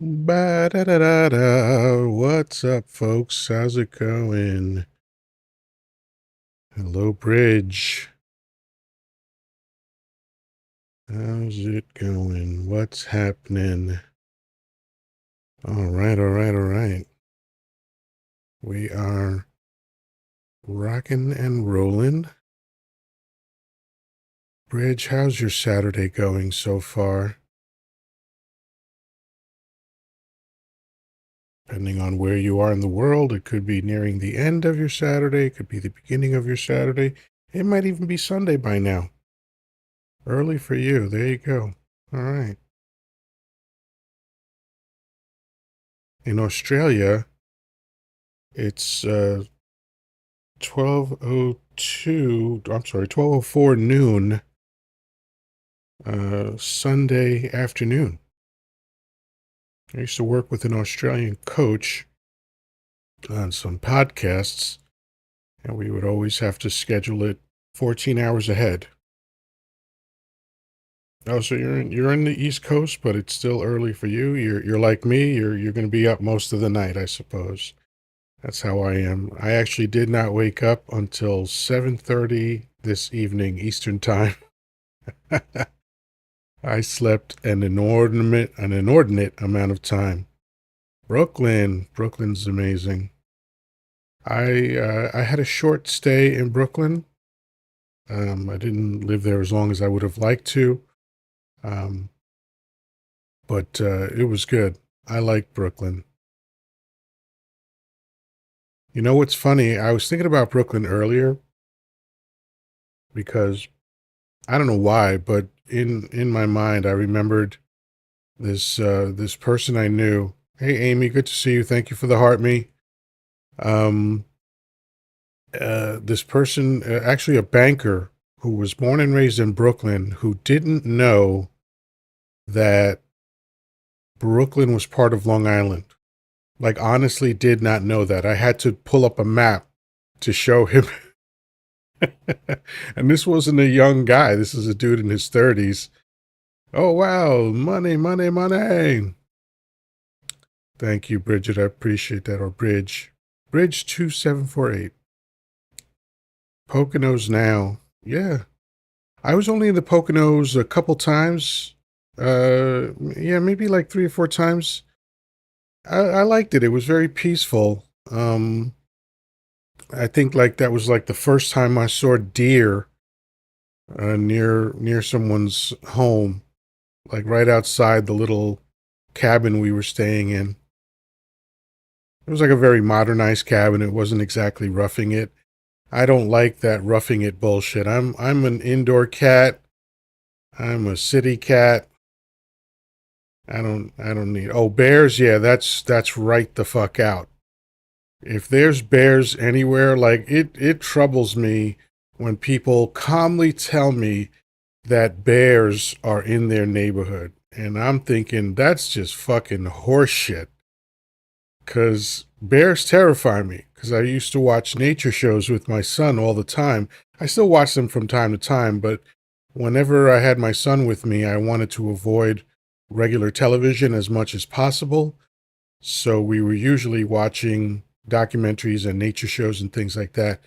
Ba-da-da-da-da. What's up, folks? How's it going? Hello, Bridge. How's it going? What's happening? All right, all right, all right. We are rocking and rolling. Bridge, how's your Saturday going so far? Depending on where you are in the world, it could be nearing the end of your Saturday, it could be the beginning of your Saturday. It might even be Sunday by now. Early for you. There you go. All right. In Australia, it's 12:02, I'm sorry, 12:04 noon, Sunday afternoon. I used to work with an Australian coach on some podcasts, and we would always have to schedule it 14 hours ahead. Oh, so you're in the East Coast, but it's still early for you. You're like me. You're going to be up most of the night, I suppose. That's how I am. I actually did not wake up until 7:30 this evening Eastern time. I slept an inordinate amount of time. Brooklyn's amazing. I had a short stay in Brooklyn. I didn't live there as long as I would have liked to, um, but it was good. I like Brooklyn. You know what's funny? I was thinking about Brooklyn earlier because I don't know why, but in my mind I remembered this person I knew. Hey Amy, good to see you. Thank you for the heart me. Um, this person, actually a banker who was born and raised in Brooklyn, who didn't know that Brooklyn was part of Long Island. Like, honestly, did not know that. I had to pull up a map to show him. And this wasn't a young guy. This is a dude in his 30s. Oh, wow. Money, money, money. Thank you, Bridget. I appreciate that. Or Bridge. Bridge 2748. Poconos now. Yeah. I was only in the Poconos a couple times. Yeah, maybe like 3 or 4 times. I liked it. It was very peaceful. I think like that was like the first time I saw deer near someone's home, like right outside the little cabin we were staying in. It was like a very modernized cabin. It wasn't exactly roughing it. I don't like that roughing it bullshit. I'm an indoor cat. I'm a city cat. I don't need. Oh, bears, yeah, that's right the fuck out. If there's bears anywhere, like it troubles me when people calmly tell me that bears are in their neighborhood. And I'm thinking that's just fucking horseshit. Cause bears terrify me. Cause I used to watch nature shows with my son all the time. I still watch them from time to time, but whenever I had my son with me, I wanted to avoid regular television as much as possible. So we were usually watching documentaries and nature shows and things like that.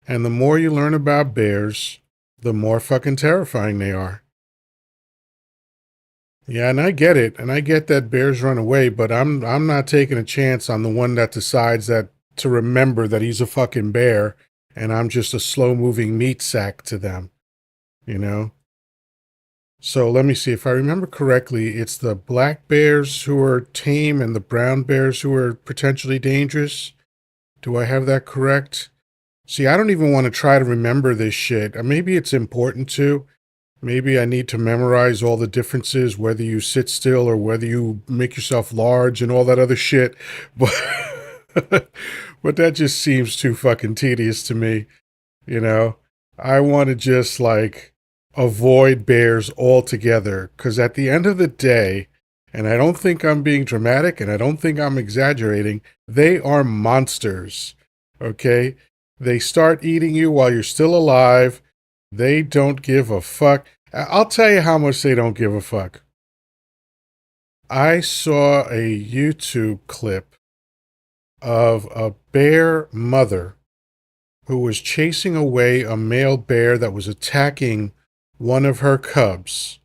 And the more you learn about bears, the more fucking terrifying they are. Yeah, and I get it, and I get that bears run away, but I'm not taking a chance on the one that decides that to remember that he's a fucking bear and I'm just a slow moving meat sack to them, you know? So let me see if I remember correctly, it's the black bears who are tame and the brown bears who are potentially dangerous. Do I have that correct? See, I don't even want to try to remember this shit. Maybe it's important to. Maybe I need to memorize all the differences, whether you sit still or whether you make yourself large and all that other shit. But, but that just seems too fucking tedious to me, you know? I want to just like avoid bears altogether. Because at the end of the day, and I don't think I'm being dramatic and I don't think I'm exaggerating, they are monsters. Okay? They start eating you while you're still alive. They don't give a fuck. I'll tell you how much they don't give a fuck. I saw a YouTube clip of a bear mother who was chasing away a male bear that was attacking one of her cubs.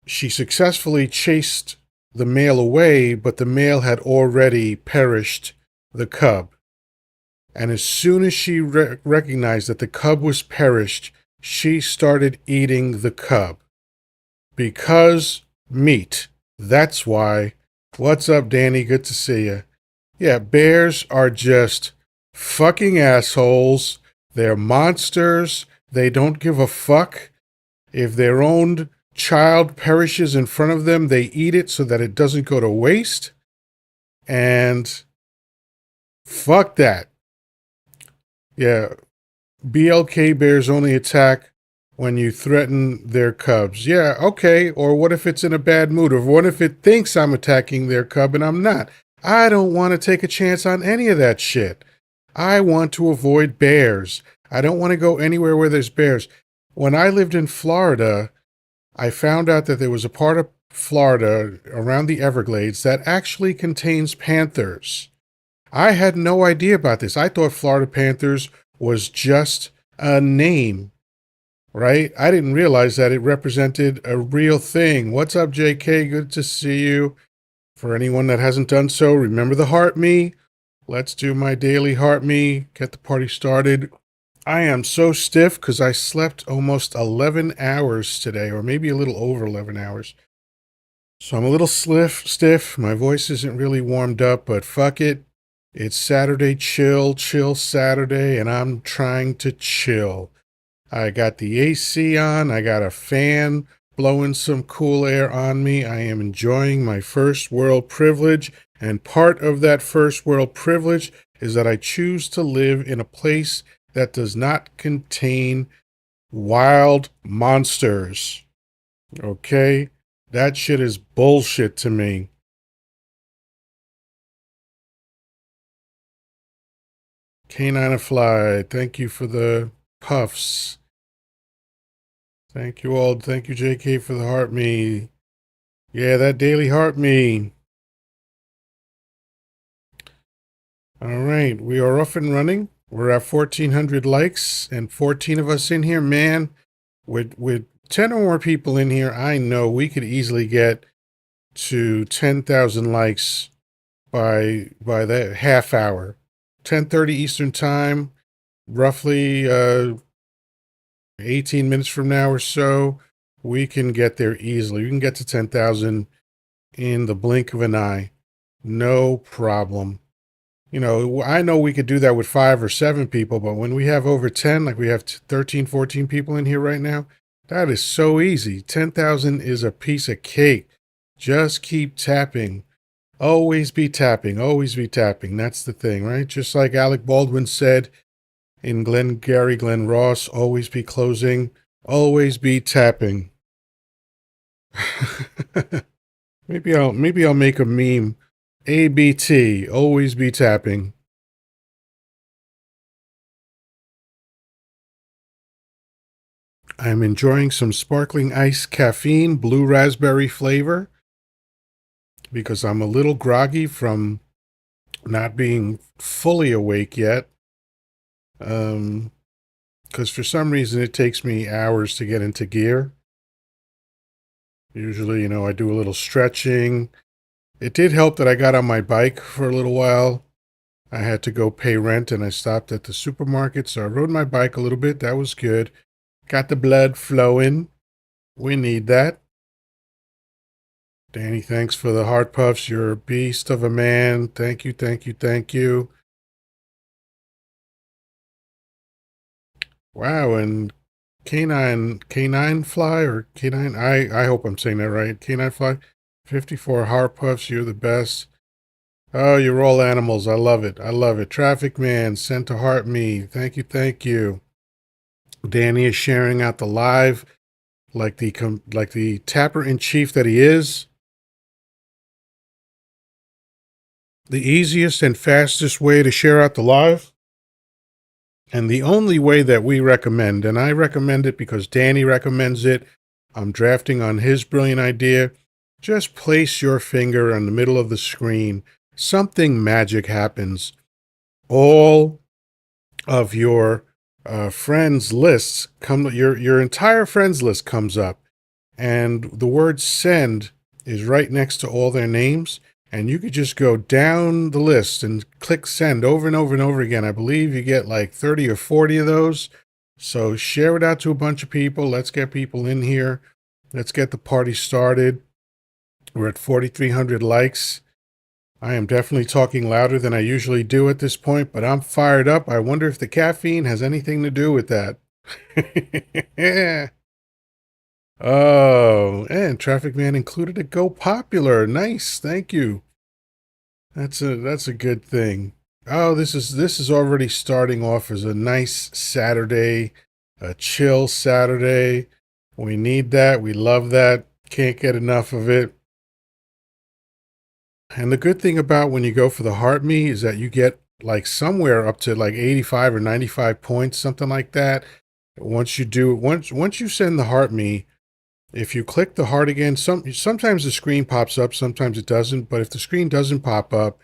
She successfully chased the male away, but the male had already perished the cub. And as soon as she recognized that the cub was perished, she started eating the cub. Because meat. That's why. What's up, Danny? Good to see you. Yeah, bears are just fucking assholes. They're monsters. They don't give a fuck. If their own child perishes in front of them, they eat it so that it doesn't go to waste. And fuck that. Yeah, BLK bears only attack when you threaten their cubs. Yeah, okay. Or what if it's in a bad mood? Or what if it thinks I'm attacking their cub and I'm not? I don't want to take a chance on any of that shit. I want to avoid bears. I don't want to go anywhere where there's bears. When I lived in Florida, I found out that there was a part of Florida around the Everglades that actually contains panthers. I had no idea about this. I thought Florida Panthers was just a name, right? I didn't realize that it represented a real thing. What's up, JK? Good to see you. For anyone that hasn't done so, remember the heart me. Let's do my daily heart me. Get the party started. I am so stiff because I slept almost 11 hours today, or maybe a little over 11 hours. So I'm a little stiff. My voice isn't really warmed up, but fuck it. It's Saturday chill Saturday, and I'm trying to chill. I got the AC on. I got a fan blowing some cool air on me. I am enjoying my first world privilege, and part of that first world privilege is that I choose to live in a place that does not contain wild monsters. Okay? That shit is bullshit to me. Canine Fly, thank you for the puffs. Thank you all. Thank you, JK, for the heart me. Yeah, that daily heart me. All right, we are off and running. We're at 1,400 likes and 14 of us in here. Man, with 10 or more people in here, I know we could easily get to 10,000 likes by that half hour. 10:30 Eastern Time, roughly 18 minutes from now or so, we can get there easily. We can get to 10,000 in the blink of an eye. No problem. You know, I know we could do that with 5 or 7 people, but when we have over 10, like we have 13, 14 people in here right now, that is so easy. 10,000 is a piece of cake. Just keep tapping. Always be tapping. Always be tapping. That's the thing, right? Just like Alec Baldwin said in Glenn Ross, always be closing. Always be tapping. maybe I'll make a meme. ABT, always be tapping. I'm enjoying some sparkling ice caffeine, blue raspberry flavor, because I'm a little groggy from not being fully awake yet. Because for some reason it takes me hours to get into gear. Usually, you know, I do a little stretching. It did help that I got on my bike for a little while. I had to go pay rent and I stopped at the supermarket, so I rode my bike a little bit. That was good. Got the blood flowing. We need that. Danny, thanks for the heart puffs. You're a beast of a man. Thank you, thank you, thank you. Wow, and canine fly or canine, I hope I'm saying that right. Canine fly, 54 heart puffs. You're the best. Oh, you're all animals. I love it. I love it. Traffic man, sent to heart me. Thank you, thank you. Danny is sharing out the live like the tapper in chief that he is. The easiest and fastest way to share out the live, and the only way that we recommend, and I recommend it because Danny recommends it. I'm drafting on his brilliant idea, just place your finger in the middle of the screen. Something magic happens. All of your friends lists come, your entire friends list comes up, and the word send is right next to all their names, and you could just go down the list and click send over and over and over again. I believe you get like 30 or 40 of those. So share it out to a bunch of people. Let's get people in here. Let's get the party started. We're at 4,300 likes. I am definitely talking louder than I usually do at this point, but I'm fired up. I wonder if the caffeine has anything to do with that. Yeah. Oh, and Traffic Man included a Go Popular. Nice, thank you. That's a good thing. Oh, this is already starting off as a nice Saturday, a chill Saturday. We need that. We love that. Can't get enough of it. And the good thing about when you go for the heart me is that you get like somewhere up to like 85 or 95 points, something like that. Once you send the heart me, if you click the heart again, sometimes the screen pops up, sometimes it doesn't. But if the screen doesn't pop up,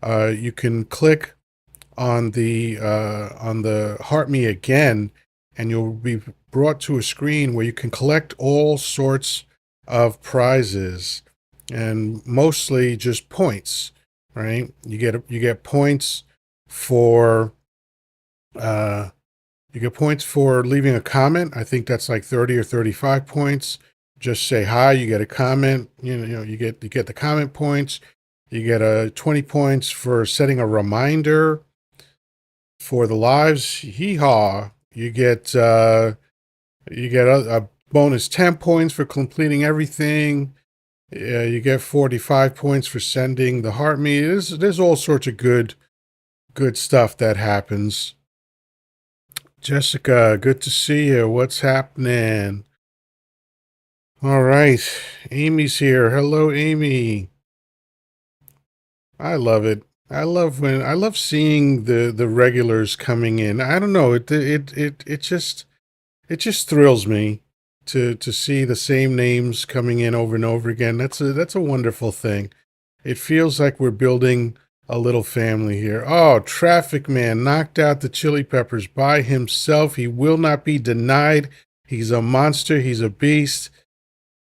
you can click on the heart me again, and you'll be brought to a screen where you can collect all sorts of prizes, and mostly just points. Right? You get points for uh, you get points for leaving a comment. I think that's like 30 or 35 points. Just say hi, you get a comment. You get the comment points. You get 20 points for setting a reminder for the lives. Hee haw. You get a bonus 10 points for completing everything. You get 45 points for sending the heart me. There's all sorts of good stuff that happens. Jessica, good to see you. What's happening? All right. Amy's here. Hello, Amy. I love it. I love seeing the regulars coming in. I don't know. It just thrills me to see the same names coming in over and over again. That's a wonderful thing. It feels like we're building a little family here. Oh, Traffic Man knocked out the Chili Peppers by himself. He will not be denied. He's a monster. He's a beast.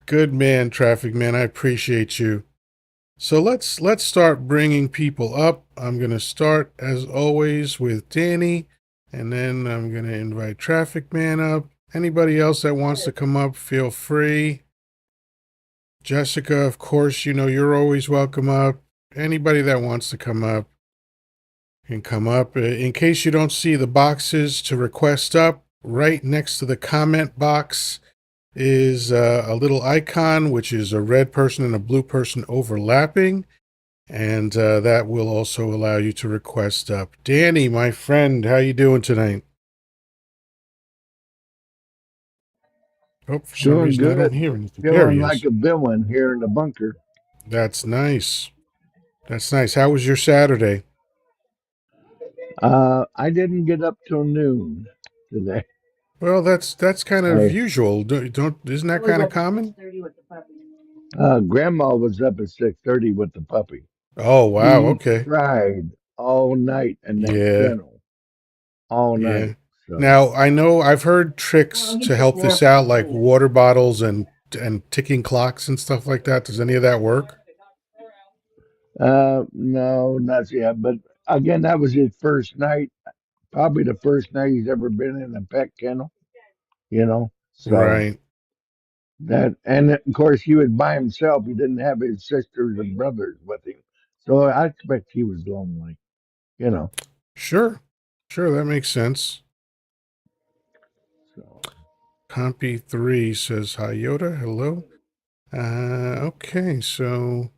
Good man, Traffic Man. I appreciate you. So let's start bringing people up. I'm gonna start as always with Danny, and then I'm gonna invite Traffic Man up. Anybody else that wants to come up, feel free. Jessica, of course, you're always welcome up. Anybody that wants to come up can come up. In case you don't see the boxes to request up, right next to the comment box is a little icon, which is a red person and a blue person overlapping. And that will also allow you to request up. Danny, my friend, how you doing tonight? Oh, for some Doing reason I don't good. hear anything. There Feeling he like is. a villain here in the bunker. That's nice. That's nice. How was your Saturday? I didn't get up till noon today. Well, that's kind of I usual. Don't isn't that kind of common? Grandma was up at 6:30 with the puppy. Oh, wow. She Okay. cried all night in that Yeah. kennel, all Yeah. night. So Now, I know I've heard tricks to help this out, like water bottles and ticking clocks and stuff like that. Does any of that work? no, not yet. But again, that was his first night. Probably the first night he's ever been in a pet kennel. So Right. that, and of course, he was by himself. He didn't have his sisters and brothers with him. So I expect he was lonely, you know. Sure. Sure, that makes sense. So Compy 3 says, Hi, Yoda. Hello. Okay, so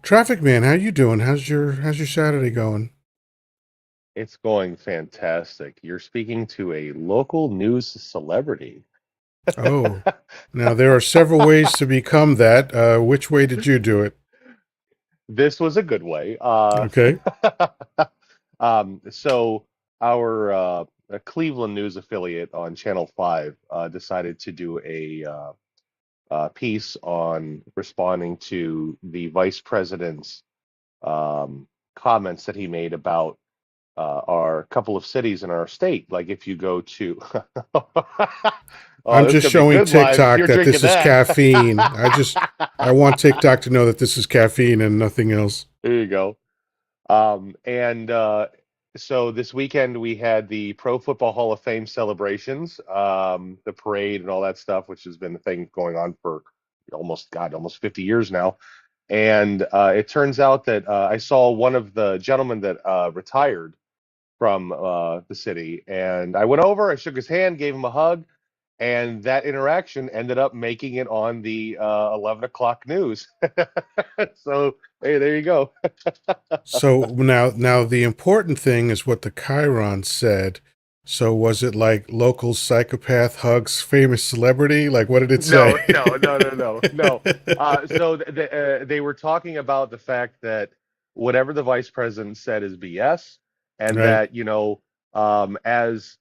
Traffic Man, how you doing? How's your Saturday going? It's going fantastic. You're speaking to a local news celebrity. Oh, now there are several ways to become that. Which way did you do it? This was a good way. Okay. So our a Cleveland news affiliate on Channel 5 decided to do piece on responding to the vice president's comments that he made about our couple of cities in our state. Like if you go to, oh, I'm this just could be showing good live if TikTok you're that drinking this is that. caffeine. I want TikTok to know that this is caffeine and nothing else. There you go. And so this weekend we had the Pro Football Hall of Fame celebrations, the parade and all that stuff, which has been a thing going on for almost 50 years now. And it turns out that I saw one of the gentlemen that retired from the city, and I went over, I shook his hand, gave him a hug, and that interaction ended up making it on the 11 o'clock news. So hey, there you go. So now the important thing is what the Chiron said. So was it like local psychopath hugs famous celebrity? Like what did it say? No, no, no, no, no, no. So they were talking about the fact that whatever the vice president said is BS, and Right. that, as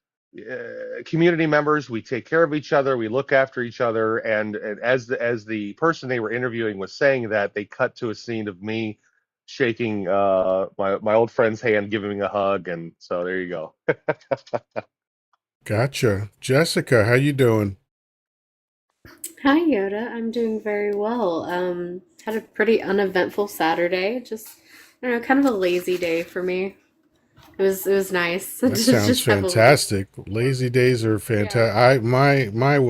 community members, we take care of each other, we look after each other, and as the person they were interviewing was saying that, they cut to a scene of me shaking my old friend's hand, giving him a hug, and so there you go. Gotcha. Jessica, how you doing? Hi, Yoda. I'm doing very well. Had a pretty uneventful Saturday. Just, I don't know, kind of a lazy day for me. It was nice to That sounds just have a little. fantastic. Lazy days are Yeah. fantastic. Mine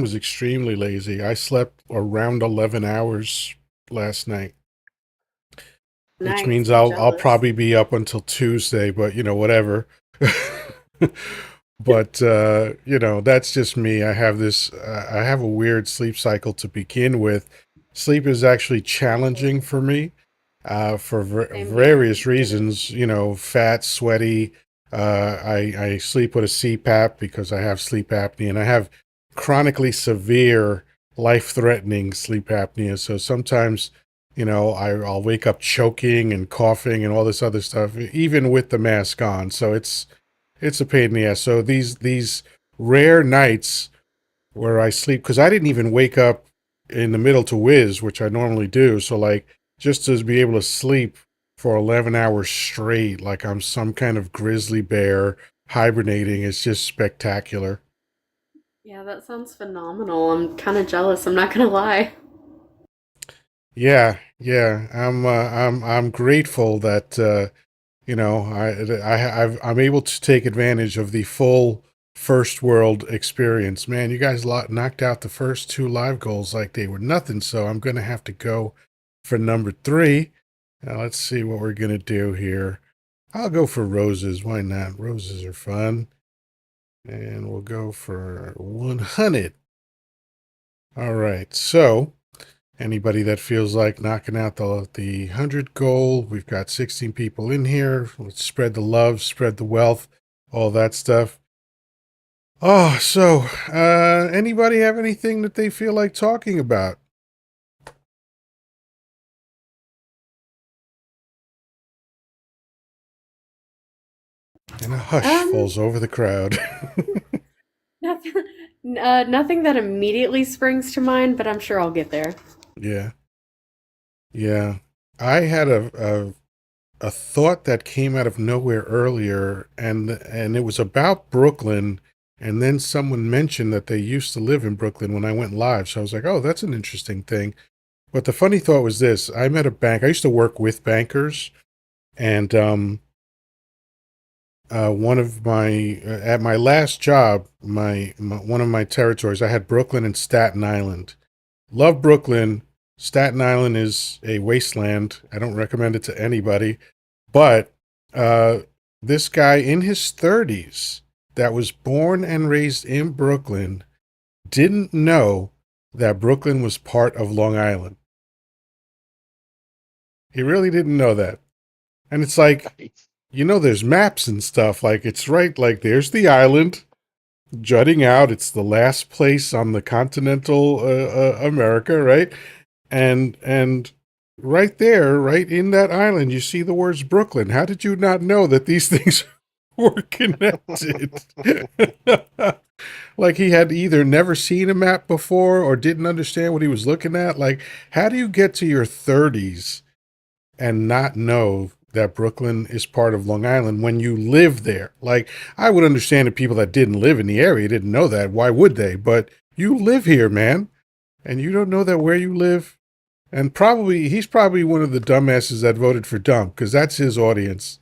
was extremely lazy. I slept around 11 hours last night, which means Nice. I'm I'll jealous. probably be up until Tuesday, but whatever. But that's just me. I have a weird sleep cycle to begin with. Sleep is actually challenging for me, for Same here. various It is. reasons, fat, sweaty. I sleep with a CPAP because I have sleep apnea, and I have chronically severe, life-threatening sleep apnea. So sometimes, I'll wake up choking and coughing and all this other stuff, even with the mask on. So it's a pain in the ass. So these rare nights where I sleep, because I didn't even wake up in the middle to whiz, which I normally do. So like just to be able to sleep for 11 hours straight, like I'm some kind of grizzly bear hibernating, is just spectacular. Yeah, that sounds phenomenal. I'm kind of jealous. I'm not gonna lie. Yeah, yeah. I'm grateful that I'm able to take advantage of the full first world experience. Man, you guys knocked out the first two live goals like they were nothing. So I'm gonna have to go for number three. Now let's see what we're gonna do here. I'll go for roses. Why not? Roses are fun. And we'll go for 100. All right. So anybody that feels like knocking out the 100 goal, we've got 16 people in here. Let's spread the love, spread the wealth, all that stuff. Oh, so anybody have anything that they feel like talking about? And a hush Um, falls over the crowd. nothing, nothing that immediately springs to mind, but I'm sure I'll get there. Yeah, yeah. I had a thought that came out of nowhere earlier, and it was about Brooklyn. And then someone mentioned that they used to live in Brooklyn when I went live. So I was like, oh, that's an interesting thing. But the funny thought was this: I met a bank. I used to work with bankers, and one of my at my last job, my one of my territories, I had Brooklyn and Staten Island. Love Brooklyn. Staten Island is a wasteland. I don't recommend it to anybody. But uh, this guy in his 30s that was born and raised in Brooklyn didn't know that Brooklyn was part of Long Island. He really didn't know that. And it's like, Nice. there's maps and stuff. Like, it's right, like, there's the island jutting out. It's the last place on the continental America, right? And right there, right in that island, you see the words Brooklyn. How did you not know that these things were connected? Like he had either never seen a map before or didn't understand what he was looking at. Like, how do you get to your 30s and not know that Brooklyn is part of Long Island when you live there? Like, I would understand if people that didn't live in the area didn't know that. Why would they? But you live here, man, and you don't know that where you live. And probably, he's probably one of the dumbasses that voted for Dunk because that's his audience.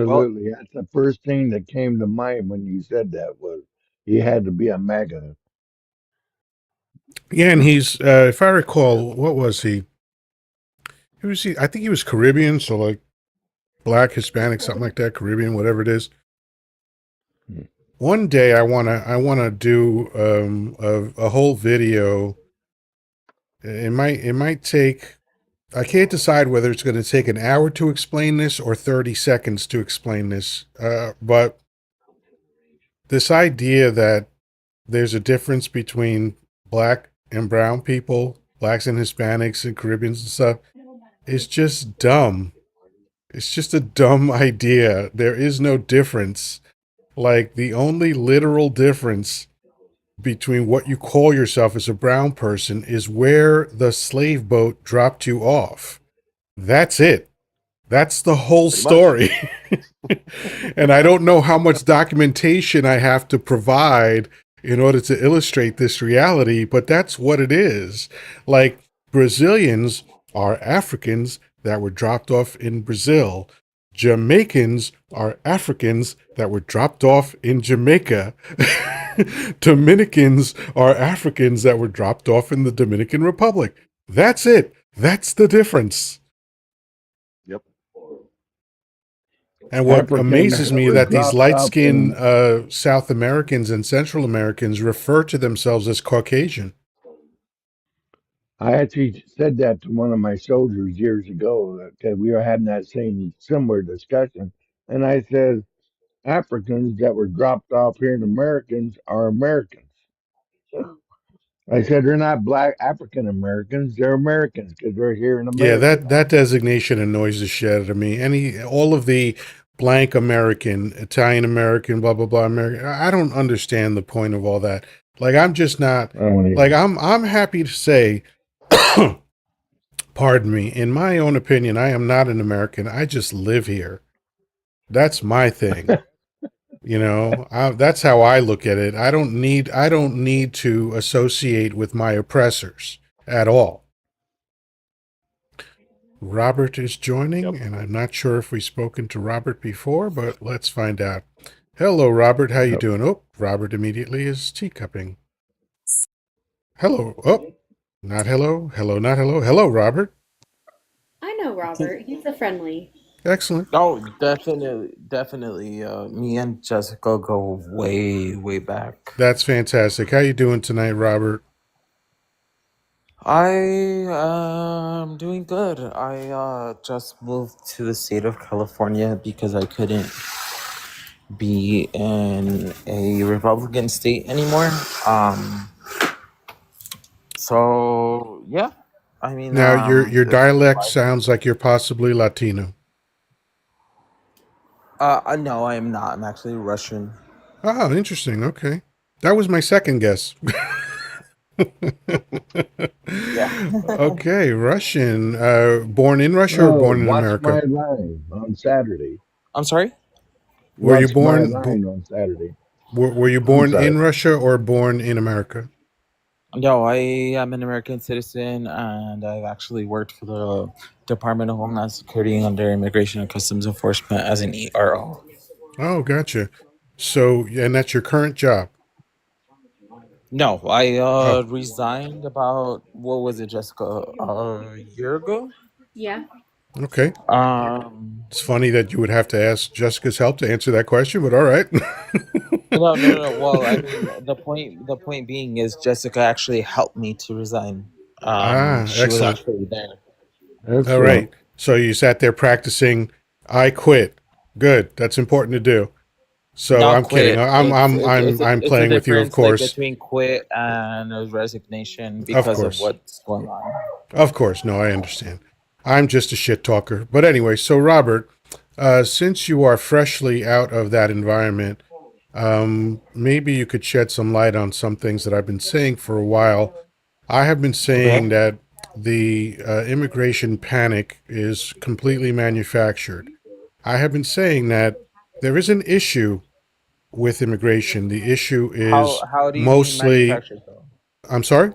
Well, Absolutely. That's the first thing that came to mind when you said that was he had to be a MAGA. Yeah, and he's, if I recall, what was he? I think he was Caribbean, so like Black, Hispanic, something like that, Caribbean, whatever it is. One day I wanna do a whole video. It might take, I can't decide whether it's going to take an hour to explain this or 30 seconds to explain this. But this idea that there's a difference between black and brown people, blacks and Hispanics and Caribbeans and stuff, is just dumb. It's just a dumb idea. There is no difference. Like, the only literal difference between what you call yourself as a brown person is where the slave boat dropped you off. That's it. That's the whole pretty much. story. And I don't know how much documentation I have to provide in order to illustrate this reality, but that's what it is. Like, Brazilians are Africans that were dropped off in Brazil. Jamaicans are Africans that were dropped off in Jamaica. Dominicans are Africans that were dropped off in the Dominican Republic. That's it. That's the difference. Yep. And what Africans amazes that me were that these dropped off light-skinned in. South Americans and Central Americans refer to themselves as Caucasian. I actually said that to one of my soldiers years ago because we were having that same similar discussion, and I said Africans that were dropped off here in Americans are Americans. I said they're not black African Americans; they're Americans because they're here in Yeah, America that now. designation annoys the shit out of me. All of the blank American, Italian American, blah blah blah American. I don't understand the point of all that. Like, I'm just not, I don't like, either. I'm happy to say, pardon me, in my own opinion, I am not an American. I just live here. That's my thing. That's how I look at it. I don't need to associate with my oppressors at all. Robert is joining, Yep. and I'm not sure if we've spoken to Robert before, but let's find out. Hello, Robert. How you Yep. doing? Oh, Robert immediately is teacupping. Hello. Oh, not hello. Hello, not hello. Hello, Robert. I know Robert. He's a friendly. Excellent. Oh, definitely, definitely. Me and Jessica go way, way back. That's fantastic. How you doing tonight, Robert? I am doing good. I just moved to the state of California because I couldn't be in a Republican state anymore. So yeah, I mean, Now, your it's dialect life. sounds like you're possibly Latino. No, I am not. I'm actually Russian. Oh, interesting. Okay. That was my second guess. Yeah. Okay, Russian. Born in Russia or Oh, born in watch America? my line on Saturday. I'm sorry. Were you Watch my born line on Saturday. were you I'm born sorry. in Russia or born in America? No, I am an American citizen, and I've actually worked for the Department of Homeland Security under Immigration and Customs Enforcement as an ERO. Oh, gotcha. So, and that's your current job. No, I Oh, resigned about, what was it, Jessica, a year ago. Yeah. okay. Um, It's funny that you would have to ask Jessica's help to answer that question, but all right. no, no, no, no. Well, I mean, the point being is Jessica actually helped me to resign. Ah, She was excellent. actually there. All Excellent. right. So you sat there practicing I quit. Good. That's important to do. So Not I'm kidding. quit. I'm It's a playing with you, of difference like course. between quit and a resignation Of because of course. what's going on. Of course. No, I understand. I'm just a shit talker. But anyway, so Robert, Since you are freshly out of that environment, maybe you could shed some light on some things that I've been saying for a while. I have been saying Okay. that the immigration panic is completely manufactured. I have been saying that there is an issue with immigration. The issue is How do you mean mostly, manufactured though? I'm sorry,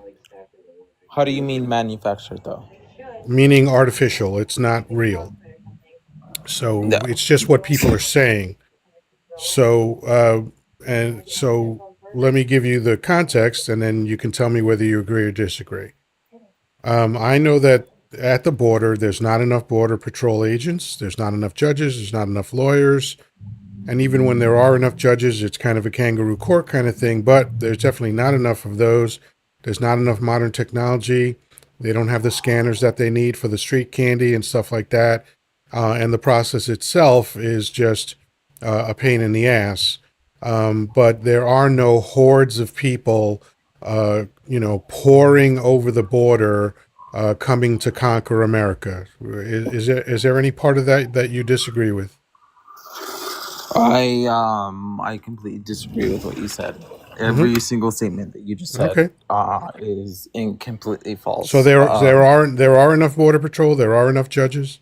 How do you mean manufactured though? meaning artificial. It's not real. So No. it's just what people are saying. So, and so let me give you the context and then you can tell me whether you agree or disagree. I know that at the border, there's not enough border patrol agents. There's not enough judges. There's not enough lawyers. And even when there are enough judges, it's kind of a kangaroo court kind of thing, but there's definitely not enough of those. There's not enough modern technology. They don't have the scanners that they need for the street candy and stuff like that. And the process itself is just a pain in the ass. But there are no hordes of people, pouring over the border, coming to conquer America. Is there any part of that that you disagree with? I completely disagree with what you said. Hmm. Every single statement that you just said Okay. is completely So false. there are enough border patrol. There are enough judges.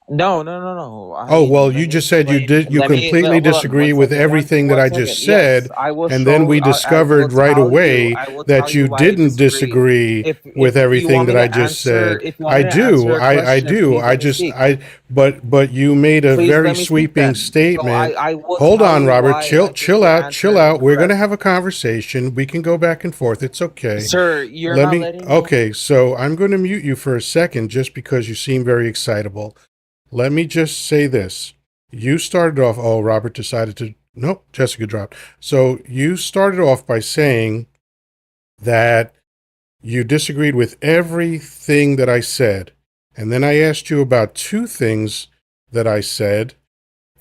No, no, no, no. Oh well, Let you me just said you explain. did. You completely Hold on disagree one with second. everything that One I second. just Yes, said, I will and then show. we I will discovered right tell you. away I will tell that you you why I didn't disagree. disagree with If you everything want me that I to just answer, said. if you want I me to do. answer a I question, do. please I let me just speak. but you made a Please very let me speak sweeping then. So statement. I will Hold tell on, you Robert. why Chill I think chill your out. Chill answer is out. We're gonna incorrect. have a conversation. We can go back and forth. It's okay. Sir, you're Let not me. letting me. Okay, so I'm going to mute you for a second just because you seem very excitable. Let me just say this. You started off, oh, Robert decided to, nope, Jessica dropped. So you started off by saying that you disagreed with everything that I said. And then I asked you about two things that I said,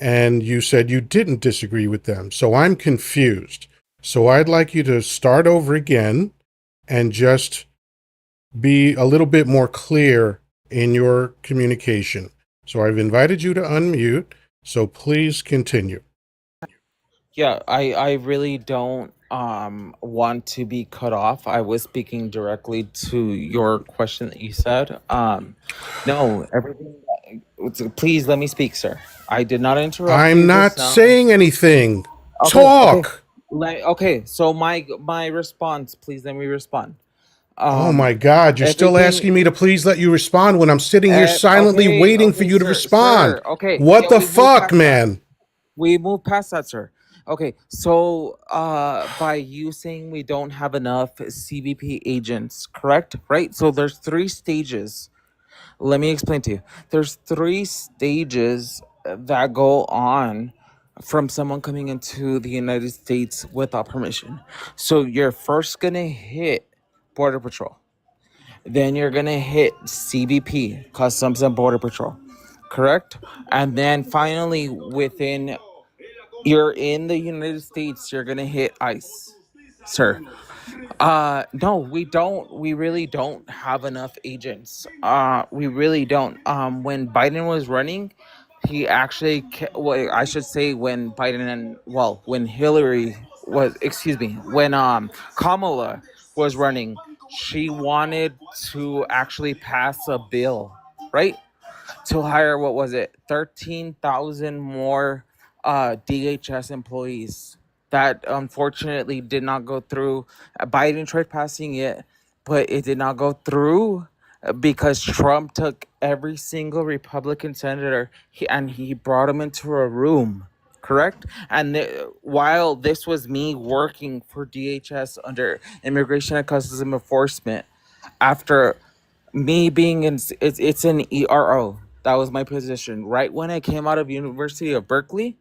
and you said you didn't disagree with them. So I'm confused. So I'd like you to start over again and just be a little bit more clear in your communication. So I've invited you to unmute, so please continue. Yeah, I really don't want to be cut off. I was speaking directly to your question that you said. No, everything please let me speak, sir. I did not interrupt I'm you just not now. saying anything. Okay, okay. Talk! Okay, so my response, please let me respond. Oh Um my God, you're still everything asking me to please let you respond when I'm sitting here silently okay, waiting for okay, you to sir. respond. Okay, What yeah, the we moved fuck, past that. man? We moved past that, sir. Okay, so by you saying we don't have enough CBP agents, correct? Right? So there's three stages. Let me explain to you. There's three stages that go on from someone coming into the United States without permission. So you're first gonna hit Border Patrol. Then you're gonna hit CBP, Customs and Border Patrol, correct? And then finally, within you're in the United States, you're gonna hit ICE, sir. No, we don't. We really don't have enough agents. We really don't. When Biden was running, he actually, well, I should say, when Biden and when Hillary was, excuse me, when Kamala was running, she wanted to actually pass a bill, right? To hire, what was it, 13,000 more DHS employees. That unfortunately did not go through. Biden tried passing it, but it did not go through because Trump took every single Republican senator and he brought them into a room, correct? And while this was me working for DHS under Immigration and Customs Enforcement, after me being in, it's an ERO. That was my position. Right when I came out of University of Berkeley,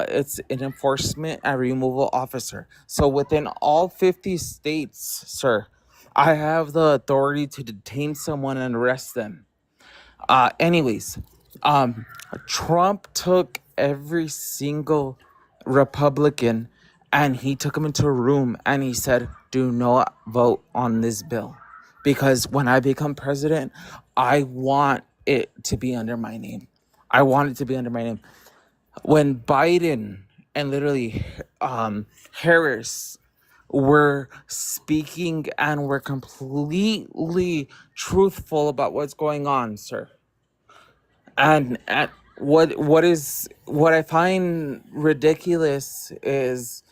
it's an enforcement and removal officer. So within all 50 states, sir, I have the authority to detain someone and arrest them. Anyways, um, Trump took every single Republican and he took them into a room and he said, "Do not vote on this bill because when I become president, I want it to be under my name. I want it to be under my name. When Biden and literally Harris were speaking and were completely truthful about what's going on, sir. And what I find ridiculous is,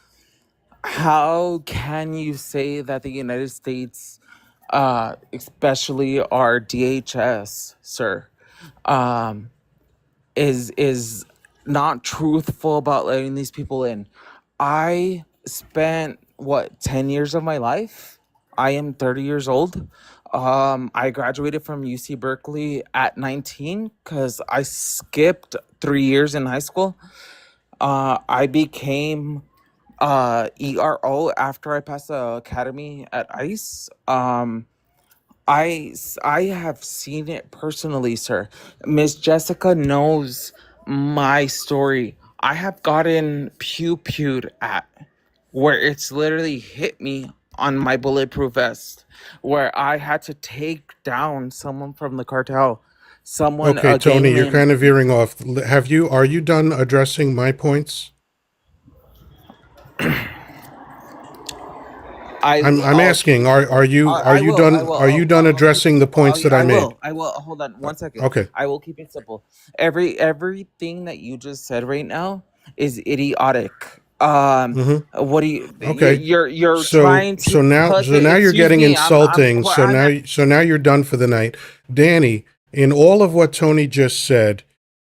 how can you say that the United States, especially our DHS, sir, um, is not truthful about letting these people in? I spent 10 years of my life. I am 30 years old. I graduated from UC Berkeley at 19 because I skipped 3 years in high school. I became ERO after I passed the academy at ICE. I have seen it personally, sir. Miss Jessica knows my story. I have gotten pew-pewed at, where it's literally hit me on my bulletproof vest, where I had to take down someone from the cartel, Okay, a Tony, gang you're member. kind of veering off. Are you done addressing my points? I'm asking, I will. I will. are you done I'll keep it addressing the simple. points that I I made? will. I will. Hold on one second. Okay. I will keep it simple. Everything that you just said right now is idiotic. Mm-hmm. What do you? Okay. You're trying to put So the. now you're Excuse getting me. insulting. So now you're done for the night. Danny, in all of what Tony just said,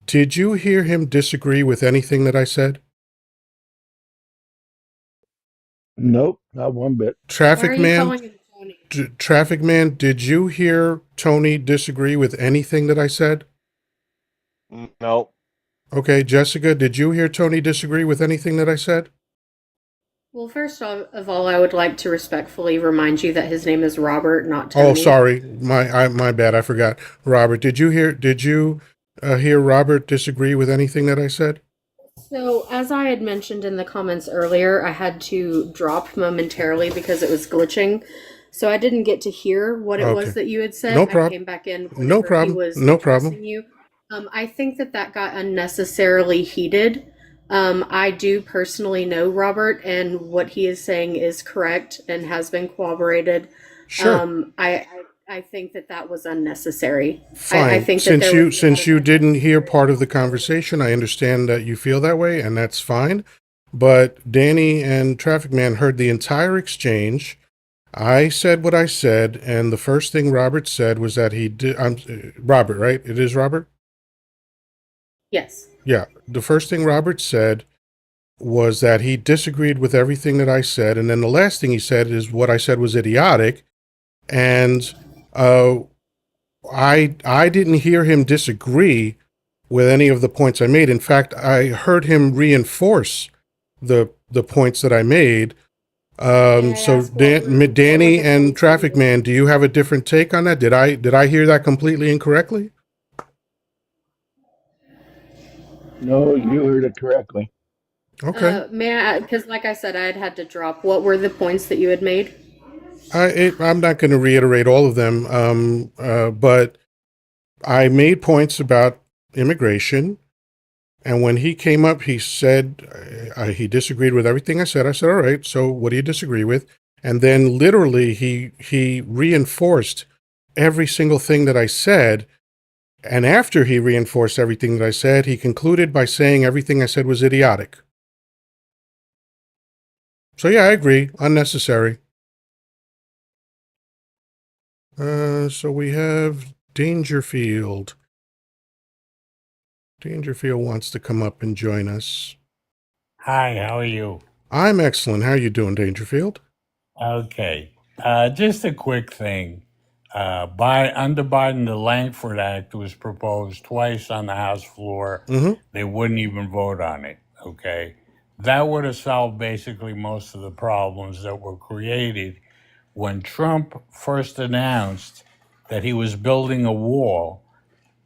did you hear him disagree with anything that I said? Nope, not one bit. Why are Traffic you man, calling him Tony? Traffic man, did you hear Tony disagree with anything that I said? No. Okay, Jessica, did you hear Tony disagree with anything that I said? Well, of all, I would like to respectfully remind you that his name is Robert, not Oh, Tony. sorry, my bad. I forgot. Robert, did you hear Robert disagree with anything that I said? So, as I had mentioned in the comments earlier, I had to drop momentarily because it was glitching. So, I didn't get to hear what it was Okay, that you had no said. I problem, came back in no whenever he problem, was no problem. addressing you. I think that that got unnecessarily heated. I do personally know Robert, and what he is saying is correct and has been corroborated. Sure, I think that that was unnecessary. I fine. think that there was a lot Since of you didn't hear unnecessary part of the commentary. conversation, I understand that you feel that way, and that's fine. But Danny and Traffic Man heard the entire exchange. I said what I said, and the first thing Robert said was that he did. I'm Robert, right? It is Robert. Yes. Yeah. The first thing Robert said was that he disagreed with everything that I said, and then the last thing he said is what I said was idiotic, and uh, I didn't hear him disagree with any of the points I made. In fact, I heard him reinforce the points that I made. May I So ask what were Danny the and points that you Traffic made? Man, do you have a different take on that? Did I hear that completely incorrectly? No, you heard it correctly. Okay. May I, because like I said, I had to drop. What were the points that you had made? I'm not going to reiterate all of them, but I made points about immigration. And when he came up, he said he disagreed with everything I said. I said, "All right, so what do you disagree with?" And then literally he reinforced every single thing that I said. And after he reinforced everything that I said, he concluded by saying everything I said was idiotic. So yeah, I agree. Unnecessary. So we have Dangerfield. Dangerfield wants to come up and join us. Hi, how are you? I'm excellent. How are you doing, Dangerfield? Okay. Just a quick thing. Under Biden, the Langford Act was proposed twice on the House floor. Mm-hmm. They wouldn't even vote on it. Okay. That would have solved basically most of the problems that were created when Trump first announced that he was building a wall.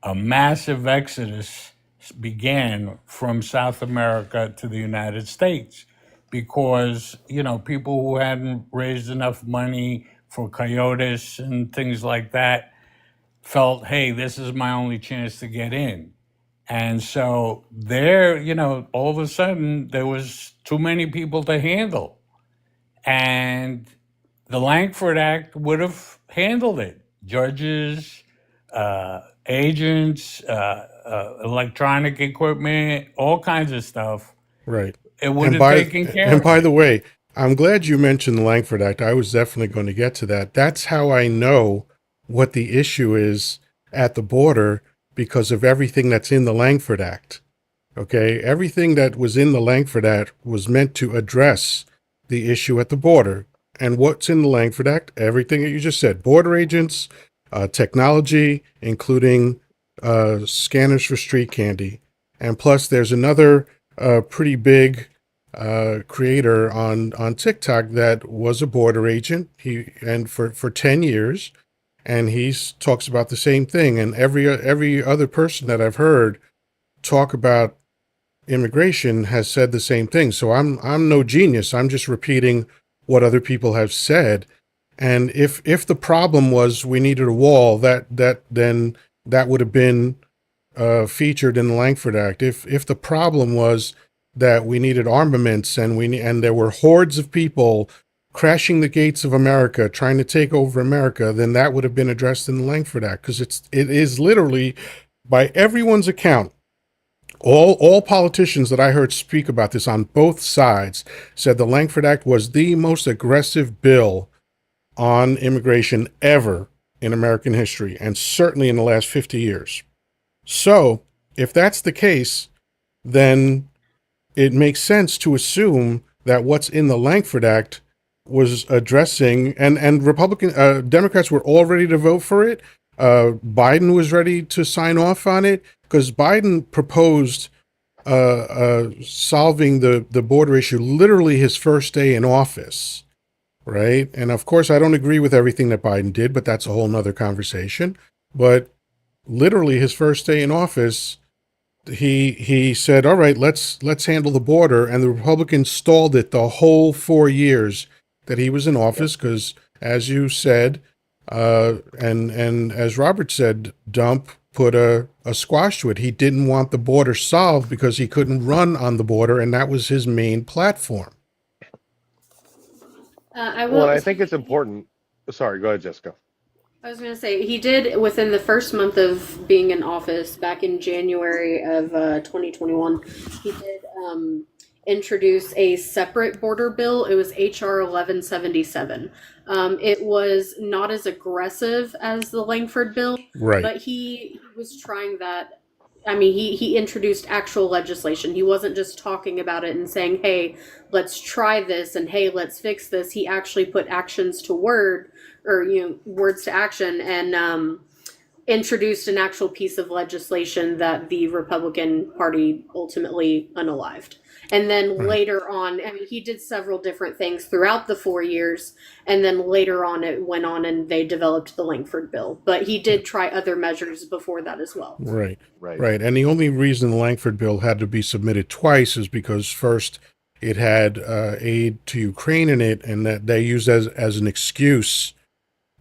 A massive exodus began from South America to the United States because, people who hadn't raised enough money for coyotes and things like that felt, hey, this is my only chance to get in. And so there, all of a sudden there was too many people to handle. And the Langford Act would have handled it. Judges, agents, electronic equipment, all kinds of stuff. Right. It would And have by taken care and of by it. the way, I'm glad you mentioned the Langford Act. I was definitely going to get to that. That's how I know what the issue is at the border because of everything that's in the Langford Act. Okay, everything that was in the Langford Act was meant to address the issue at the border. And what's in the Langford Act? Everything that you just said: border agents, technology, including scanners for street candy, and plus there's another pretty big creator on TikTok that was a border agent. For 10 years, and he talks about the same thing. And every other person that I've heard talk about immigration has said the same thing. So I'm no genius. I'm just repeating what other people have said. And if the problem was we needed a wall, then that would have been featured in the Langford Act. If the problem was that we needed armaments and there were hordes of people crashing the gates of America trying to take over America, then that would have been addressed in the Langford Act because it is literally, by everyone's account, all politicians that I heard speak about this on both sides said the Langford Act was the most aggressive bill on immigration ever in American history, and certainly in the last 50 years. So, if that's the case, then it makes sense to assume that what's in the Langford Act was addressing, and Democrats were all ready to vote for it. Biden was ready to sign off on it because Biden proposed solving the border issue literally his first day in office, right? And of course, I don't agree with everything that Biden did, but that's a whole nother conversation. But literally his first day in office, he said, "All right, let's handle the border," and the Republicans stalled it the whole 4 years that he was in office because, as you said, and as Robert said, Dump put a squash to it. He didn't want the border solved because he couldn't run on the border, and that was his main platform. I Well, and will. I think it's important. Sorry, go ahead, Jessica. I was going to say he did within the first month of being in office back in January of 2021. He did introduce a separate border bill. It was HR 1177. It was not as aggressive as the Langford bill, Right, but he was trying that. I mean, he introduced actual legislation. He wasn't just talking about it and saying, "Hey, let's try this," and "Hey, let's fix this." He actually put actions to word, or words to action, and introduced an actual piece of legislation that the Republican Party ultimately unalived. And then right, later on, I mean, he did several different things throughout the 4 years, and then later on it went on and they developed the Langford bill. But he did try other measures before that as well. right, Right. right. And the only reason the Langford bill had to be submitted twice is because first it had aid to Ukraine in it, and that they used as an excuse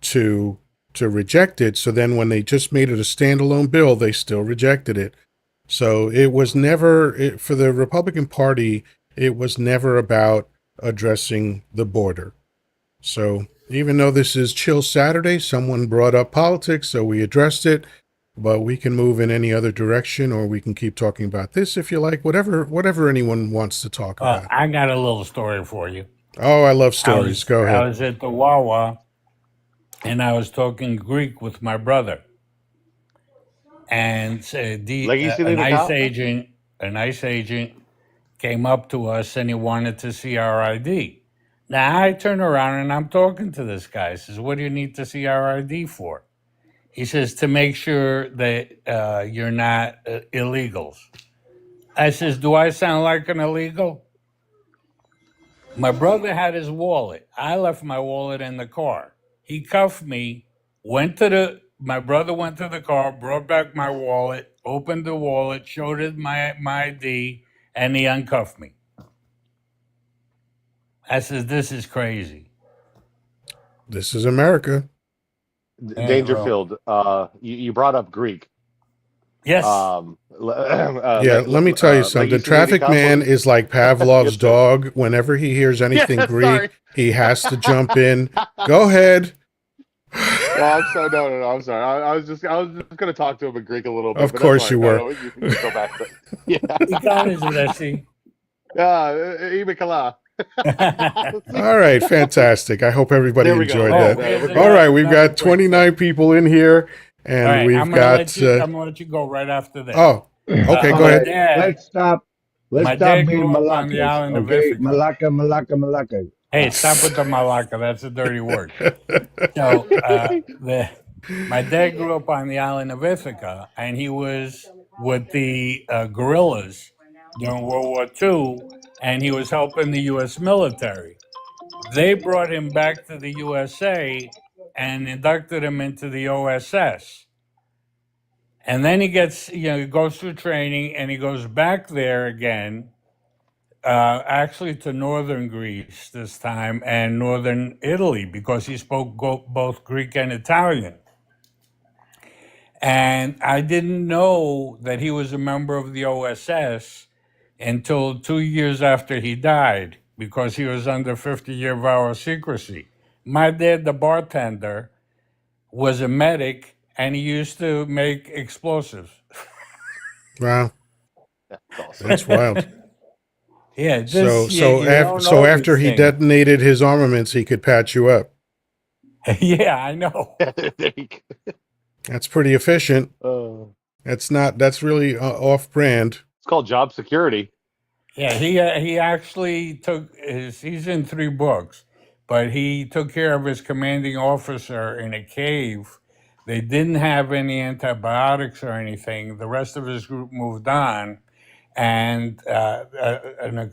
to reject it. So then when they just made it a standalone bill, they still rejected it. So it was never for the Republican Party, it was never about addressing the border. So even though this is Chill Saturday, someone brought up politics, so we addressed it. But we can move in any other direction, or we can keep talking about this if you like. Whatever anyone wants to talk about. I got a little story for you. Oh, I love I stories. was Go I ahead. was at the Wawa and I was talking Greek with my brother, and Legacy the cop. a nice agent came up to us and he wanted to see our ID. Now I turn around and I'm talking to this guy. I says, "What do you need to see our ID for?" He says, "To make sure that you're not illegals." I says, "Do I sound like an illegal?" My brother had his wallet. I left my wallet in the car. He cuffed me, my brother went to the car, brought back my wallet, opened the wallet, showed him my ID, and he uncuffed me. I says, "This is crazy." This is America. Well, Dangerfield. You brought up Greek. Yes. Yeah, let me tell you something. Traffic man is like Pavlov's Yes, sir. dog. Whenever he hears anything Yeah, Greek, sorry. he has to jump in. Go ahead. No, I'm sorry. No. I'm sorry. I was just gonna talk to him in Greek a little bit, Of but that's course you fine. were. No, you can go back to yeah. Ikaw Jesse. Ibikala. All right, fantastic. I hope everybody There we go. enjoyed Yeah, that. Oh, no, here's we're good. All right, we've another got quick 29 thing. people in here, All and right, we've got. I'm gonna let you go right after this. Oh, okay, All go My ahead. right, dad, let's stop. Let's my stop dad being grew up on the malakas, island of okay? Ithaca. Malaka. Hey, stop with the malaka. That's a dirty word. So, my dad grew up on the island of Ithaca, and he was with the guerrillas during World War II, and he was helping the U.S. military. They brought him back to the USA and inducted him into the OSS. And then he gets, he goes through training and he goes back there again, actually to northern Greece this time and northern Italy because he spoke both Greek and Italian. And I didn't know that he was a member of the OSS until 2 years after he died because he was under 50-year vow of secrecy. My dad, the bartender, was a medic and he used to make explosives. Wow, That's awesome. that's wild. Yeah, So, you don't so know after these he things. detonated his armaments, he could patch you up. Yeah, I know. There you That's pretty efficient. go. That's really off-brand. It's called job security. Yeah, he actually he's in 3 books, but he took care of his commanding officer in a cave. They didn't have any antibiotics or anything. The rest of his group moved on, and a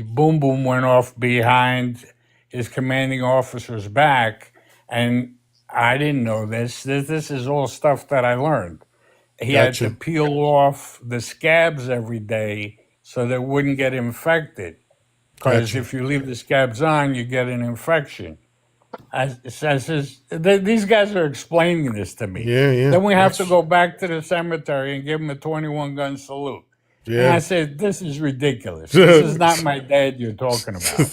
boom boom went off behind his commanding officer's back, and I didn't know this. This is all stuff that I learned. He had to Gotcha. peel off the scabs every day so they wouldn't get infected. Because Gotcha. if you leave the scabs on, you get an infection. These guys are explaining this to me. Yeah, yeah. Then we have to go back to the cemetery and give him a 21 gun salute. And I Yeah. said, this is ridiculous. This is not my dad you're talking about.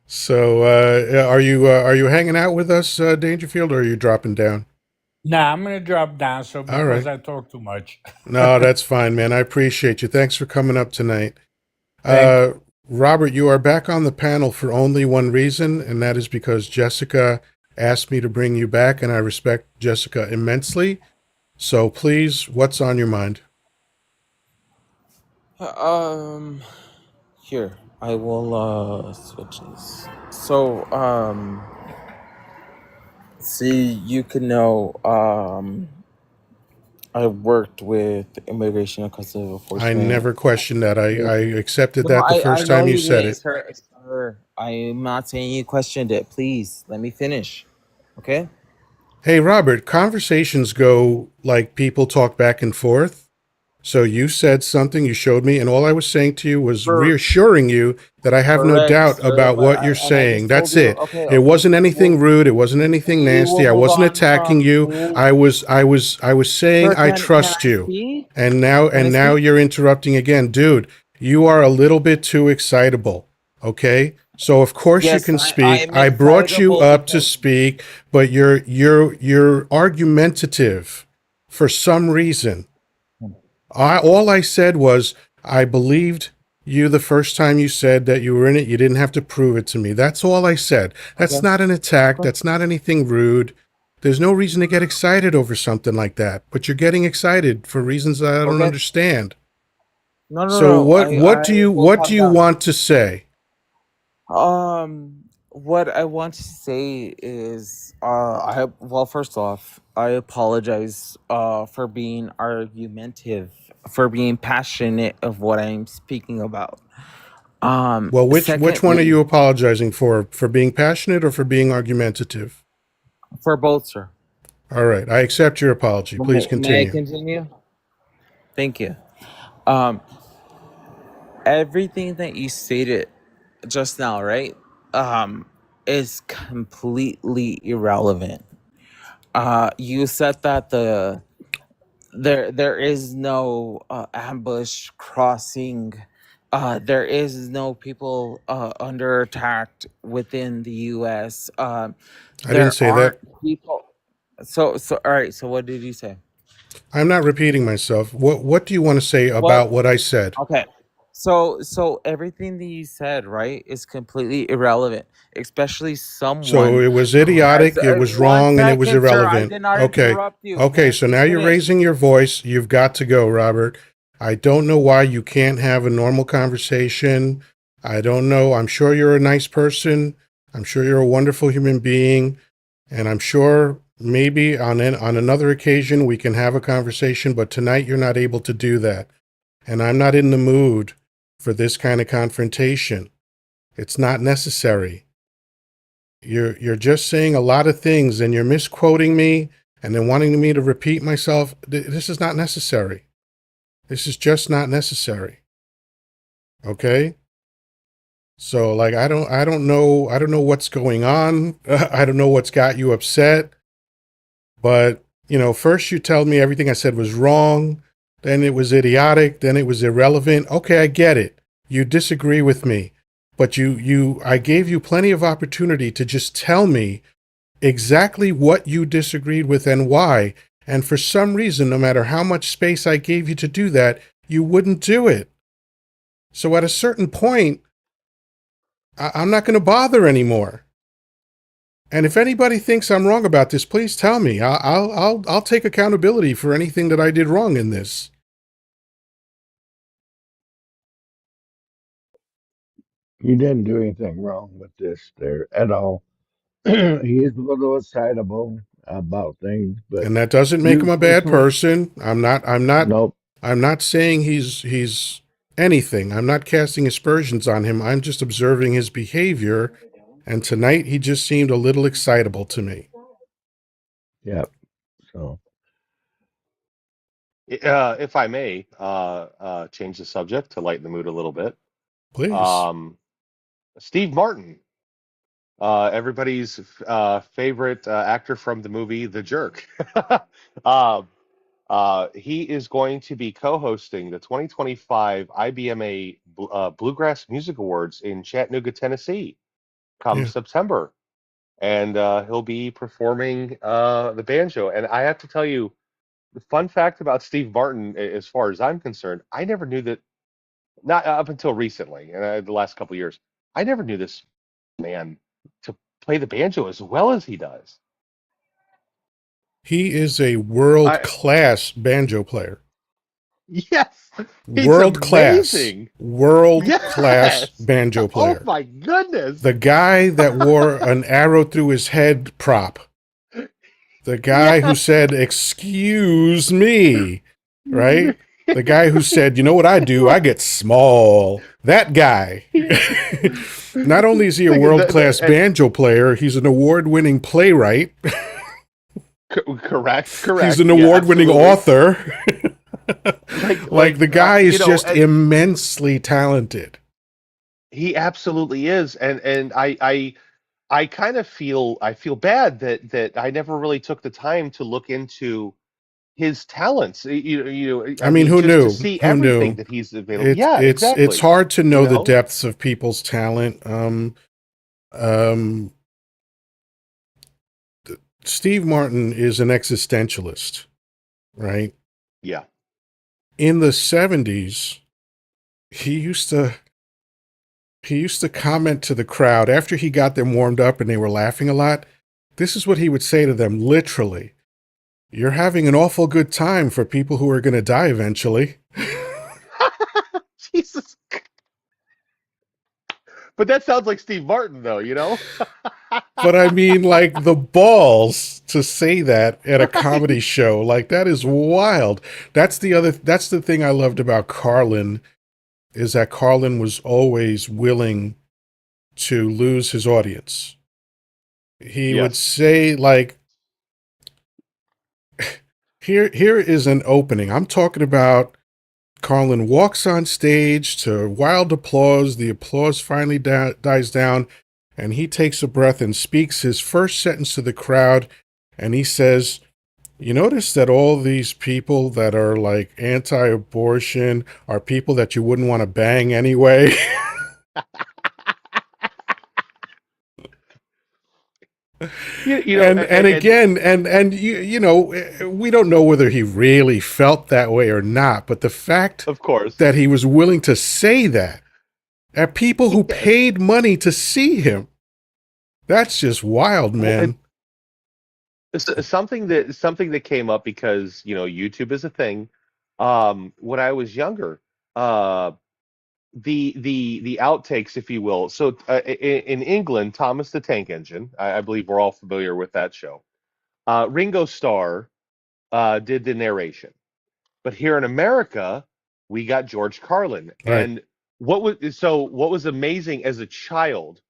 So, are you hanging out with us, Dangerfield, or are you dropping down? Nah, I'm going to drop down All because right. I talk too much. No, that's fine, man. I appreciate you. Thanks for coming up tonight. Thank you. Robert, you are back on the panel for only one reason, and that is because Jessica asked me to bring you back, and I respect Jessica immensely. So please, what's on your mind? Here, I will switch this. So, see, you can know, I worked with Immigration and Customs I Enforcement. never questioned that. I accepted No, that the I first know time you you said didn't, it. sir. I'm not saying you questioned it. Please, let me finish. Okay? Hey, Robert, conversations go like people talk back and forth. So you said something, you showed me, and all I was saying to you was For reassuring you that I have no correct, doubt sir. about But what you're I saying. just told That's you. it. Okay, It wasn't anything Well, rude. It wasn't anything we will nasty. I move wasn't on attacking from. you. I was saying Sir, I can trust I you. speak? And Can I now speak? you're interrupting again. Dude, you are a little bit too excitable. Okay? So of course you Yes, can I speak. am I brought you excitable up to because speak, but you're argumentative for some reason. All I said was I believed you the first time you said that you were in it. You didn't have to prove it to me. That's all I said. That's okay, not an attack. okay, That's not anything rude. There's no reason to get excited over something like that. But you're getting excited for reasons that I don't okay. understand. So No. I will what do calm you down. want to say? What I want to say is, first off, I apologize, for being argumentative, for being passionate of what I'm speaking about. Well, which one are Secondly, you apologizing for being passionate or for being argumentative? for both, sir. All right, I accept your apology. Please May I continue. continue? Thank you. Um, Everything that you stated just now, right? Is completely irrelevant. You said that there is no ambush crossing. There is no people under attack within the U.S. I didn't There say aren't that. people. So all right. So what did you say? I'm not repeating myself. What do you want to say Well, about what I said? okay. So everything that you said, right, is completely irrelevant, especially So someone it was who has idiotic, it was one wrong, and it was second, sir. I irrelevant. did not Okay. interrupt you. Can Okay, I so please now you're finish? raising your voice. You've got to go, Robert. I don't know why you can't have a normal conversation. I don't know. I'm sure you're a nice person. I'm sure you're a wonderful human being. And I'm sure maybe on another occasion we can have a conversation, but tonight you're not able to do that. And I'm not in the mood for this kind of confrontation. It's not necessary. You're just saying a lot of things and you're misquoting me and then wanting me to repeat myself. This is not necessary. This is just not necessary. Okay? So like I don't know what's going on. I don't know what's got you upset. But, first you told me everything I said was wrong, then it was idiotic, then it was irrelevant. Okay, I get it. You disagree with me. But I gave you plenty of opportunity to just tell me exactly what you disagreed with and why. And for some reason, no matter how much space I gave you to do that, you wouldn't do it. So at a certain point, I'm not going to bother anymore. And if anybody thinks I'm wrong about this, please tell me. I'll take accountability for anything that I did wrong in this. You didn't do anything wrong with this there at all. He is a little excitable about things, but And that doesn't make him you a bad personally, person. nope. I'm not saying he's anything. I'm not casting aspersions on him. I'm just observing his behavior. And tonight he just seemed a little excitable to me. Yep. So If I may, change the subject to lighten the mood a little bit. Please. Um, Steve Martin, everybody's favorite actor from the movie The Jerk. uh, he is going to be co-hosting the 2025 IBMA Bluegrass Music Awards in Chattanooga, Tennessee, come Yeah. September, and he'll be performing the banjo. And I have to tell you, the fun fact about Steve Martin, as far as I'm concerned, I never knew that. Not up until recently, and the last couple of years, I never knew this man to play the banjo as well as he does. He is a world I class banjo player. Yes, he's World class. amazing. World class Yes. banjo Oh player. my goodness. The guy that wore an arrow through his head prop. The guy who Yes. said, "Excuse me," right? The guy who said, "You know what I do? I get small." That guy. Not only is he a world-class And banjo player, he's an award-winning playwright. He's correct. an Yeah, award-winning absolutely. author. Like the guy is just and immensely talented. he absolutely is. And I kind of feel bad that I never really took the time to look into his talents. I I mean, mean, who just to knew? see Who everything knew? that he's available. Yeah, It's exactly. hard to You know the know? depths of people's talent. Um, Steve Martin is an existentialist, right? Yeah. In the 70s, he used to comment to the crowd after he got them warmed up and they were laughing a lot. This is what he would say to them literally. You're having an awful good time for people who are going to die eventually. Jesus. But that sounds like Steve Martin, though, you know? But I mean, like the balls to say that at a comedy Right. show, like that is wild. That's the thing I loved about Carlin is that Carlin was always willing to lose his audience. He would Yes. say like, here is an opening. I'm talking about Carlin walks on stage to wild applause. The applause finally dies down, and he takes a breath and speaks his first sentence to the crowd. and he says, you notice that all these people that are like anti-abortion are people that you wouldn't want to bang anyway. You know, And again, and you know, we don't know whether he really felt that way or not, but the fact of course, that he was willing to say that at people who yes. paid money to see him, that's just wild, Well, man. something that came up because YouTube is a thing. When I was younger, uh, the outtakes, if you will. So in England, Thomas the Tank Engine, I believe we're all familiar with that show. Ringo Starr did the narration. But here in America, we got George Carlin. Right. And what was amazing as a child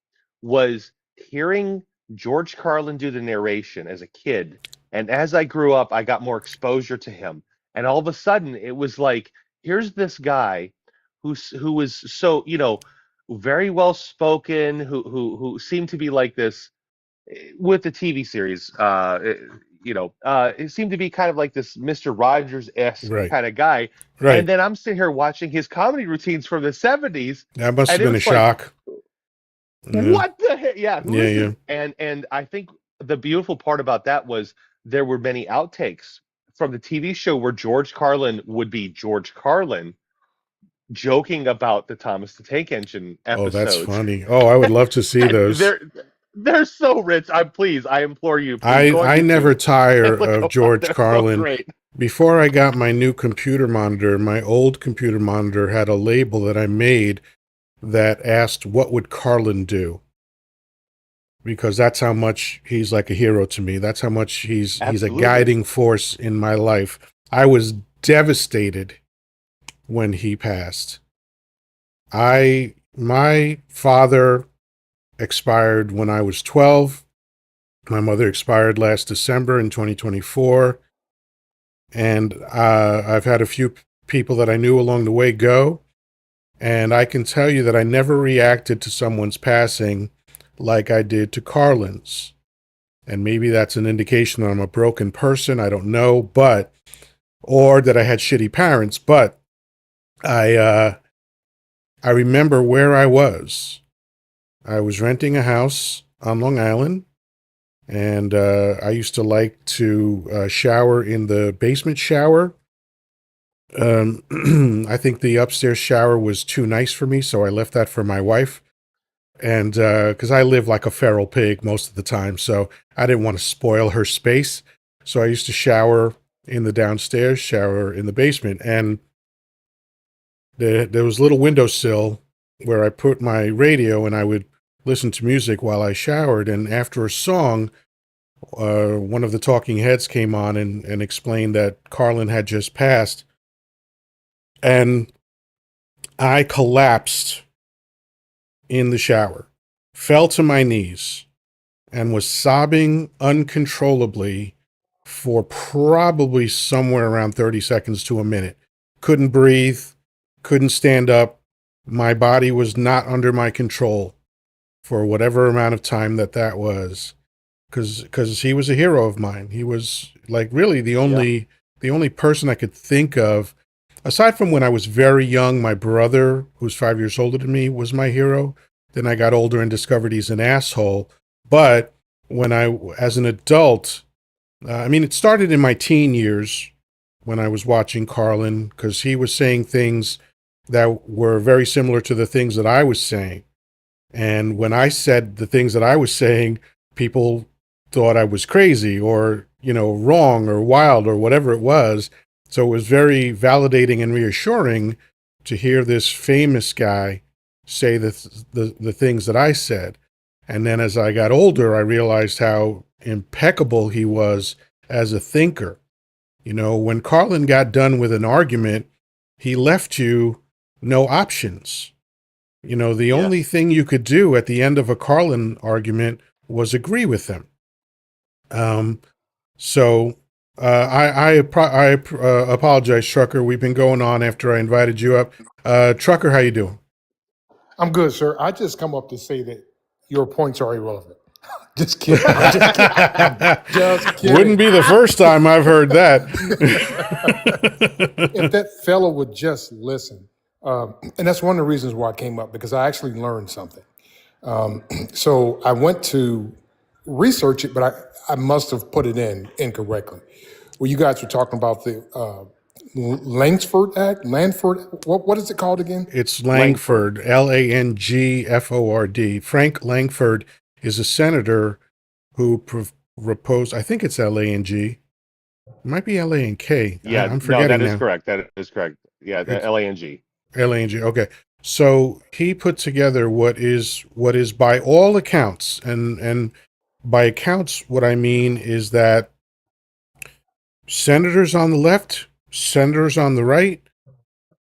was hearing George Carlin do the narration as a kid. And as I grew up, I got more exposure to him. And all of a sudden, it was like, here's this guy who was so, very well spoken, who seemed to be like this with the TV series, it seemed to be kind of like this Mr. Rogers-esque Right. kind of guy. And Right. then I'm sitting here watching his comedy routines from the 70s, That must have and it been a was like, shock. Yeah. what the heck? Yeah, who Yeah. is Yeah. this? And I think the beautiful part about that was there were many outtakes from the TV show where George Carlin would be George Carlin joking about the Thomas the Tank Engine Oh, that's episodes. funny. Oh, I would love to see And those. they're so rich. I implore you, please go on I never YouTube tire and look of them up. George They're so Carlin. great. Before I got my new computer monitor, my old computer monitor had a label that I made that asked, what would Carlin do? Because that's how much he's like a hero to me. That's how much he's a Absolutely. guiding force in my life. I was devastated when he passed. My father expired when I was 12. My mother expired last December in 2024. And I've had a few people that I knew along the way go. And I can tell you that I never reacted to someone's passing like I did to Carlin's. And maybe that's an indication that I'm a broken person. I don't know, or that I had shitty parents. But I remember where I was. I was renting a house on Long Island, and I used to like to shower in the basement shower. I think the upstairs shower was too nice for me, so I left that for my wife. And because I live like a feral pig most of the time, so I didn't want to spoil her space. So I used to shower in the downstairs, shower in the basement, and there was a little windowsill where I put my radio, and I would listen to music while I showered. And after a song, one of the talking heads came on and explained that Carlin had just passed. And I collapsed in the shower, fell to my knees, and was sobbing uncontrollably for probably somewhere around 30 seconds to a minute. Couldn't breathe, couldn't stand up. My body was not under my control for whatever amount of time that was. Because he was a hero of mine. He was like really the only person I could think of. Aside from when I was very young, my brother, who's 5 years older than me, was my hero. Then I got older and discovered he's an asshole. But as an adult, it started in my teen years when I was watching Carlin, because he was saying things that were very similar to the things that I was saying. And when I said the things that I was saying, people thought I was crazy or, wrong or wild or whatever it was. So it was very validating and reassuring to hear this famous guy say the things that I said. And then as I got older, I realized how impeccable he was as a thinker. When Carlin got done with an argument, he left you no options. The only thing you could do at the end of a Carlin argument was agree with him. So I apologize, Trucker. We've been going on after I invited you up. Trucker, how you doing? I'm good, sir. I just come up to say that your points are irrelevant. Just kidding. I'm just kidding. I'm just kidding. Wouldn't be the first time I've heard that. If that fellow would just listen. And that's one of the reasons why I came up, because I actually learned something. So I went to research it, but I must have put it in incorrectly. Well, you guys were talking about the Langsford Act, Lanford. What is it called again? It's Langford. Langford, Langford. Frank Langford is a senator who proposed, I think it's Lang. It might be Lang. Yeah, I'm no, forgetting that is now. correct. That is correct. Yeah, the It's LANG. Lang. Okay. So he put together what is by all accounts, and by accounts, what I mean is that senators on the left, senators on the right,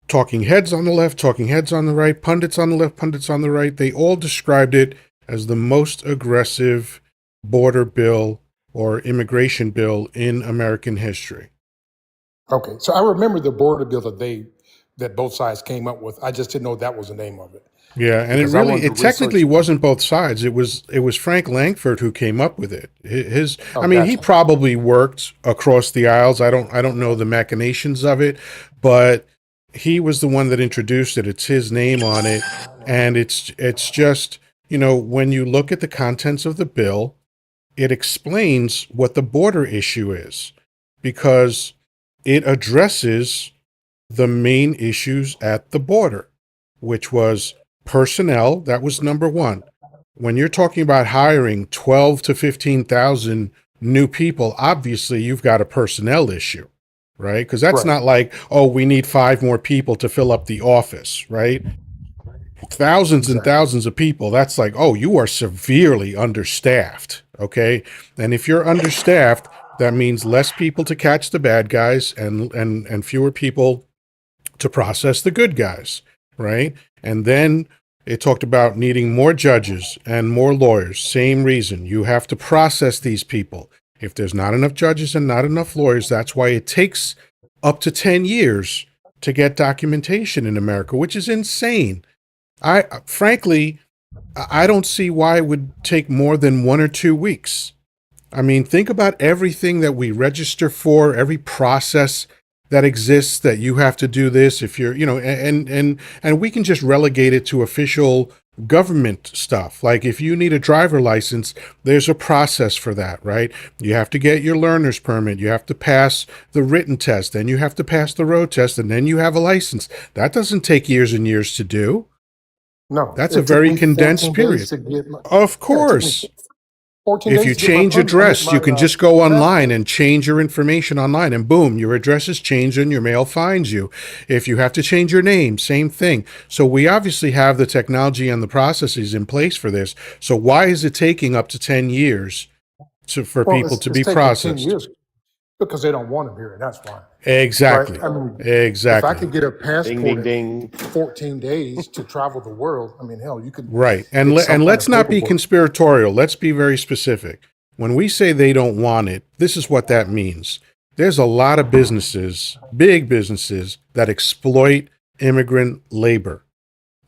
talking heads on the left, talking heads on the right, pundits on the left, pundits on the right, they all described it as the most aggressive border bill or immigration bill in American history. Okay, so I remember the border bill that both sides came up with. I just didn't know that was the name of it, Yeah, and because I wanted to it research technically it. wasn't both sides. It was Frank Langford who came up with it. I Oh, mean, he gotcha. probably worked across the aisles. I don't know the machinations of it, but he was the one that introduced it. It's his name on it, and it's just, when you look at the contents of the bill, it explains what the border issue is, because it addresses the main issues at the border, which was personnel. That was number one. When you're talking about hiring 12 to 15,000 new people, obviously you've got a personnel issue, right? Because that's Right, not like, oh, we need 5 more people to fill up the office, right? Thousands and exactly. thousands of people. That's like, oh, you are severely understaffed, okay? And if you're understaffed, that means less people to catch the bad guys and fewer people to process the good guys, right? And then it talked about needing more judges and more lawyers. Same reason. You have to process these people. If there's not enough judges and not enough lawyers, that's why it takes up to 10 years to get documentation in America, which is insane. Frankly, I don't see why it would take more than 1 or 2 weeks. I mean, think about everything that we register for, every process that exists that you have to do this if you're, and we can just relegate it to official government stuff. Like if you need a driver license, there's a process for that, right? You have to get your learner's permit, you have to pass the written test, then you have to pass the road test, and then you have a license. That doesn't take years and years to do. No, That's a it took very me condensed 14 days period. to get my. Of Yeah, it took me course. 14 If you days to get my change permit. I mean, address, you my can just go online passport. and change your information online, and boom, your address is changed and your mail finds you. If you have to change your name, same thing. So we obviously have the technology and the processes in place for this. So why is it taking up to 10 years for Well, people to it's be taken 10 processed? years because they don't want them here. That's why. Right? Exactly. I mean, if I Exactly. could get a Ding, passport ding, in ding. 14 days to travel the world, I mean, hell, you could Right. get some And kind let's of not be paperwork. conspiratorial. Let's be very specific. When we say they don't want it, this is what that means. There's a lot of businesses, big businesses, that exploit immigrant labor.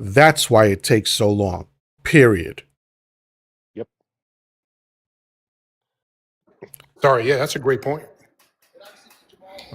That's why it takes so long. Period. Yep. Sorry, yeah, that's a great point.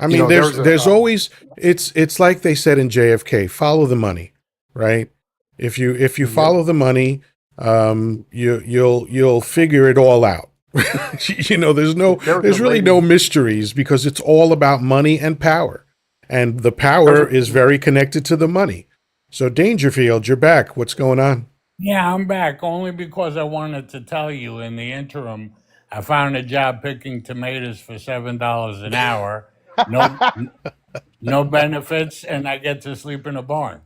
I mean, There was a there's always, it's like they said in JFK, follow the money, right? If you yep. follow the money, you'll figure it all out. There was a There's really lady. no mysteries because it's all about money and power, and the There's power a is very connected to the money. So Dangerfield, you're back. What's going on? Yeah, I'm back only because I wanted to tell you in the interim, I found a job picking tomatoes for $7 an hour. No, no benefits, and I get to sleep in a barn.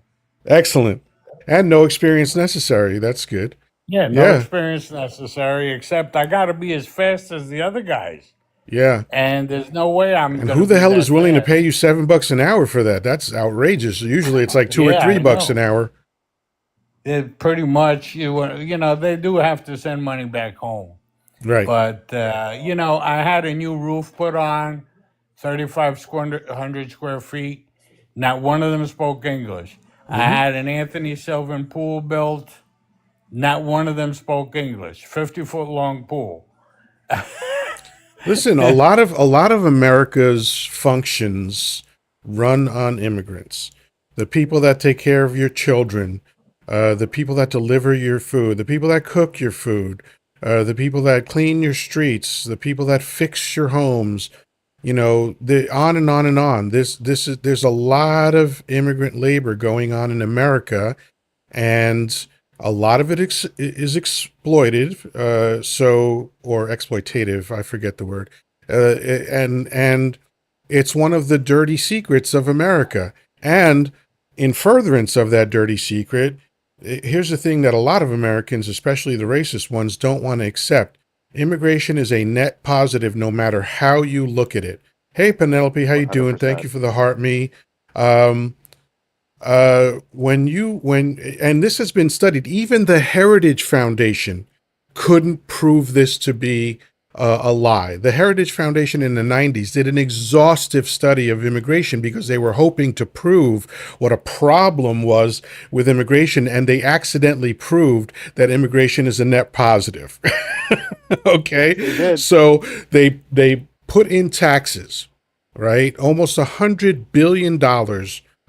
Excellent, and no experience necessary. That's good. Yeah, no Yeah, experience necessary, except I got to be as fast as the other guys. yeah. And there's no way I'm And going to who the be hell is that willing to pay fast. you $7 an hour for that? That's outrageous. Usually it's like two or Yeah, three I bucks an know. hour. It pretty much, they do have to send money back home. Right. But, I had a new roof put on, 3,500 square feet. Not one of them spoke English. I Mhm. had an Anthony Sylvan pool built. Not one of them spoke English. 50-foot long pool. Listen, a lot of America's functions run on immigrants. The people that take care of your children, the people that deliver your food, the people that cook your food, the people that clean your streets, the people that fix your homes. The on and on and on. There's a lot of immigrant labor going on in America, and a lot of it is exploited, or exploitative. I forget the word. And it's one of the dirty secrets of America. And in furtherance of that dirty secret, here's the thing that a lot of Americans, especially the racist ones, don't want to accept. Immigration is a net positive, no matter how you look at it. Hey, Penelope, how you doing? Thank you 100%. for the heart me. Um, and this has been studied, even the Heritage Foundation couldn't prove this to be a lie. The Heritage Foundation in the 90s did an exhaustive study of immigration because they were hoping to prove what a problem was with immigration, and they accidentally proved that immigration is a net positive. Okay? They did. So they put in taxes, right? Almost $100 billion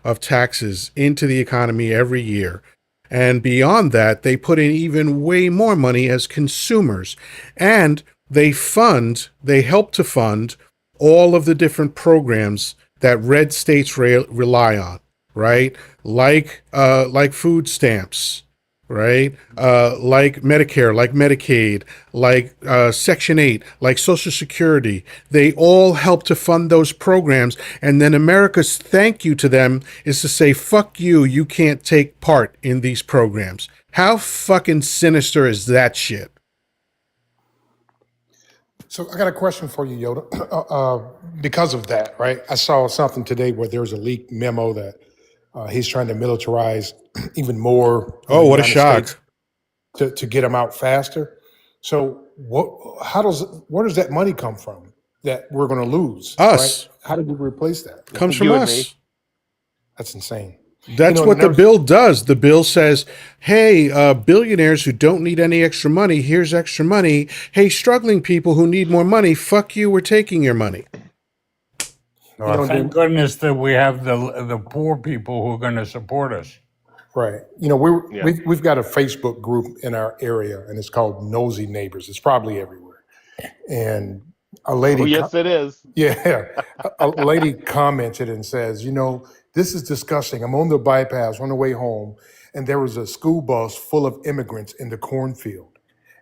of taxes into the economy every year. And beyond that, they put in even way more money as consumers. And they help to fund all of the different programs that red states rely on, right? Like food stamps, right? Like Medicare, like Medicaid, like Section 8, like Social Security. They all help to fund those programs. And then America's thank you to them is to say, fuck you, you can't take part in these programs. How fucking sinister is that shit? So I got a question for you, Yoda. Because of that, right? I saw something today where there was a leaked memo that he's trying to militarize even more Oh, the what a United States shock. to get them out faster. So where does that money come from that we're going to lose, right? Us. How do we replace that? Comes from You and me. us. That's insane. That's and what the there's bill does. The bill says, hey, billionaires who don't need any extra money, here's extra money. Hey, struggling people who need more money, fuck you, we're taking your money. Well, thank then, goodness that we have the poor people who are going to support us. right. Yeah. We've got a Facebook group in our area, and it's called Nosy Neighbors. It's probably everywhere. And a lady, Oh, yes, it is. yeah, a lady commented and says, this is disgusting. I'm on the bypass on the way home, and there was a school bus full of immigrants in the cornfield,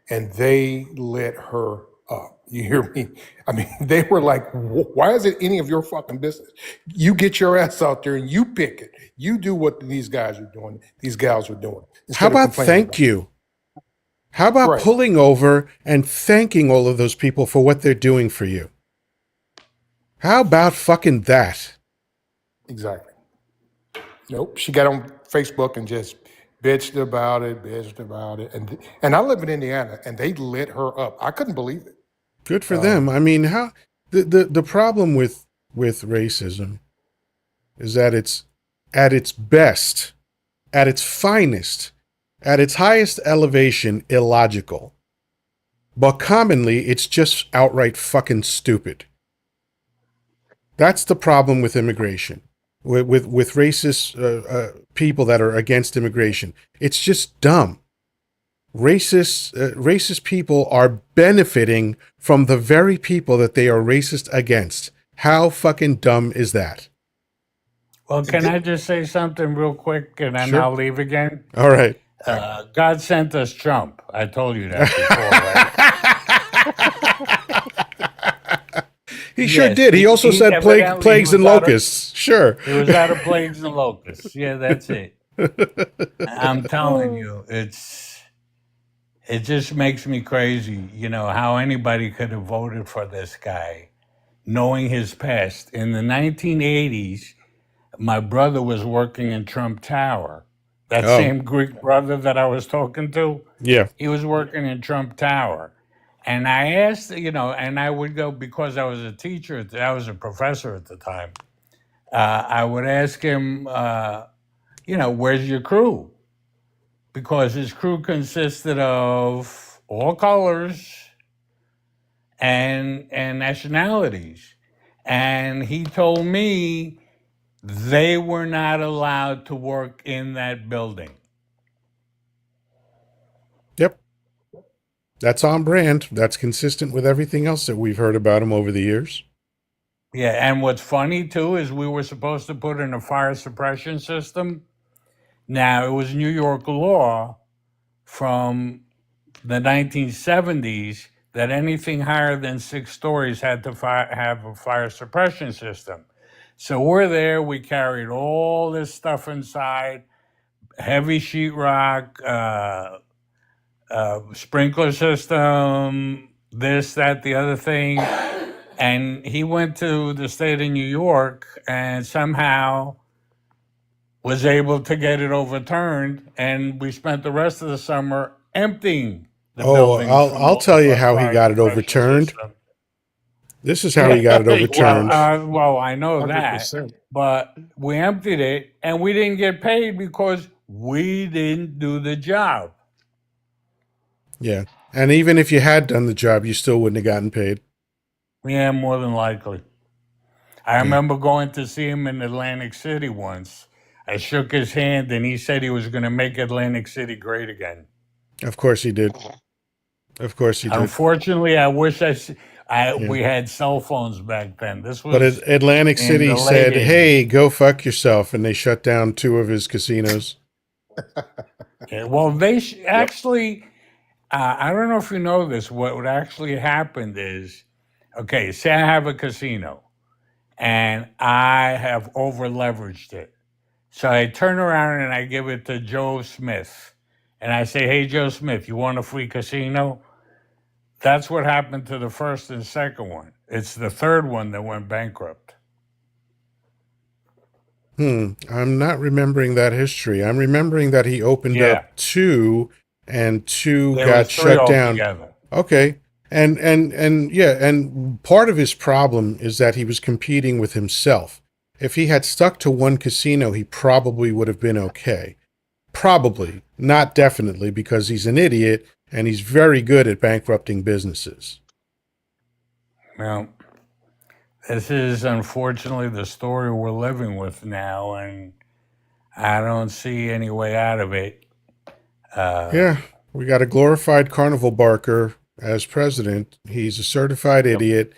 and they lit her up. You hear me? I mean, they were like, why is it any of your fucking business? You get your ass out there and you pick it. You do what these guys are doing, these gals are doing, How instead of about complaining thank about you? How about Right. pulling over and thanking all of those people for what they're doing for you? How about fucking that? Exactly. Nope. She got on Facebook and just bitched about it, and I live in Indiana, and they lit her up. I couldn't believe it. Good for them. I mean, how the problem with racism is that it's at its best, at its finest, at its highest elevation, illogical. But commonly, it's just outright fucking stupid. That's the problem with immigration, with racist people that are against immigration. It's just dumb. Racist people are benefiting from the very people that they are racist against. How fucking dumb is that? Well, can I just say something real quick and then Sure. I'll leave again? All right. God sent us Trump. I told you that before, right? He sure Yes, did. He also said evidently plagues and was out of- locusts. Sure. It was out of plagues and locusts. Yeah, that's it. I'm telling you, it just makes me crazy, how anybody could have voted for this guy, knowing his past. In the 1980s, my brother was working in Trump Tower. That Oh. same Greek brother that I was talking to, Yeah. he was working in Trump Tower. And I asked, and I would go, because I was a teacher, I was a professor at the time, I would ask him, where's your crew? because his crew consisted of all colors and nationalities. And he told me they were not allowed to work in that building. Yep. That's on brand. That's consistent with everything else that we've heard about him over the years. Yeah, and what's funny too is we were supposed to put in a fire suppression system. Now, it was New York law from the 1970s that anything higher than 6 stories had to have a fire suppression system. So we're there, we carried all this stuff inside, heavy sheetrock, sprinkler system, this, that, the other thing. And he went to the state of New York and somehow was able to get it overturned. And we spent the rest of the summer emptying the Oh, building from I'll tell you the how he fire got it suppression overturned. system. This is how he got it overturned. Well, I know that, 100%. but we emptied it and we didn't get paid because we didn't do the job. Yeah. And even if you had done the job, you still wouldn't have gotten paid. Yeah, more than likely. I remember going to see him in Atlantic City once. I shook his hand and he said he was going to make Atlantic City great again. Of course he did. Of course he did. Unfortunately, I wish Yeah. we had cell phones back then. This was But Atlantic in City the late said, 80s. hey, go fuck yourself. And they shut down 2 of his casinos. Yeah, well, they actually, I don't know if you know this, what actually happened is, okay, say I have a casino and I have over leveraged it. So I turn around and I give it to Joe Smith. And I say, hey, Joe Smith, you want a free casino? That's what happened to the first and second one. It's the third one that went bankrupt. I'm not remembering that history. I'm remembering that he opened Yeah. up 2 and 2 There got was 3 shut down. altogether. Okay. And yeah, and part of his problem is that he was competing with himself. If he had stuck to one casino, he probably would have been okay. Probably, not definitely, because he's an idiot and he's very good at bankrupting businesses. Well, this is unfortunately the story we're living with now, and I don't see any way out of it. Yeah, we got a glorified carnival barker as president. He's a certified idiot,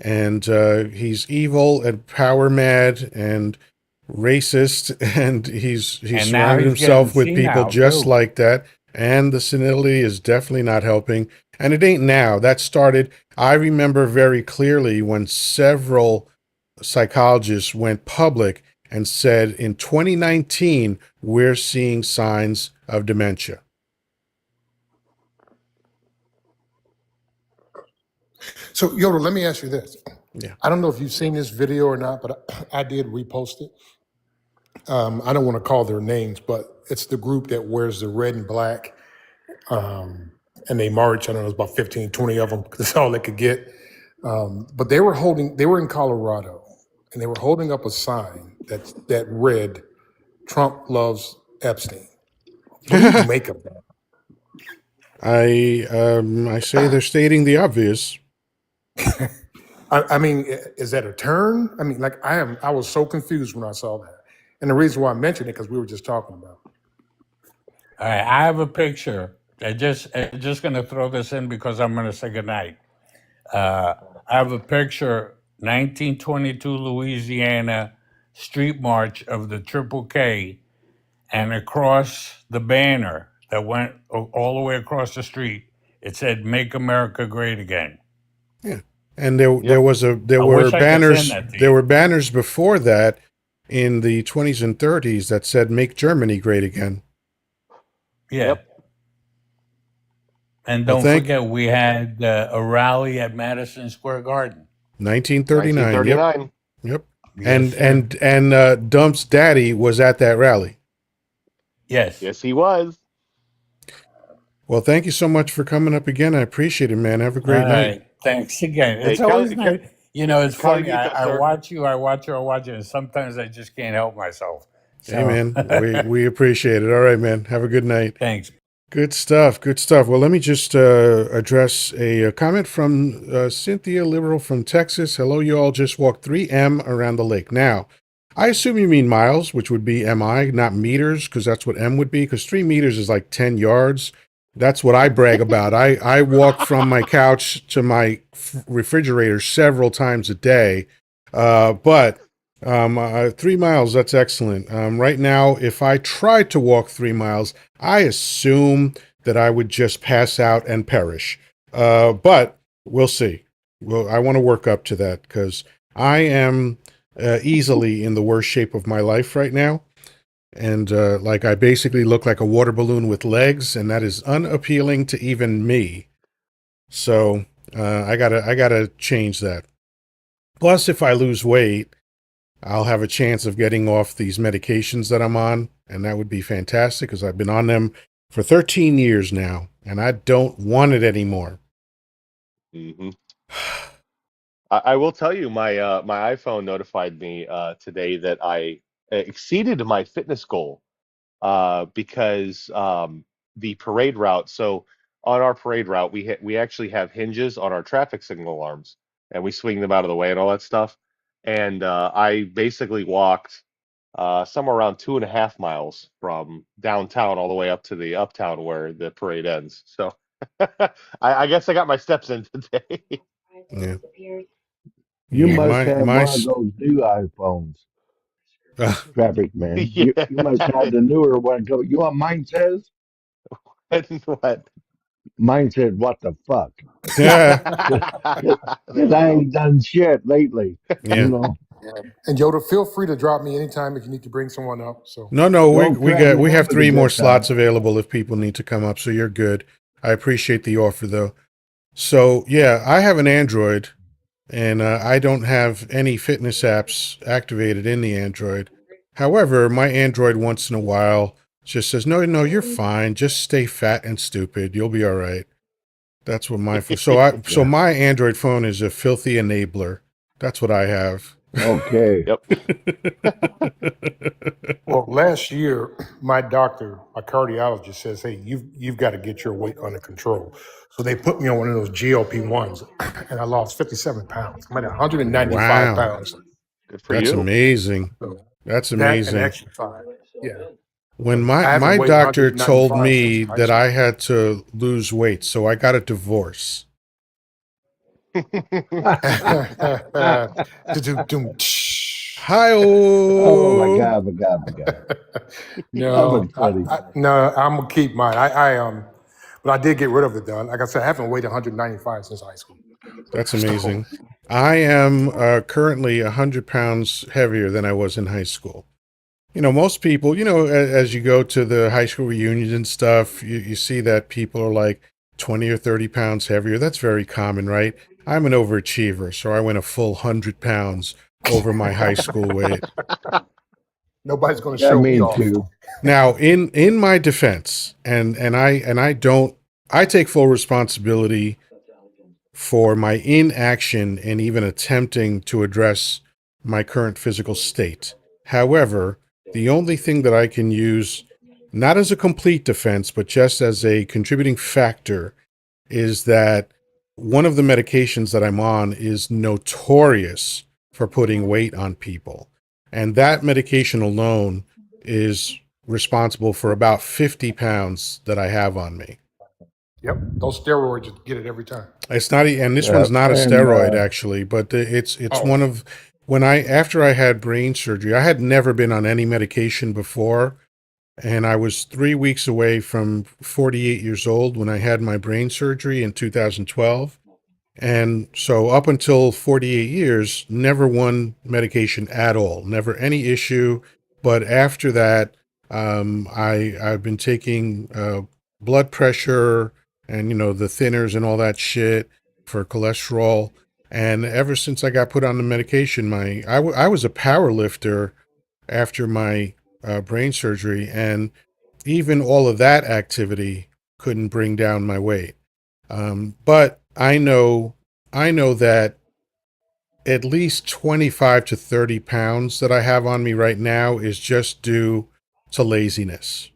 and he's evil and power mad and racist, and he's And now surrounded he's himself getting with people senile, just too. like that. And the senility is definitely not helping. And it ain't now. That started, I remember very clearly when several psychologists went public and said in 2019, we're seeing signs of dementia. So, Yoda, let me ask you this. Yeah. I don't know if you've seen this video or not, but I did repost it. I don't want to call their names, but it's the group that wears the red and black, and they march. I don't know, it's about 15, 20 of them. That's all they could get. But they were in Colorado, and they were holding up a sign that read, "Trump loves Epstein." What do you make of that? I say they're stating the obvious. I mean, is that a turn? I mean, like I was so confused when I saw that. And the reason why I mentioned it, because we were just talking about it. All right, I have a picture. I'm just going to throw this in because I'm going to say goodnight. I have a picture, 1922 Louisiana street march of the Triple K, and across the banner that went all the way across the street, it said "Make America Great Again." Yeah. And there I were wish I could banners send that to there you. were banners before that in the 20s and 30s that said "Make Germany Great Again." Yeah. Yep. And Well, don't forget, we had a rally at Madison Square Garden. 1939. 1939. Yep. Yes, sir. And Dump's daddy was at that rally. Yes. Yes, he was. Well, thank you so much for coming up again. I appreciate it, man. Have a All great night. right. Thanks again. Hey, It's always nice. You know, it's funny. Kagita, I sir. watch you, and sometimes I just can't help myself. So Amen. We appreciate it. All right, man. Have a good night. thanks. Good stuff. Good stuff. Well, let me just address a comment from Cynthia Liberal from Texas. Hello, you all just walked 3M around the lake. Now, I assume you mean miles, which would be MI, not meters, because that's what M would be, because 3 meters is like 10 yards. That's what I brag about. I walk from my couch to my refrigerator several times a day. But 3 miles, that's excellent. Right now, if I tried to walk 3 miles, I assume that I would just pass out and perish. But we'll see. Well, I want to work up to that because I am easily in the worst shape of my life right now. And like I basically look like a water balloon with legs, and that is unappealing to even me. So I gotta change that. Plus, if I lose weight, I'll have a chance of getting off these medications that I'm on, and that would be fantastic because I've been on them for 13 years now, and I don't want it anymore. Hmm. I will tell you, my iPhone notified me today that I exceeded my fitness goal because the parade route. So on our parade route, we actually have hinges on our traffic signal alarms, and we swing them out of the way and all that stuff. And I basically walked somewhere around 2.5 miles from downtown all the way up to the uptown where the parade ends. So I guess I got my steps in today. Yeah, You yeah. must My have my. one of those new iPhones, Uh, traffic man. You must Yeah. have the newer one. You know what mine says? And what? Mine says, "What the fuck?" yeah, Because There we I go. ain't done shit lately. You yeah. know. And Yoda, feel free to drop me anytime if you need to bring someone up. So No. We Don't we threaten got the we have woman a 3 more good time. slots available if people need to come up. So you're good. I appreciate the offer though. So yeah, I have an Android, and I don't have any fitness apps activated in the Android. However, my Android once in a while just says, no, you're fine. Just stay fat and stupid. You'll be all right. That's what so Yeah. my Android phone is a filthy enabler. That's what I have. Okay. Yep. well, last year, my doctor, my cardiologist says, "Hey, you've got to get your weight under control." So they put me on one of those GLP ones, and I lost 57 pounds. I'm at 195 Wow. pounds. Good for That's you. amazing. So That's that and amazing. exercise. Yeah. When So my I haven't my weighed doctor told 195 since me high that school. I had to lose weight, so I got a divorce. Do-do-dum, Hi Oh my oh. God, my God, my God. That was No, funny. no, I'm gonna keep mine. But I did get rid of it though. Like I said, I haven't weighed 195 since high school. That's So amazing. I am currently 100 pounds heavier than I was in high school. Most people, as you go to the high school reunions and stuff, you see that people are like 20 or 30 pounds heavier. That's very common, right? I'm an overachiever, so I went a full 100 pounds over my high school weight. nobody's gonna Yeah, show me me off. too. Now, in my defense, and I don't, I take full responsibility for my inaction in even attempting to address my current physical state. However, the only thing that I can use, not as a complete defense, but just as a contributing factor, is that one of the medications that I'm on is notorious for putting weight on people. And that medication alone is responsible for about 50 pounds that I have on me. Yep, those steroids get it every time. It's not, and this Yeah, one's not a and steroid actually, but it's Oh, one of after I had brain surgery, I had never been on any medication before, and I was 3 weeks away from 48 years old when I had my brain surgery in 2012. And so up until 48 years, never one medication at all, never any issue. But after that, I've been taking blood pressure and the thinners and all that shit for cholesterol. And ever since I got put on the medication, I was a power lifter after my brain surgery, and even all of that activity couldn't bring down my weight. But I know that at least 25 to 30 pounds that I have on me right now is just due to laziness.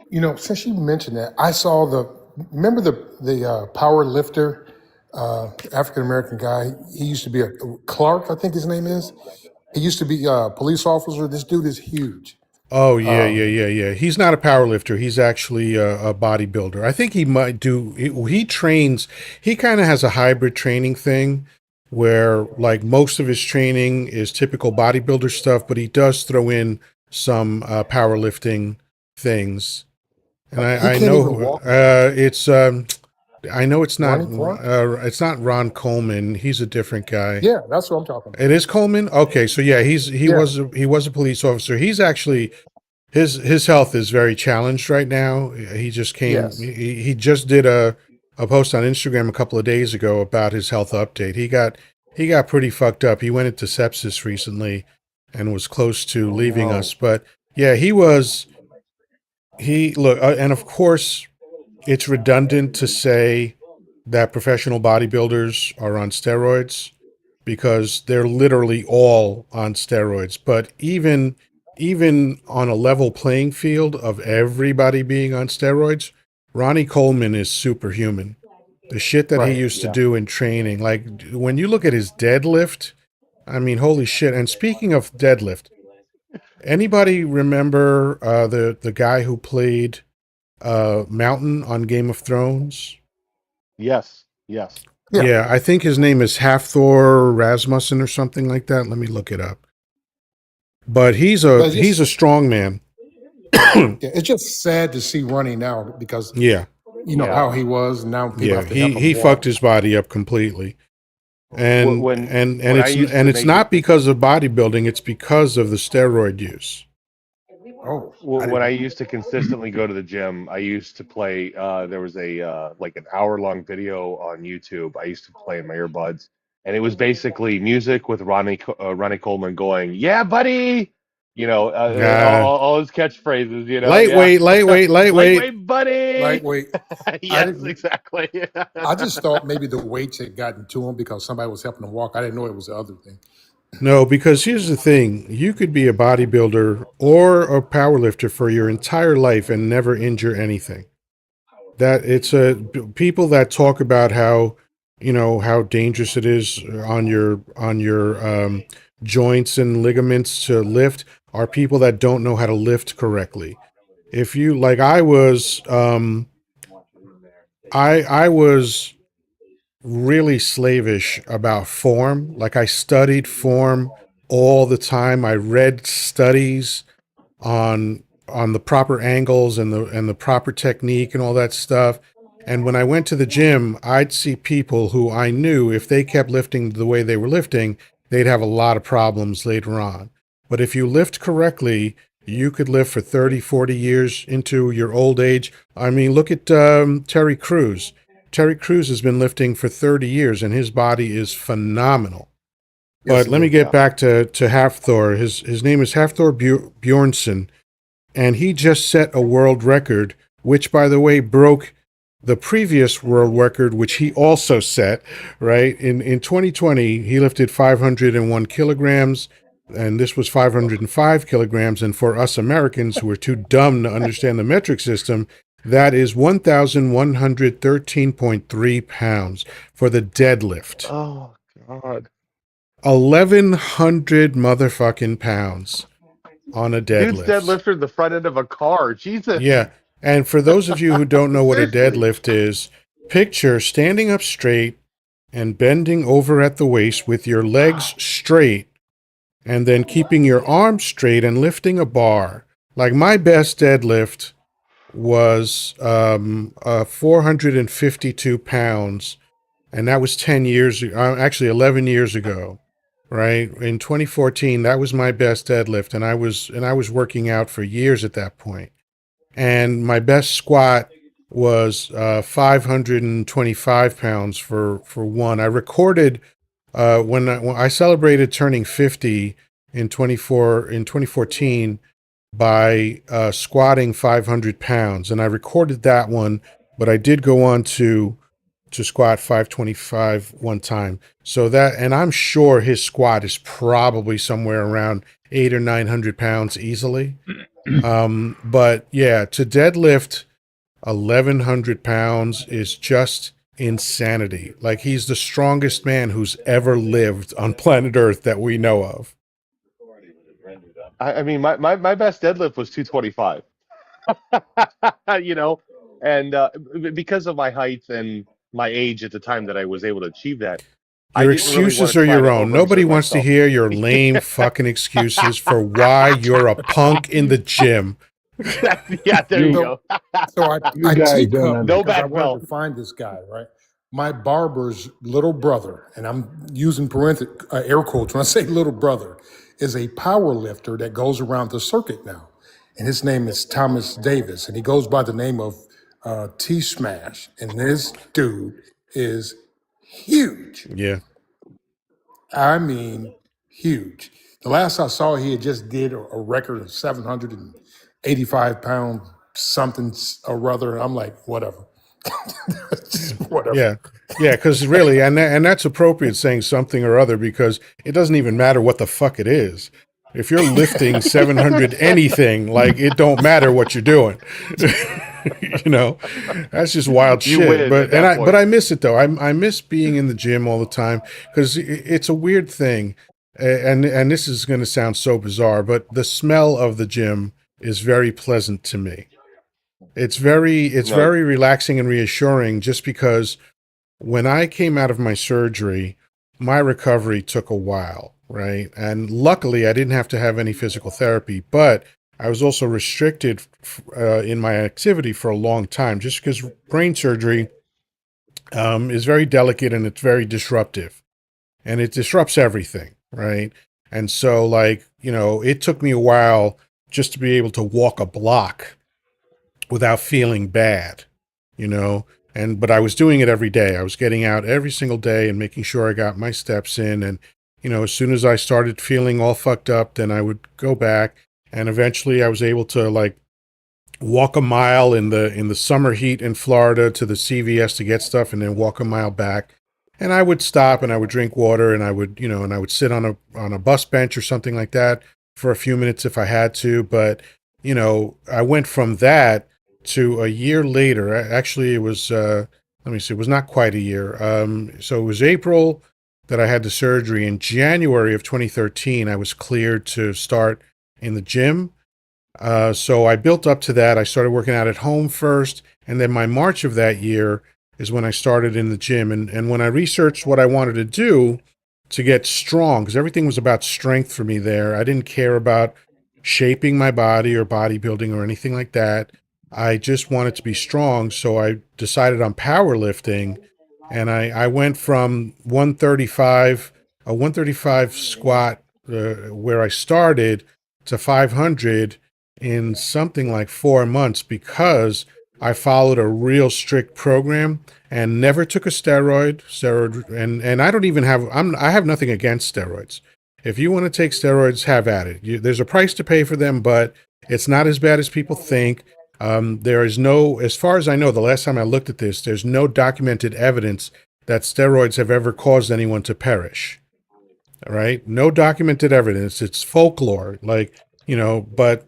You know, since you mentioned that, I saw remember the power lifter, African American guy. He used to be a Clark, I think his name is. He used to be a police officer. This dude is huge. Oh yeah, Um, yeah, yeah, yeah. He's not a power lifter. He's actually a bodybuilder. I think he might do. He trains. He kind of has a hybrid training thing, where like most of his training is typical bodybuilder stuff, but he does throw in some powerlifting things. And he I can't even know walk. it's I know Ronnie Clark. it's not Ron Coleman. He's a different guy. Yeah, that's what I'm talking about. It is Coleman. Okay, so yeah, Yeah. he was a police officer. He's actually his health is very challenged right now. He just came. Yes. He just did a post on Instagram a couple of days ago about his health update. He got pretty fucked up. He went into sepsis recently, and was close to Oh leaving us. no. But yeah, he look, and of course, it's redundant to say that professional bodybuilders are on steroids because they're literally all on steroids. But even on a level playing field of everybody being on steroids, Ronnie Coleman is superhuman. The shit that he Right. used to Yeah. do in training, like when you look at his deadlift, I mean, holy shit. And speaking of deadlift, anybody remember the guy who played Mountain on Game of Thrones? Yes. Yes. Yeah. Yeah, I think his name is Hafthor Rasmussen or something like that. Let me look it up. But But he's a strong man. it's just sad to see Ronnie now because Yeah, you know Yeah. how he was, and now people yeah. have to help him He fucked walk. his body up completely. When I used to And it's make not because of bodybuilding, it's because of the steroid use. Oh, I when I didn't. used to consistently go to the gym, I used to play. There was a like an hour long video on YouTube. I used to play in my earbuds, and it was basically music with Ronnie Coleman going, "Yeah, buddy," Uh, all his catchphrases. Yeah, lightweight, lightweight, lightweight. lightweight, buddy. Lightweight. I Yes, didn't. exactly. I just thought maybe the weights had gotten to him because somebody was helping him walk. I didn't know it was the other thing. No, because here's the thing. You could be a bodybuilder or a powerlifter for your entire life and never injure anything. That it's a people that talk about how how dangerous it is on your joints and ligaments to lift are people that don't know how to lift correctly. If you like, I was really slavish about form. Like I studied form all the time. I read studies on the proper angles and the proper technique and all that stuff. And when I went to the gym, I'd see people who I knew if they kept lifting the way they were lifting, they'd have a lot of problems later on. But if you lift correctly, you could live for 30, 40 years into your old age. I mean, look at Terry Crews. Terry Crews has been lifting for 30 years and his body is phenomenal. Yes, But he let me is. get Yeah. back to Hafthor. His name is Hafthor Bjornsson, and he just set a world record, which, by the way, broke the previous world record, which he also set. Right in 2020, he lifted 501 kilograms, and this was 505 kilograms. And for us Americans who are too dumb to understand the metric system, that is 1,113.3 pounds for the deadlift. Oh God, 1,100 motherfucking pounds on a dude's deadlift. deadlifted the front end of a car. Jesus. Yeah. And for those of you who don't know what a Seriously. deadlift is, picture standing up straight and bending over at the waist with your legs straight and then keeping your arms straight and lifting a bar. Like my best deadlift was 452 pounds, and that was 10 years, actually 11 years ago. Right in 2014, that was my best deadlift, and I was working out for years at that point. And my best squat was 525 pounds for one. I recorded when I celebrated turning 50 in 2014 by squatting 500 pounds, and I recorded that one. But I did go on to squat 525 one time. So that, and I'm sure his squat is probably somewhere around 800 or 900 pounds easily. But yeah, to deadlift 1,100 pounds is just insanity. Like, he's the strongest man who's ever lived on planet Earth that we know of. I mean, my best deadlift was 225. You know, and because of my height and my age at the time that I was able to achieve that, I Your didn't really want excuses to are try your to own. Nobody overexert wants to myself. hear your lame fucking excuses for why you're a punk in the gym. Yeah, there you You go. So I, you I guys don't teacup No because I back wanted to belt. find this guy, right? My barber's little brother, and I'm using air quotes when I say little brother, is a power lifter that goes around the circuit now. And his name is Thomas Davis, and he goes by the name of T Smash. And this dude is huge. Yeah. I mean, huge. The last I saw, he had just did a record of 785 pounds, something or other. And I'm like, whatever. Whatever. Yeah. Yeah, because really, and that's appropriate saying something or other, because it doesn't even matter what the fuck it is. If you're lifting 700 anything, like, it don't matter what you're doing. You know, that's just wild You shit. win at But that point. I miss it though. I miss being in the gym all the time, because it's a weird thing. And this is going to sound so bizarre, but the smell of the gym is very pleasant to me. It's No, very relaxing and reassuring, just because when I came out of my surgery, my recovery took a while, right? And luckily, I didn't have to have any physical therapy, but I was also restricted in my activity for a long time, just because brain surgery is very delicate and it's very disruptive, and it disrupts everything, right? And so, like, it took me a while just to be able to walk a block without feeling bad, you know. But I was doing it every day. I was getting out every single day and making sure I got my steps in. And as soon as I started feeling all fucked up, then I would go back. And eventually I was able to, like, walk a mile in the summer heat in Florida to the CVS to get stuff, and then walk a mile back. And I would stop and I would drink water, and I would, and I would sit on a bus bench or something like that for a few minutes if I had to. But, I went from that to a year later. Actually, it was, let me see, it was not quite a year. So it was April that I had the surgery. In January of 2013, I was cleared to start in the gym. So I built up to that. I started working out at home first, and then my March of that year is when I started in the gym. And when I researched what I wanted to do to get strong, because everything was about strength for me there, I didn't care about shaping my body or bodybuilding or anything like that. I just wanted to be strong, so I decided on powerlifting, and I went from 135 squat, where I started, to 500 in something like 4 months, because I followed a real strict program and never took a steroid, and I don't even have, I have nothing against steroids. If you want to take steroids, have at it. There's a price to pay for them, but it's not as bad as people think. There is no, as far as I know, the last time I looked at this, there's no documented evidence that steroids have ever caused anyone to perish. All right? No documented evidence. It's folklore, like, but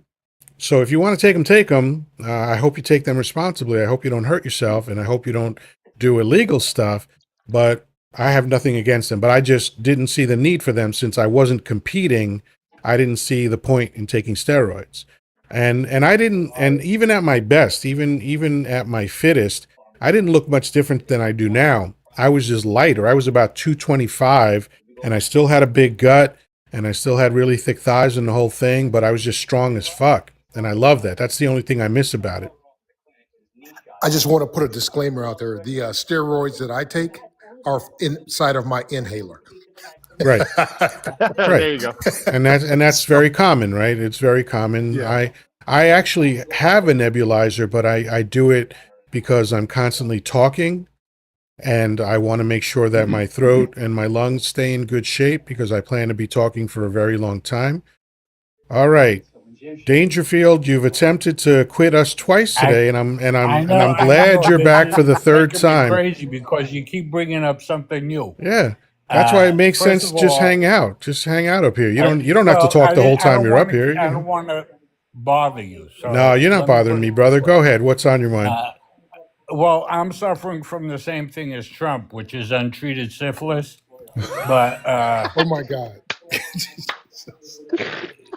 so if you want to take them, take them. I hope you take them responsibly. I hope you don't hurt yourself, and I hope you don't do illegal stuff. But I have nothing against them. But I just didn't see the need for them since I wasn't competing. I didn't see the point in taking steroids, and I didn't. And even at my best, even at my fittest, I didn't look much different than I do now. I was just lighter. I was about 225, and I still had a big gut, and I still had really thick thighs and the whole thing. But I was just strong as fuck. And I love that. That's the only thing I miss about it. I just want to put a disclaimer out there. The steroids that I take are inside of my inhaler. Right. there Right. you go. And that's So, very common, right? It's very common. yeah. I actually have a nebulizer, but I do it because I'm constantly talking, and I want to make sure that my throat and my lungs stay in good shape, because I plan to be talking for a very long time. All right. Dangerfield, you've attempted to quit us twice I today, and I I'm know, I glad know. you're This back is for the third making me time. crazy because you keep bringing up something new. Yeah, that's why it makes First sense. of Just hang all, out. Just hang out up here. You I, don't have to well, talk the whole time you're up here. I You don't know. want to bother you. No, So you're not let me bothering put me, it this brother. way. Go ahead. What's on your mind? Uh, well, I'm suffering from the same thing as Trump, which is untreated syphilis. But Oh my God.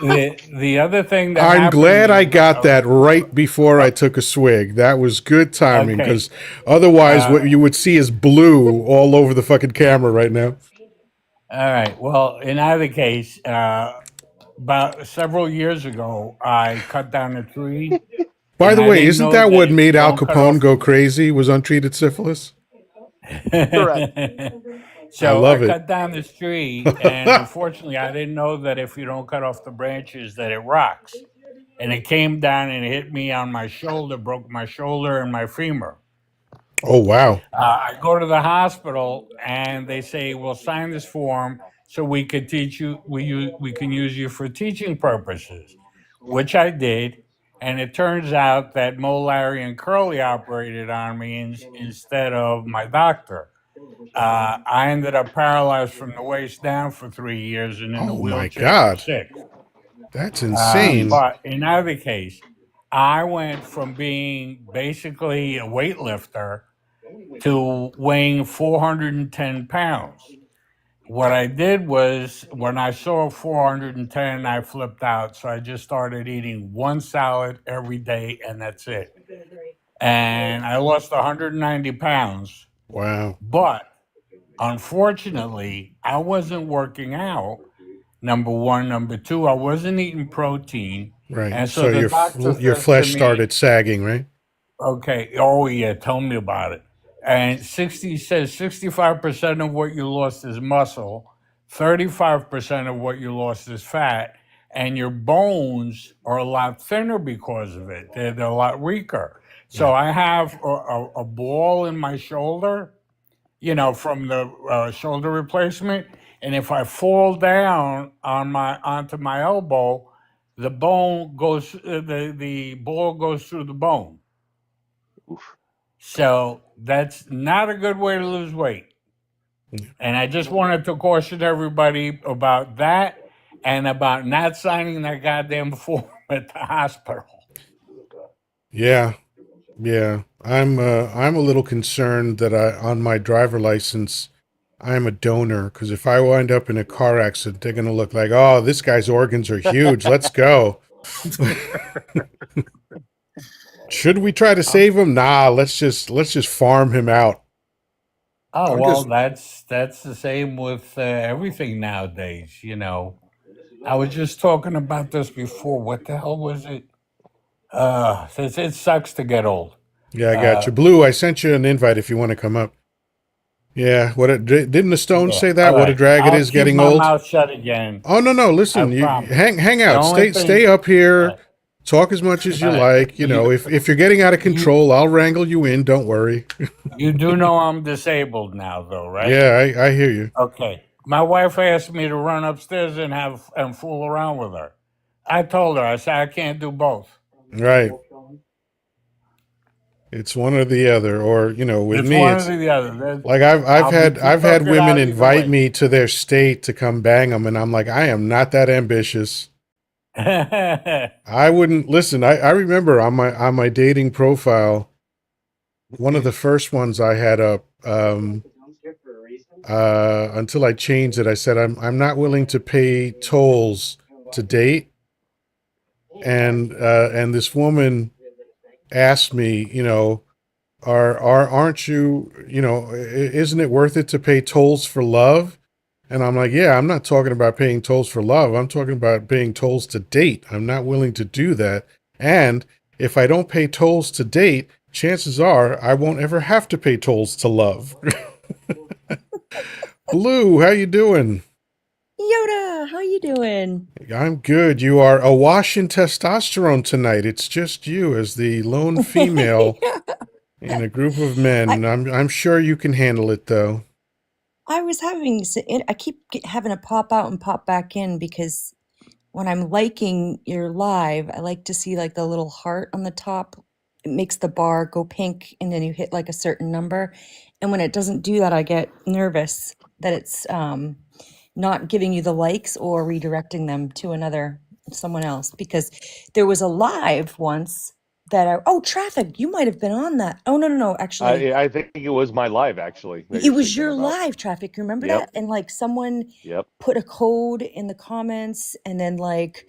the other thing that I'm happened to glad I me. got that right before I took a swig. That was good timing Okay. because otherwise, Uh, what you would see is blue all over the fucking camera right now. all right. Well, in either case, about several years ago, I cut down a tree, By and the I way, didn't isn't know that that what if you made Al don't cut Capone off go crazy? Was untreated syphilis? Correct. I So I love it. cut down this tree, and unfortunately, I didn't know that if you don't cut off the branches, that it rocks. And it came down and hit me on my shoulder, broke my shoulder and my femur. Oh wow! I go to the hospital, and they say, "Well, sign this form so we could teach you. We can use you for teaching purposes," which I did. And it turns out that Mo, Larry, and Curly operated on me instead of my doctor. I ended up paralyzed from the waist down for 3 years and in a Oh my wheelchair for God! 6. That's insane. But in either case, I went from being basically a weightlifter to weighing 410 pounds. What I did was when I saw 410, I flipped out. So I just started eating one salad every day, and that's it. And I lost 190 pounds. Wow. But unfortunately, I wasn't working out. Number one. Number two, I wasn't eating protein. Right. And so So the doctor your says to flesh me, started sagging, right? okay, oh yeah, tell me about it. And 60 says 65% of what you lost is muscle, 35% of what you lost is fat, and your bones are a lot thinner because of it. They're a lot weaker. So Yeah. I have a ball in my shoulder, from the shoulder replacement. And if I fall down onto my elbow, the ball goes through the bone. Oof. So that's not a good way to lose weight. And I just wanted to caution everybody about that and about not signing that goddamn form at the hospital. Yeah. Yeah. I'm a little concerned that on my driver license I'm a donor because if I wind up in a car accident, they're gonna look like, oh, this guy's organs are huge. Let's go. Should we try to Um, save him? Nah, let's just farm him out. oh I'm well, just that's the same with everything nowadays. I was just talking about this before. What the hell was it? It sucks to get old. Yeah, I got Uh, you. Blue, I sent you an invite if you want to come up. Yeah, didn't the Stones yeah. say All that? What a right. drag it I'll is keep getting my old. mouth shut again. Oh no, I listen, you promise. hang The out. only Stay thing. up Uh, here. Talk as much as all you right. like. If you're getting out of You control, I'll wrangle you in. Don't worry. you do know I'm disabled now, though, right? Yeah, I hear you. Okay. My wife asked me to run upstairs and fool around with her. I told her. I said I can't do both. Right. It's one or the other, or with It's me, one or it's the other. like I've I'll be had too I've had tuckered women out either invite way. me to their state to come bang them, and I'm like, I am not that ambitious. I wouldn't listen. I remember on my dating profile, one of the first ones I had up, until I changed it. I said I'm not willing to pay tolls to date, and this woman asked me, aren't you, isn't it worth it to pay tolls for love? And I'm like, yeah, I'm not talking about paying tolls for love. I'm talking about paying tolls to date. I'm not willing to do that. And if I don't pay tolls to date, chances are I won't ever have to pay tolls to love. Blue, how you doing? Yoda, how you doing? I'm good. You are awash in testosterone tonight. It's just you as the lone female Yeah. in a group of I men. I'm sure you can handle it though. I was having I keep having to pop out and pop back in because when I'm liking your live, I like to see like the little heart on the top. It makes the bar go pink and then you hit like a certain number. And when it doesn't do that, I get nervous that it's not giving you the likes or redirecting them to someone else. Because there was a live once that traffic, you might have been on that. Oh, no, actually. I think it was my live actually that It you're was thinking your about. live traffic. Remember Yep. that? And like someone Yep. put a code in the comments, and then like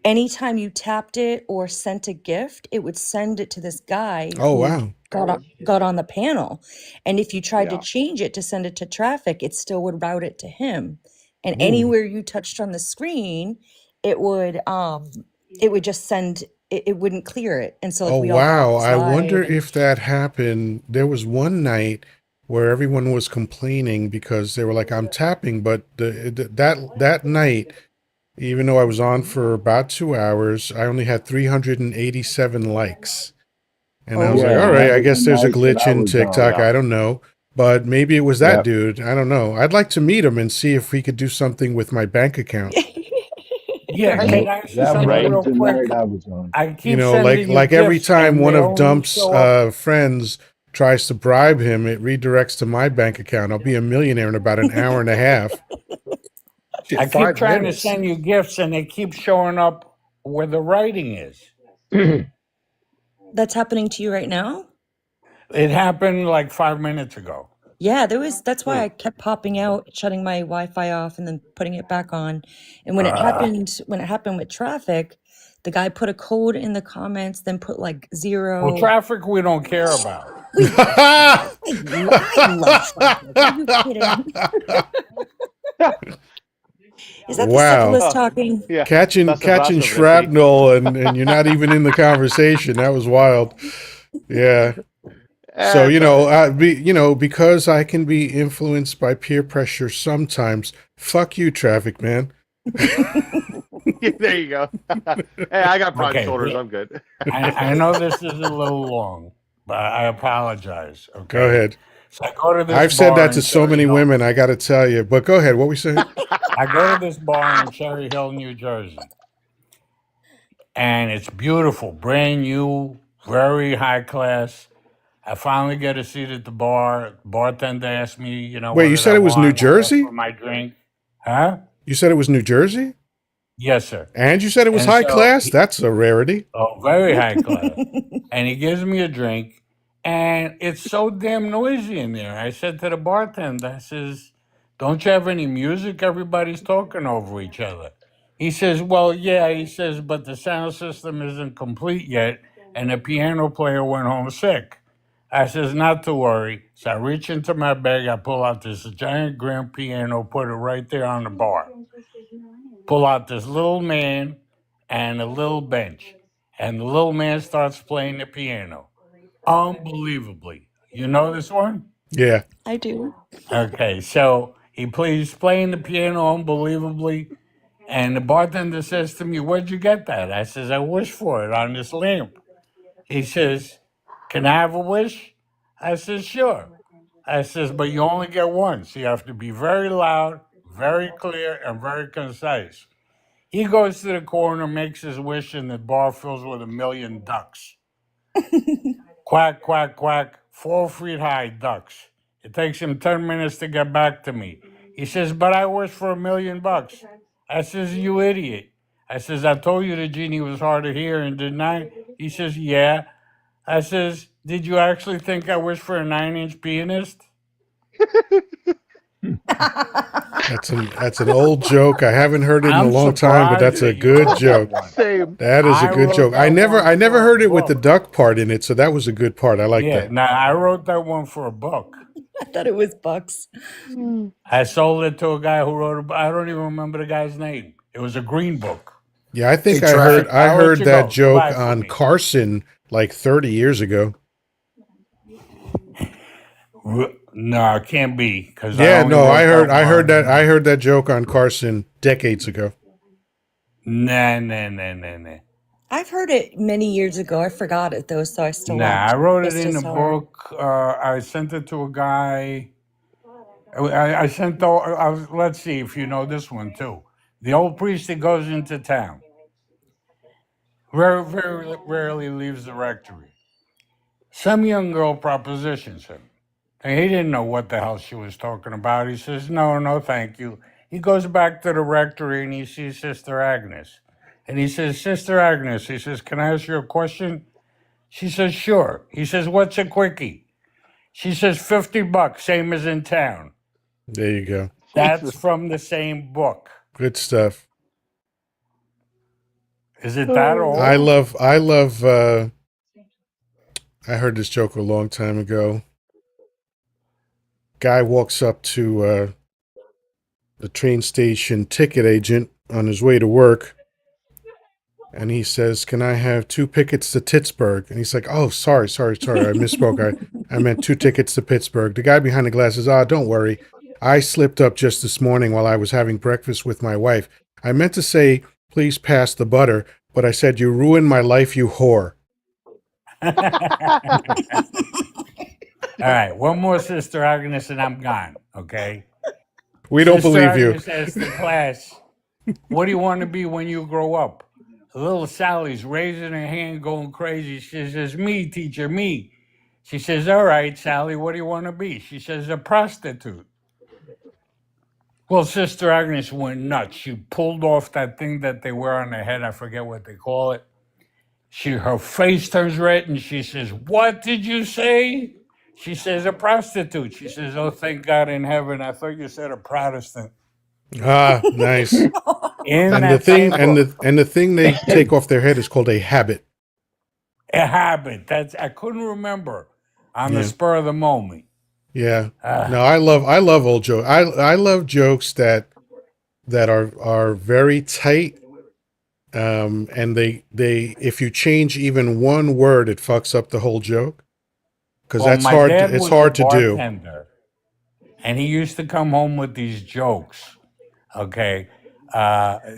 anytime you tapped it or sent a gift, it would send it to this guy Oh who wow. got on the panel. And if you tried to Yeah. change it to send it to traffic, it still would route it to him. And Ooh. anywhere you touched on the screen, it would just send it wouldn't clear it. And so like Oh we all got off wow. the I wonder slide and if that happened. There was one night where everyone was complaining because they were like, "I'm tapping," but that night, even though I was on for about 2 hours, I only had 387 likes. And I was like, Yeah, all oh. right, that I was the guess there's a night that glitch I in was on. TikTok. Yeah. I don't know. But maybe it was that Yep. dude. I don't know. I'd like to meet him and see if we could do something with my bank account. Yeah, Right? can Nope. I say That something Right. wasn't real the quick? night I was on. I You keep know, like sending you every gifts time and one they of only Dump's show up. friends tries to bribe him, it redirects to my bank account. I'll be a millionaire in about an hour and a half. Shit, I keep 5 trying to minutes. send you gifts and they keep showing up where the writing is. That's happening to you right now? It happened like 5 minutes ago. Yeah, that's why Hmm. I kept popping out, shutting my Wi-Fi off and then putting it back on. And when Uh, it happened with traffic, the guy put a code in the comments, then put like well, 0. traffic we don't care about. I love traffic. Are you kidding? Is that the Wow. syphilis Oh, talking? yeah. Catching That's the catching possibility. shrapnel and you're not even in the conversation. That was wild. Yeah. So, It's all right. because I can be influenced by peer pressure sometimes, fuck you, traffic man. Yeah, there you go. Hey, I got broad Okay, shoulders. I'm good. I know this is a little long, but I apologize. Go Okay, ahead. so I go to this I've said bar that in to so Cherry many Hill. women, I got to tell you. But go ahead. What we saying? I go to this bar in Cherry Hill, New Jersey, and it's beautiful, brand new, very high class. I finally get a seat at the bar. Bartender asked me, Wait, what you did said I it was New want? I asked for Jersey? my drink. Huh? You said it was New Jersey? Yes, sir. And you said it was And high so, class? That's a rarity. very high class. And he gives me a drink, and it's so damn noisy in there. I said to the bartender, I says, "Don't you have any music? Everybody's talking over each other." He says, "Well, yeah." He says, "But the sound system isn't complete yet, and the piano player went home sick." I says, "Not to worry." So I reach into my bag, I pull out this giant grand piano, put it right there on the bar. Pull out this little man and a little bench, and the little man starts playing the piano unbelievably. You know this one? Yeah. I do. Okay, so he's playing the piano unbelievably, and the bartender says to me, "Where'd you get that?" I says, "I wished for it on this lamp." He says, "Can I have a wish?" I says, "Sure." I says, "But you only get one, so you have to be very loud, very clear, and very concise." He goes to the corner, makes his wish, and the bar fills with a million ducks. Quack, quack, quack, 4 feet high ducks. It takes him 10 minutes to get back to me. He says, "But I wish for $1 million." I says, "You idiot." I says, "I told you the genie was hard of hearing, didn't I?" He says, "Yeah." I says, "Did you actually think I wished for a 9-inch pianist?" That's an old joke. I haven't heard it in a I'm long time, but surprised that's a that you good wrote that joke. one. Same. That is a I good wrote joke. that I one never for a heard it with the book. duck part in it, so that was a good part. I like Yeah, that. now I wrote that one for a book. I thought it was Bucks. I sold it to a guy who wrote a book. I don't even remember the guy's name. It was a green book. Yeah, I Hey, think All traffic. right, I I'll let heard you that go. joke Goodbye for on me. Carson like 30 years ago. No, it can't be because I Yeah, only no, wrote that I one. heard that joke on Carson decades ago. Nah, nah, nah, nah, nah. I've heard it many years ago. I forgot it though, so I still Nah, laughed I wrote it just in as a hard. book. I sent it to a guy. I sent the. Let's see if you know this one too. The old priest that goes into town. Very rarely leaves the rectory. Some young girl propositions him. And he didn't know what the hell she was talking about. He says, no, no, thank you. He goes back to the rectory and he sees Sister Agnes. And he says, Sister Agnes, he says, can I ask you a question? She says, sure. He says, what's a quickie? She says, $50, same as in town. There you go. That's Jesus. from the same book. Good stuff. Is it that I old? love I heard this joke a long time ago. Guy walks up to the train station ticket agent on his way to work, and he says, "Can I have 2 tickets to Pittsburgh?" And he's like, "Oh, sorry, I misspoke. I meant 2 tickets to Pittsburgh." The guy behind the glass says, "Ah, don't worry. I slipped up just this morning while I was having breakfast with my wife. I meant to say, please pass the butter, but I said, you ruined my life, you whore." All right, one more Sister Agnes and I'm gone, okay? We don't Sister believe you. Agnes asked the class, what do you want to be when you grow up? Little Sally's raising her hand, going crazy. She says, me, teacher, me. She says, all right, Sally, what do you want to be? She says, a prostitute. Well, Sister Agnes went nuts. She pulled off that thing that they wear on their head. I forget what they call it. Her face turns red and she says, what did you say? She says, a prostitute. She says, oh, thank God in heaven. I thought you said a Protestant. Ah, nice. In And the that thing same book. and the thing they take off their head is called a habit. A habit. I couldn't remember on the Yeah. spur of the moment. Yeah. Ah, No, I love old jokes. I love jokes that are very tight. And they if you change even one word, it fucks up the whole joke. Because well, my dad it's was a hard to do. bartender, and he used to come home with these jokes. Okay,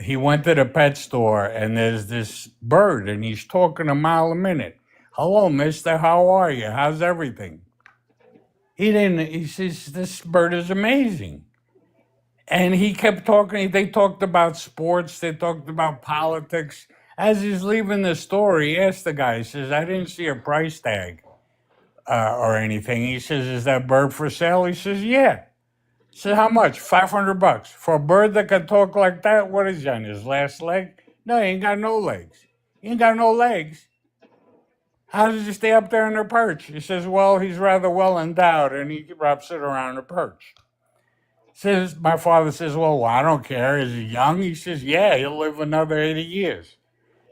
he went to the pet store, and there's this bird, and he's talking a mile a minute. Hello, Mister. How are you? How's everything? He didn't. He says this bird is amazing. And he kept talking. They talked about sports. They talked about politics. As he's leaving the store, he asked the guy, he says, I didn't see a price tag or anything. He says, is that bird for sale? He says, yeah. He said, how much? $500. For a bird that can talk like that, what is he on his last leg? No, he ain't got no legs. He ain't got no legs. How does he stay up there in the perch? He says, well, he's rather well endowed and he wraps it around the perch. Says my father says, well, I don't care. Is he young? He says, yeah, he'll live another 80 years.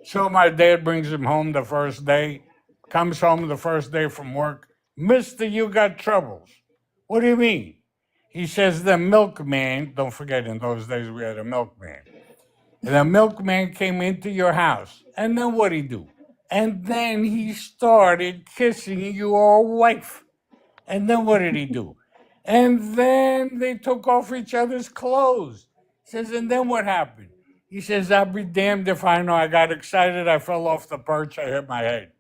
So my dad brings him home the first day, comes home the first day from work. Mister, you got troubles. What do you mean? He says, the milkman, don't forget in those days we had a milkman. The milkman came into your house. And then what'd he do? And then he started kissing your wife. And then what did he do? And then they took off each other's clothes. He says, and then what happened? He says, I'll be damned if I know. I got excited. I fell off the perch. I hit my head.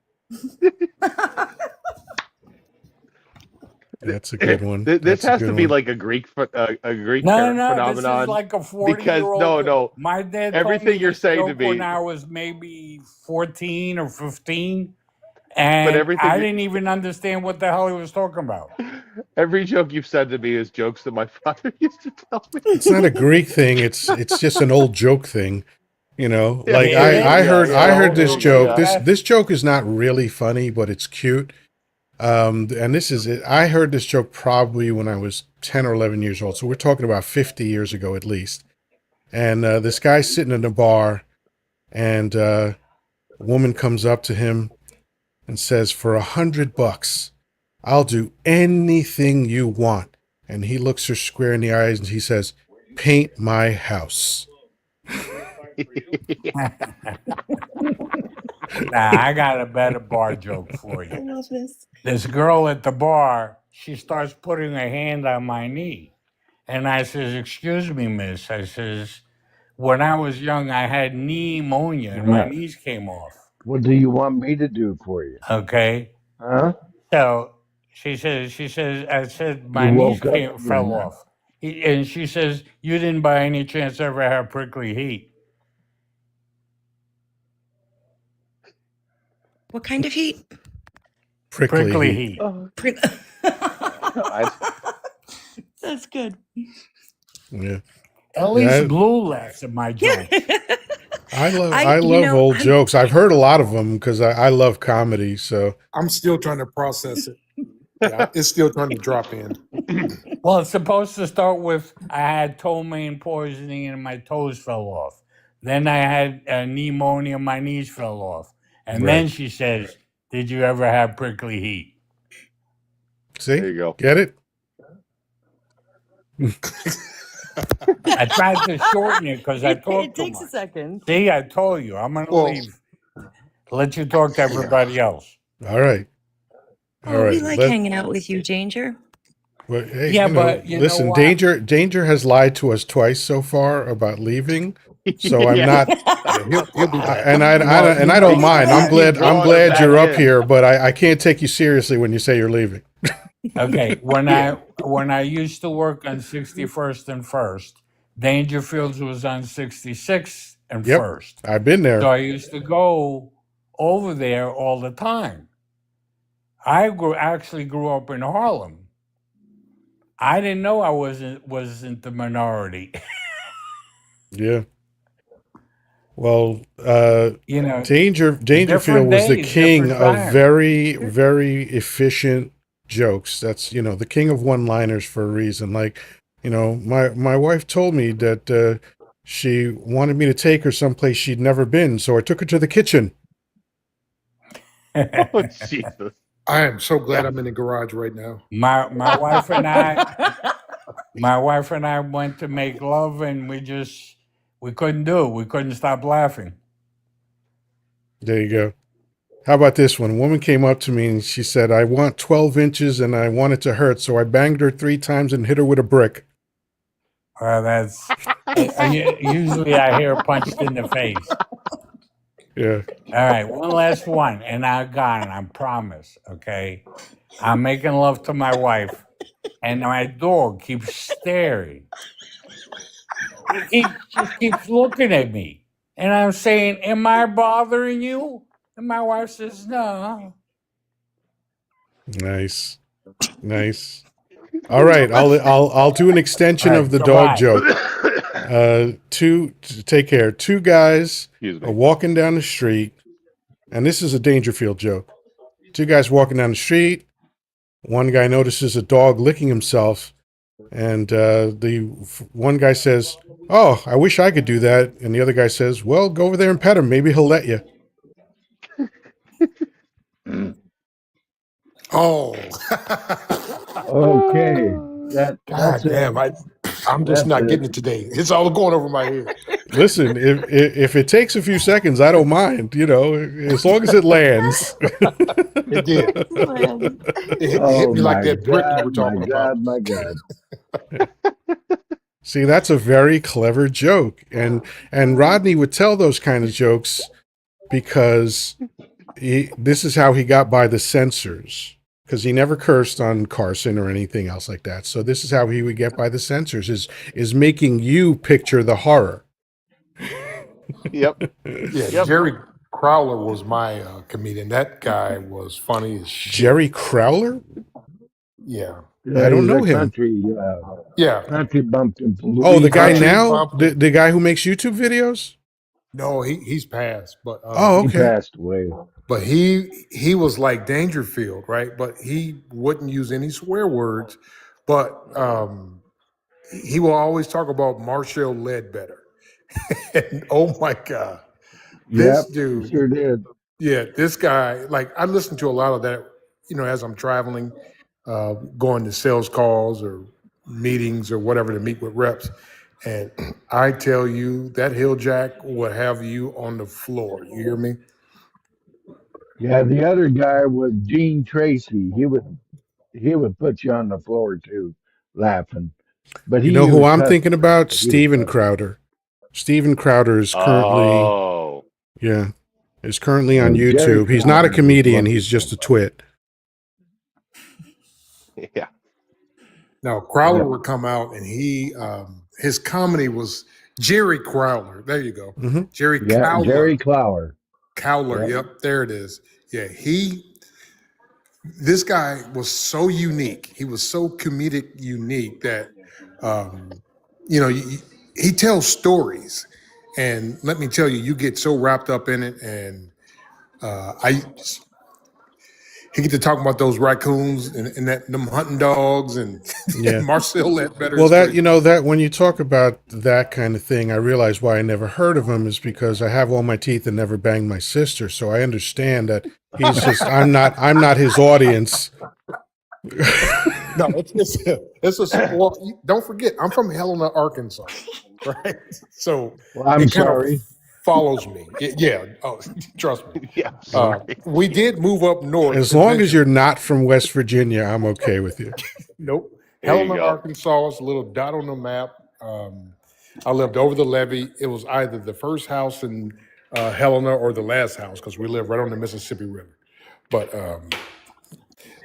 That's a good one. This That's a has good to be one. like a Greek No, this is phenomenon, like a 40 because year old. no, My dad told me everything you're this saying to joke when me, I was maybe 14 or 15. but And I everything didn't even understand what the hell he was talking about. every joke you've said to me is jokes that my father used to tell me. It's not a Greek thing. It's just an old joke thing. You know, Yeah, like It I is. heard yeah, I heard So, this yeah, joke. yeah. This joke is not really funny, but it's cute. And this is it. I heard this joke probably when I was 10 or 11 years old. So we're talking about 50 years ago at least. And this guy's sitting in a bar, and a woman comes up to him and says, "For $100, I'll do anything you want." And he looks her square in the eyes and he says, "Paint my house." Nah, I got a better bar joke for I you. love this. This girl at the bar, she starts putting her hand on my knee. And I says, excuse me, miss. I says, when I was young, I had knee pneumonia and my knees came off. What do you want me to do for you? Okay. Huh? So she says, I said, You my knees woke up. fell off. And she says, "You didn't by any chance ever have prickly heat?" What kind of heat? Prickly Prickly heat. heat. Oh, Prick- God. That's good. Yeah. At least Yeah. Blue laughs at my jokes. I love I, I you love know, old I'm, jokes. I've heard a lot of them because I love comedy. So I'm still trying to process it. Yeah, it's still trying to drop in. Well, it's supposed to start with I had ptomaine poisoning and my toes fell off. Then I had pneumonia, my knees fell off. And then right. she says, "Did you ever have prickly heat?" See? There you go. Get it? I tried to shorten it because I it talk too takes a much. second. See, I told you, I'm going to Well, leave. Let you talk to everybody else. All right. All Oh, we right. like hanging out with you, Danger. Well, hey, Yeah, but you know listen, what? Danger has lied to us twice so far about leaving. So I'm Yes. not, yeah, he'll be back. and I don't You mind. keep I'm drawing him glad back you're up in. here, but I can't take you seriously when you say you're leaving. Okay, when I used to work on 61st and First, Dangerfields was on 66th and Yep. First. I've been So there. I used to go over there all the time. Actually grew up in Harlem. I didn't know I wasn't the minority. Yeah. Well, You know, Dangerfield different was the days, king different of times. very efficient jokes. That's, the king of one-liners for a reason. Like, my wife told me that she wanted me to take her someplace she'd never been, so I took her to the kitchen. Oh, Jesus. I am so glad Yeah. I'm in the garage right now. My wife and I went to make love, and we couldn't do it. We couldn't stop laughing. There you go. How about this one? A woman came up to me and she said, "I want 12 inches and I want it to hurt." So I banged her 3 times and hit her with a brick. That's usually I hear punched in the face. Yeah. All right, one last one, and I got it. I promise. Okay, I'm making love to my wife, and my dog keeps staring. Just keeps looking at me, and I'm saying, "Am I bothering you?" And my wife says, "No." Nice. Nice. All right. I'll do an All extension of right, the dog goodbye. joke. Take care. Two guys Excuse are me. walking down the street, and this is a Dangerfield joke. Two guys walking down the street. One guy notices a dog licking himself, and one guy says, "Oh, I wish I could do that." And the other guy says, "Well, go over there and pet him. Maybe he'll let you." Oh, Okay, God that's it. damn! I'm just That's not it. getting it today. It's all going over my head. Listen, if it takes a few seconds, I don't mind. As long as it lands. It did. Excellent. It hit Oh me like my that brick you God, were my talking about. God, my God. See, that's a very clever joke, and Rodney would tell those kind of jokes because this is how he got by the censors, because he never cursed on Carson or anything else like that. So this is how he would get by the censors, is making you picture the horror. Yep. Yeah, Yep. Jerry Crowler was my comedian. That guy was funny as shit. Jerry Crowler? Yeah, I Yeah, don't he's know a him. yeah. country bumpkin from Oh, the guy Country Louisiana. now, bumpkin. the guy who makes YouTube videos. No, he's passed, but Oh, He okay. passed away. he was like Dangerfield, right? But he wouldn't use any swear words. But he will always talk about Marshall Ledbetter. And oh my God, this Yep, he dude, sure did. yeah, this guy, like I listen to a lot of that, as I'm traveling, going to sales calls or meetings or whatever to meet with reps. And I tell you, that hill jack will have you on the floor. You hear me? Yeah, the other guy was Gene Tracy. He would put you on the floor too, laughing. But You he know who used I'm cuss thinking words, about? but he was Steven funny. Crowder. Steven Crowder is currently, Oh. yeah, is currently on Jerry YouTube. He's not a Crowder was comedian. He's wonderful. just a twit. Yeah. Now Crowler Yep. would come out, and his comedy was Jerry Crowler. There you go, Hmm. Jerry Yeah, Cowler. Jerry Clower. Cowler. Yep. Yep, there it is. Yeah, this guy was so unique. He was so comedic unique that, um, you know, he tells stories, and let me tell you, you get so wrapped up in it. And I he get to talk about those raccoons and that them hunting dogs and Yeah. Marcel Ledbetter Well, is that great. you know that when you talk about that kind of thing, I realize why I never heard of him is because I have all my teeth and never banged my sister. So I understand that he's just I'm not his audience. No, well, don't forget, I'm from Helena, Arkansas, right? So Well, I'm it kind of sorry. follows me. Yeah. Oh, trust me. Yeah, sorry. We did move up north As long as eventually. you're not from West Virginia, I'm okay with you. Nope. There you Helena, go. Arkansas is a little dot on the map. I lived over the levee. It was either the first house in Helena or the last house because we live right on the Mississippi River. But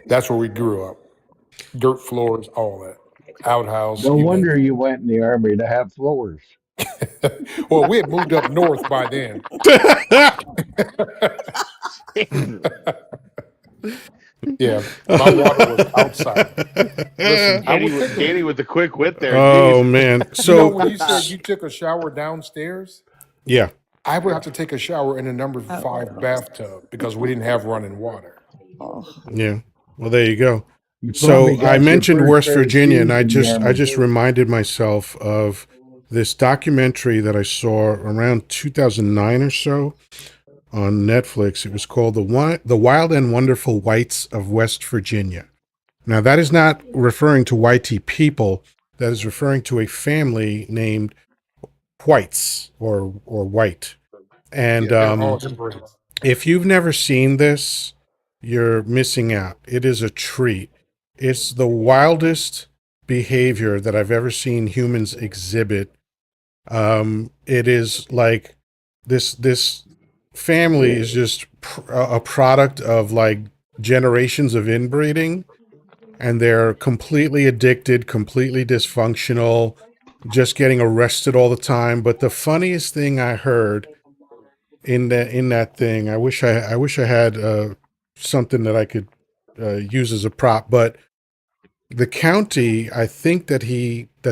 that's where we grew up. Dirt floors, all that. Outhouse, No you name wonder you went in the army to have floors. it. Well, we had moved up north by then. Yeah, my water was outside. Listen, I would think of, Candy with the quick wit there. Oh Jeez. man. when you said So you took a shower downstairs, yeah. I would have to take a shower in a number 5 bathtub because we didn't have running water. Oh. Yeah. Well, there you go. You probably So I got your mentioned first West pair of Virginia, and shoes I in the just I army just too. reminded myself of this documentary that I saw around 2009 or so on Netflix. It was called the Wild and Wonderful Whites of West Virginia. Now that is not referring to whitey people. That is referring to a family named Whites or White. And Yeah, they're all inbred. if you've never seen this, you're missing out. It is a treat. It's the wildest behavior that I've ever seen humans exhibit. It is like this family is just a product of like generations of inbreeding, and they're completely addicted, completely dysfunctional, just getting arrested all the time. But the funniest thing I heard in that thing. I wish I had something that I could use as a prop, but the county I think that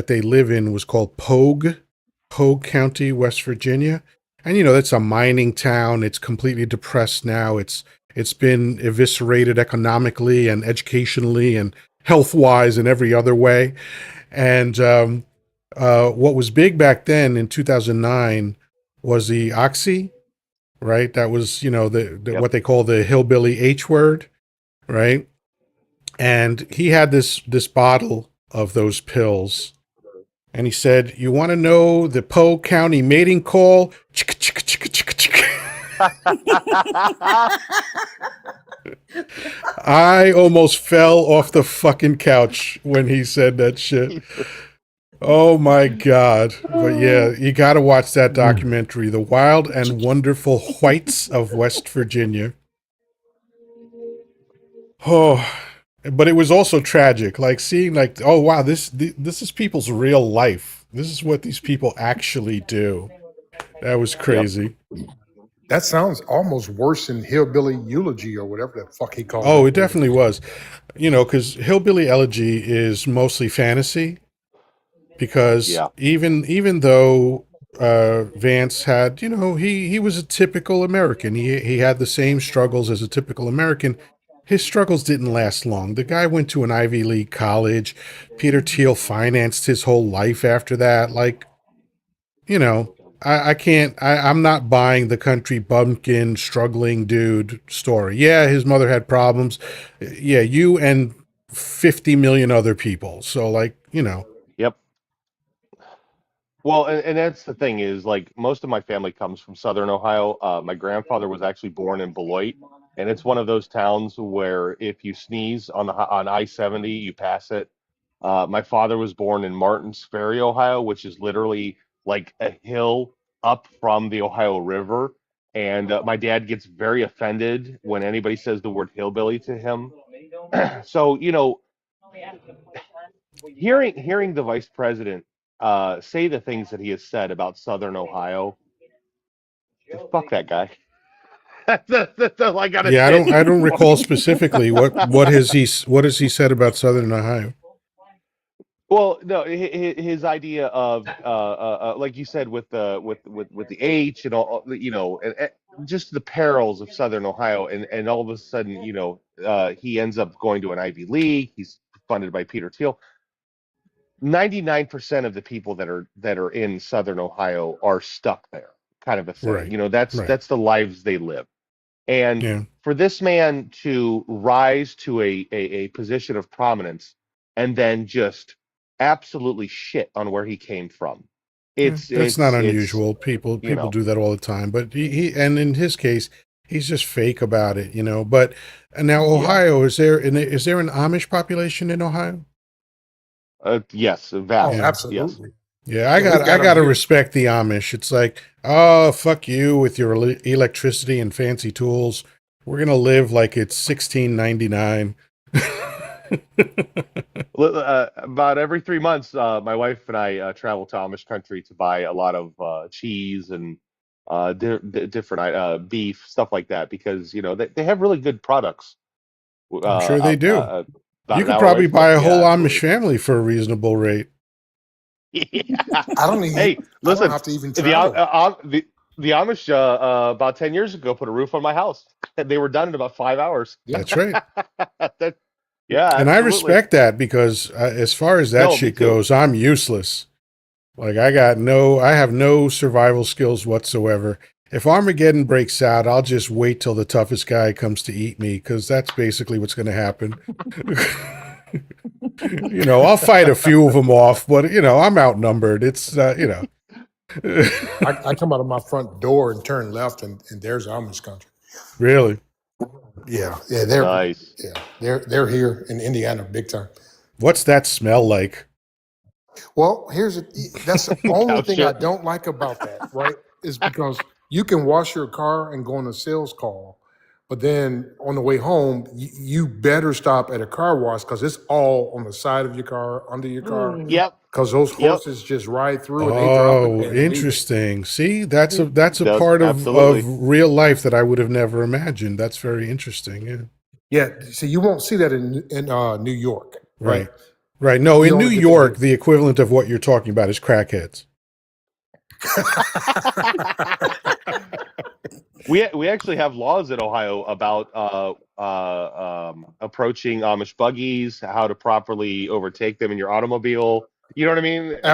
they live in was called Pogue County, West Virginia, and that's a mining town. It's completely depressed now. It's been eviscerated economically and educationally and health wise and every other way. And what was big back then in 2009 was the Oxy, right? That was, the Yep. what they call the hillbilly H word, right? And he had this bottle of those pills, and he said, "You want to know the Poe County mating call?" Chicka, chicka, chicka, chicka, chicka. I almost fell off the fucking couch when he said that shit. Oh my God. But yeah, you got to watch that documentary, The Wild and Wonderful Whites of West Virginia. Oh, but it was also tragic, like seeing like, oh wow, this is people's real life. This is what these people actually do. That was Yep. crazy. That sounds almost worse than hillbilly eulogy or whatever the fuck he called Oh, that it movie. definitely was. Because Hillbilly Elegy is mostly fantasy. Because Yeah. even though Vance had, he was a typical American. He had the same struggles as a typical American. His struggles didn't last long. The guy went to an Ivy League college. Peter Thiel financed his whole life after that. Like, you know, I can't. I'm not buying the country bumpkin struggling dude story. Yeah, his mother had problems. Yeah, you and 50 million other people. So, like, Yep. Well, and that's the thing is like most of my family comes from Southern Ohio. My grandfather was actually born in Beloit, and it's one of those towns where if you sneeze on I-70, you pass it. My father was born in Martins Ferry, Ohio, which is literally like a hill up from the Ohio River. And my dad gets very offended when anybody says the word hillbilly to him. So, hearing the vice president say the things that he has said about Southern Ohio, fuck that guy. That's all I gotta Yeah, say I don't anymore. recall specifically what has he said about Southern Ohio. Well, no, his idea of like you said with the with the H and all, and just the perils of Southern Ohio, and all of a sudden, he ends up going to an Ivy League. He's funded by Peter Thiel. 99% of the people that are in Southern Ohio are stuck there, kind of a thing. Right. That's Right. that's the lives they live. And Yeah. for this man to rise to a position of prominence and then just absolutely shit on where he came from, Yeah. it's That's not it's it's unusual. you People know do that all the time. But he and in his case, he's just fake about it, you know. But now yeah, Ohio, is there an Amish population in Ohio? yes, Oh, Yeah. vast, yes. absolutely. Yeah, Yeah, we've I got them got to here. respect the Amish. It's like, oh, fuck you with your electricity and fancy tools. We're gonna live like it's 1699. About every 3 months, my wife and I travel to Amish country to buy a lot of cheese and different beef, stuff like that, because they have really good products I'm sure they do. about You an could hour away probably from buy us. a Yeah, whole Amish absolutely. family for a reasonable rate. Yeah. I don't even. Hey, I don't listen, have to even the travel. the Amish about 10 years ago put a roof on my house. They were done in about 5 hours. Yeah. That's right. That- yeah, And I absolutely. respect that because as far as that No, me shit too. goes, I'm useless. Like I have no survival skills whatsoever. If Armageddon breaks out, I'll just wait till the toughest guy comes to eat me because that's basically what's going to happen. I'll fight a few of them off, but I'm outnumbered. It's I come out of my front door and turn left, and there's Amish country. really. Yeah, yeah, Nice. they're here in Indiana big time. What's that smell like? Well, that's the only Cow thing I shit. don't like about that, right? Is because you can wash your car and go on a sales call, but then on the way home, you better stop at a car wash because it's all on the side of your car, under your car, Yep. because those Yep. horses just ride through and they drop it Oh, and leave it. interesting. See, that's a Does part of absolutely. real life that I would have never imagined. That's very interesting. Yeah. Yeah, so you won't see that in New York, right? Right. Right. No, You in New only get that York, here. the equivalent of what you're talking about is crackheads. We actually have laws in Ohio about approaching Amish buggies, how to properly overtake them in your automobile. You know what I mean? And like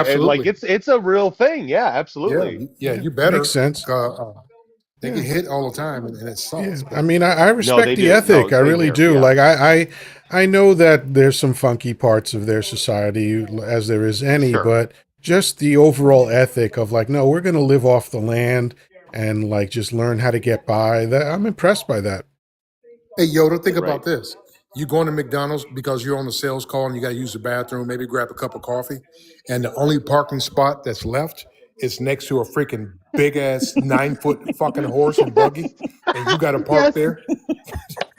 Absolutely. it's a real thing. Yeah, Yeah, absolutely. yeah, Yeah. you Makes better. sense. They get Yeah. hit all the time, and it Yeah. sucks. I But mean, I No, respect they the do. No, ethic. I same really here. do. Yeah, Like I know that there's some funky parts of their society as there is any, sure. but just the overall ethic of like, no, we're going to live off the land and like just learn how to get by. That I'm impressed by that. hey, Yoda, think Right. about this: you going to McDonald's because you're on the sales call and you got to use the bathroom, maybe grab a cup of coffee, and the only parking spot that's left is next to a freaking big ass 9 foot fucking horse and buggy, and you got to park Yes. there.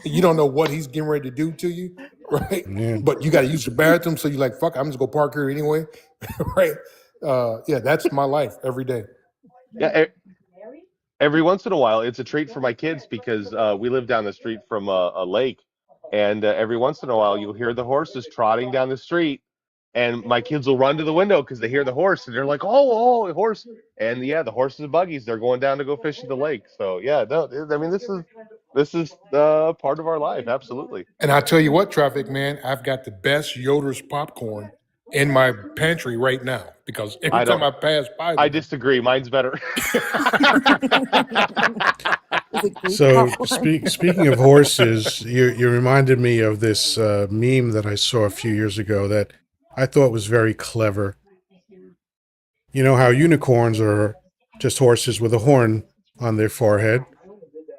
You don't know what he's getting ready to do to you, right? Yeah. But you got to use the bathroom, so you're like, "Fuck, I'm just gonna park here anyway," right? Yeah, that's my life every day. Yeah. Every once in a while, it's a treat for my kids because we live down the street from a lake, and every once in a while, you'll hear the horses trotting down the street, and my kids will run to the window because they hear the horse, and they're like, "Oh, oh, a horse!" And yeah, the horses and buggies, they're going down to go fish at the lake. So yeah, no, I mean this is part of our life, absolutely. And I tell you what, traffic man, I've got the best Yoder's popcorn in my pantry right now because every I time don't. I pass by I there, disagree. Mine's better. Is it Greek So popcorn? speaking of horses, you reminded me of this meme that I saw a few years ago that I thought was very clever. You know how unicorns are just horses with a horn on their forehead,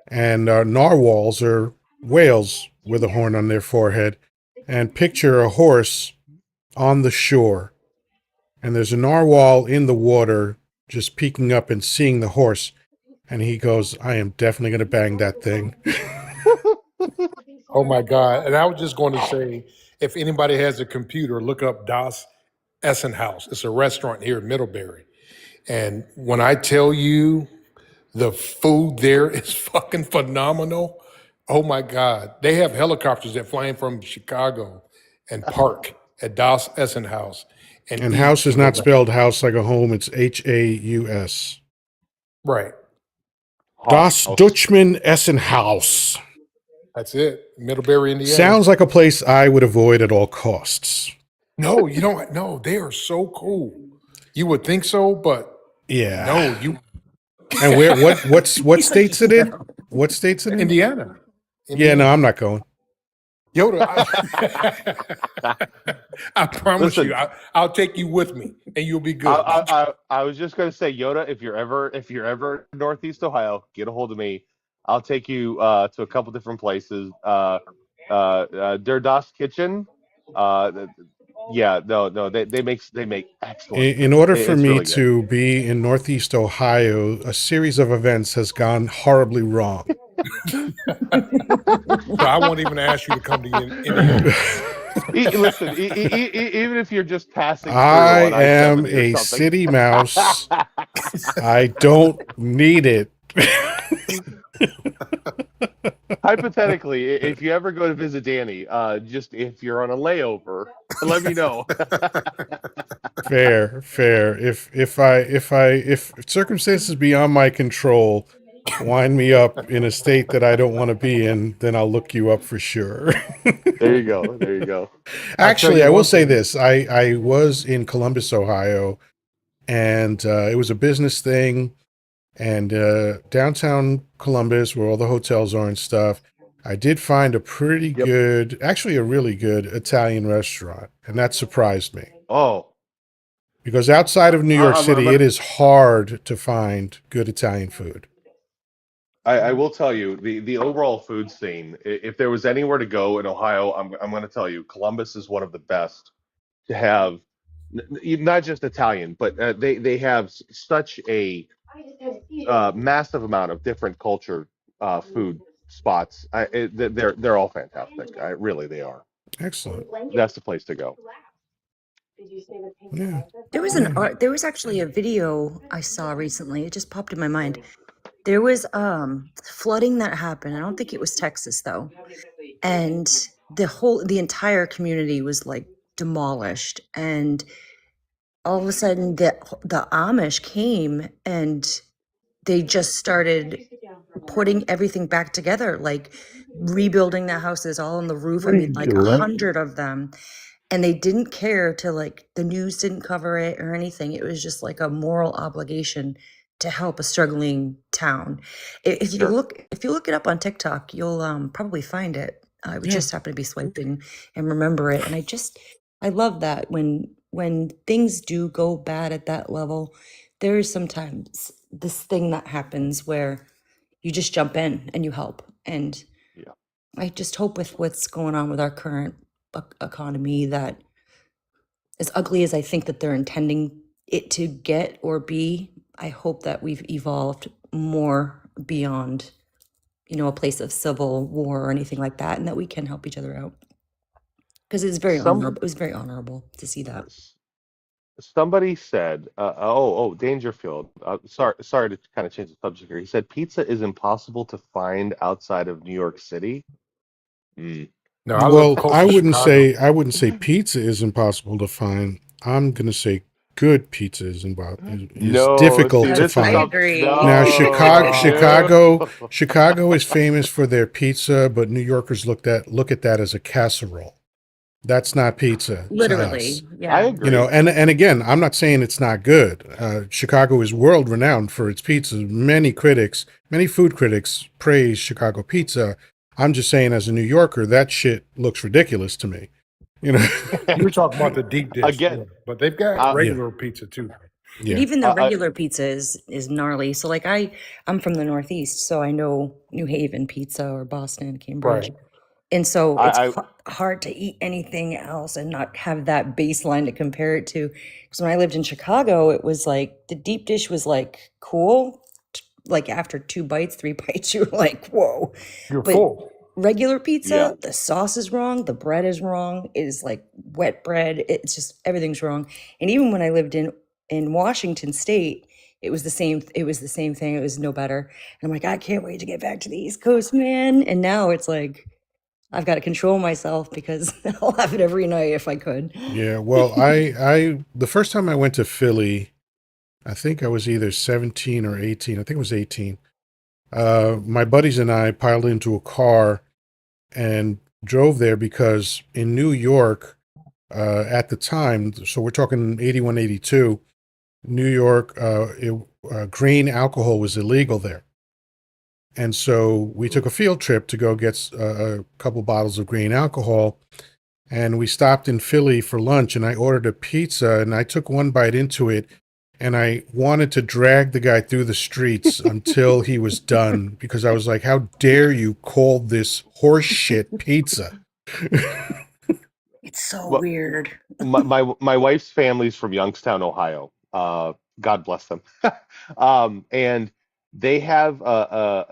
and narwhals are whales with a horn on their forehead. And picture a horse on the shore, and there's a narwhal in the water just peeking up and seeing the horse, and he goes, "I am definitely going to bang that thing." oh my God. And I was just going to say, If anybody has a computer, look up Das Essen House. It's a restaurant here in Middlebury. And when I tell you the food there is fucking phenomenal, oh my God. They have helicopters that fly in from Chicago and park at Das Essen House and And eat. house is not spelled house like a home, it's Haus. Right. Das House. Dutchman Essenhaus. That's it. Middlebury, Indiana. Sounds like a place I would avoid at all costs. No, you don't. No, they are so cool. You would think so, but Yeah. no, you. And what state's it in? What state's it in? Indiana. Yeah, no, I'm not going. Yoddah, I promise Listen. you, I'll take you with me, and you'll be good. I was just going to say, Yoddah, if you're ever in Northeast Ohio, get a hold of me. I'll take you to a couple different places. Der Das Kitchen. Yeah, no, they make excellent. In order for It's me really good. to be in Northeast Ohio, a series of events has gone horribly wrong. So I won't even ask you to come to Indiana. Listen, even if you're just passing through I on am I-70 or a something. city mouse. I don't need it. Hypothetically, if you ever go to visit Danny, just if you're on a layover, let me know. Fair. If circumstances beyond my control wind me up in a state that I don't want to be in, then I'll look you up for sure. There you go. Actually, you I will one say thing. this. I was in Columbus, Ohio, and it was a business thing. And downtown Columbus, where all the hotels are and stuff, I did find a pretty Yep. good, actually a really good Italian restaurant. And that surprised me. Oh, Because outside of New York I'm- City, it is hard to find good Italian food. I will tell you the overall food scene. If there was anywhere to go in Ohio, I'm going to tell you Columbus is one of the best to have. Not just Italian, but they have such a massive amount of different culture food spots. They're all fantastic. Really, they are. Excellent. That's the place to go. Yeah. There was there was actually a video I saw recently. It just popped in my mind. There was flooding that happened. I don't think it was Texas though. And the entire community was like demolished, and all of a sudden the Amish came and they just started putting everything back together, like rebuilding the houses all on the roof. I mean, like 100 of them. And they didn't care to, like, the news didn't cover it or anything. It was just like a moral obligation to help a struggling town. If you Sure. look it up on TikTok, you'll probably find it. I would Yeah. just happen to be swiping and remember it. And I love that when things do go bad at that level, there is sometimes this thing that happens where you just jump in and you help. And Yeah. I just hope with what's going on with our current economy, that as ugly as I think that they're intending it to get or be, I hope that we've evolved more beyond, a place of civil war or anything like that, and that we can help each other out. Because it's very honorable. It was very honorable to see that. Somebody said, Dangerfield. Sorry to kind of change the subject here. He said pizza is impossible to find outside of New York City. No, I Well, live close I to wouldn't Chicago. say pizza is impossible to find. I'm gonna say good pizza is No, difficult see, to this is find. I agree. Now, No. Chicago is famous for their pizza, but New Yorkers look at that as a casserole. That's not pizza. to Literally, us. yeah. I agree. And again, I'm not saying it's not good. Chicago is world renowned for its pizza. Many food critics praise Chicago pizza. I'm just saying, as a New Yorker, that shit looks ridiculous to me. You were talking about the deep dish, Again, but they've got regular pizza too. Yeah. But even the I- regular pizza is gnarly. So like I'm from the Northeast, so I know New Haven pizza or Boston, Cambridge. Right. And so it's I- hard to eat anything else and not have that baseline to compare it to. Because when I lived in Chicago, it was like the deep dish was like cool. Like after 2 bites, 3 bites, you were like, whoa. You're But- full. regular Yeah. pizza, the sauce is wrong, the bread is wrong, it is like wet bread. It's just everything's wrong. And even when I lived in Washington State, it was the same thing. It was no better. And I'm like, I can't wait to get back to the East Coast, man. And now it's like I've got to control myself because I'll have it every night if I could. Yeah, well, I the first time I went to Philly, I think I was either 17 or 18. I think it was 18. My buddies and I piled into a car and drove there because in New York, at the time, so we're talking 81, 82, New York, grain alcohol was illegal there. And so we took a field trip to go get a couple bottles of grain alcohol. And we stopped in Philly for lunch, and I ordered a pizza, and I took one bite into it, and I wanted to drag the guy through the streets until he was done because I was like, how dare you call this horse shit pizza? It's so Well, weird. my wife's family's from Youngstown, Ohio. God bless them. And they have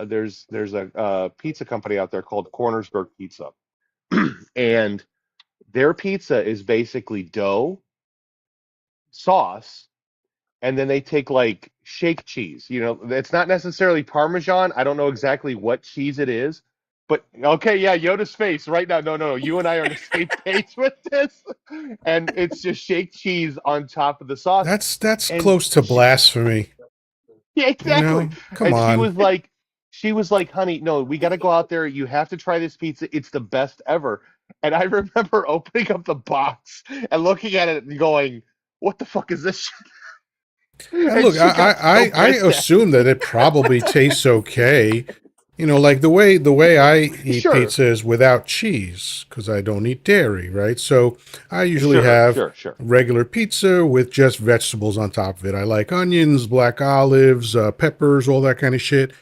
there's a pizza company out there called Cornersburg Pizza, and their pizza is basically dough, sauce, and then they take like shake cheese. You know, it's not necessarily Parmesan. I don't know exactly what cheese it is, but okay, yeah, Yoda's face right now. No, you and I are on the same page with this, and it's just shake cheese on top of the sauce, That's and close to blasphemy, yeah, you exactly. know? Come And on. she was like, honey, no, we got to go out there. You have to try this pizza. It's the best ever. And I remember opening up the box and looking at it and going, what the fuck is this shit? And And look, she got so I pissed at assume me. that it probably tastes okay. You know, like the way I eat Sure, pizza is without cheese because I don't eat dairy, right? So I usually sure, have sure, sure. regular pizza with just vegetables on top of it. I like onions, black olives, peppers, all that kind of shit.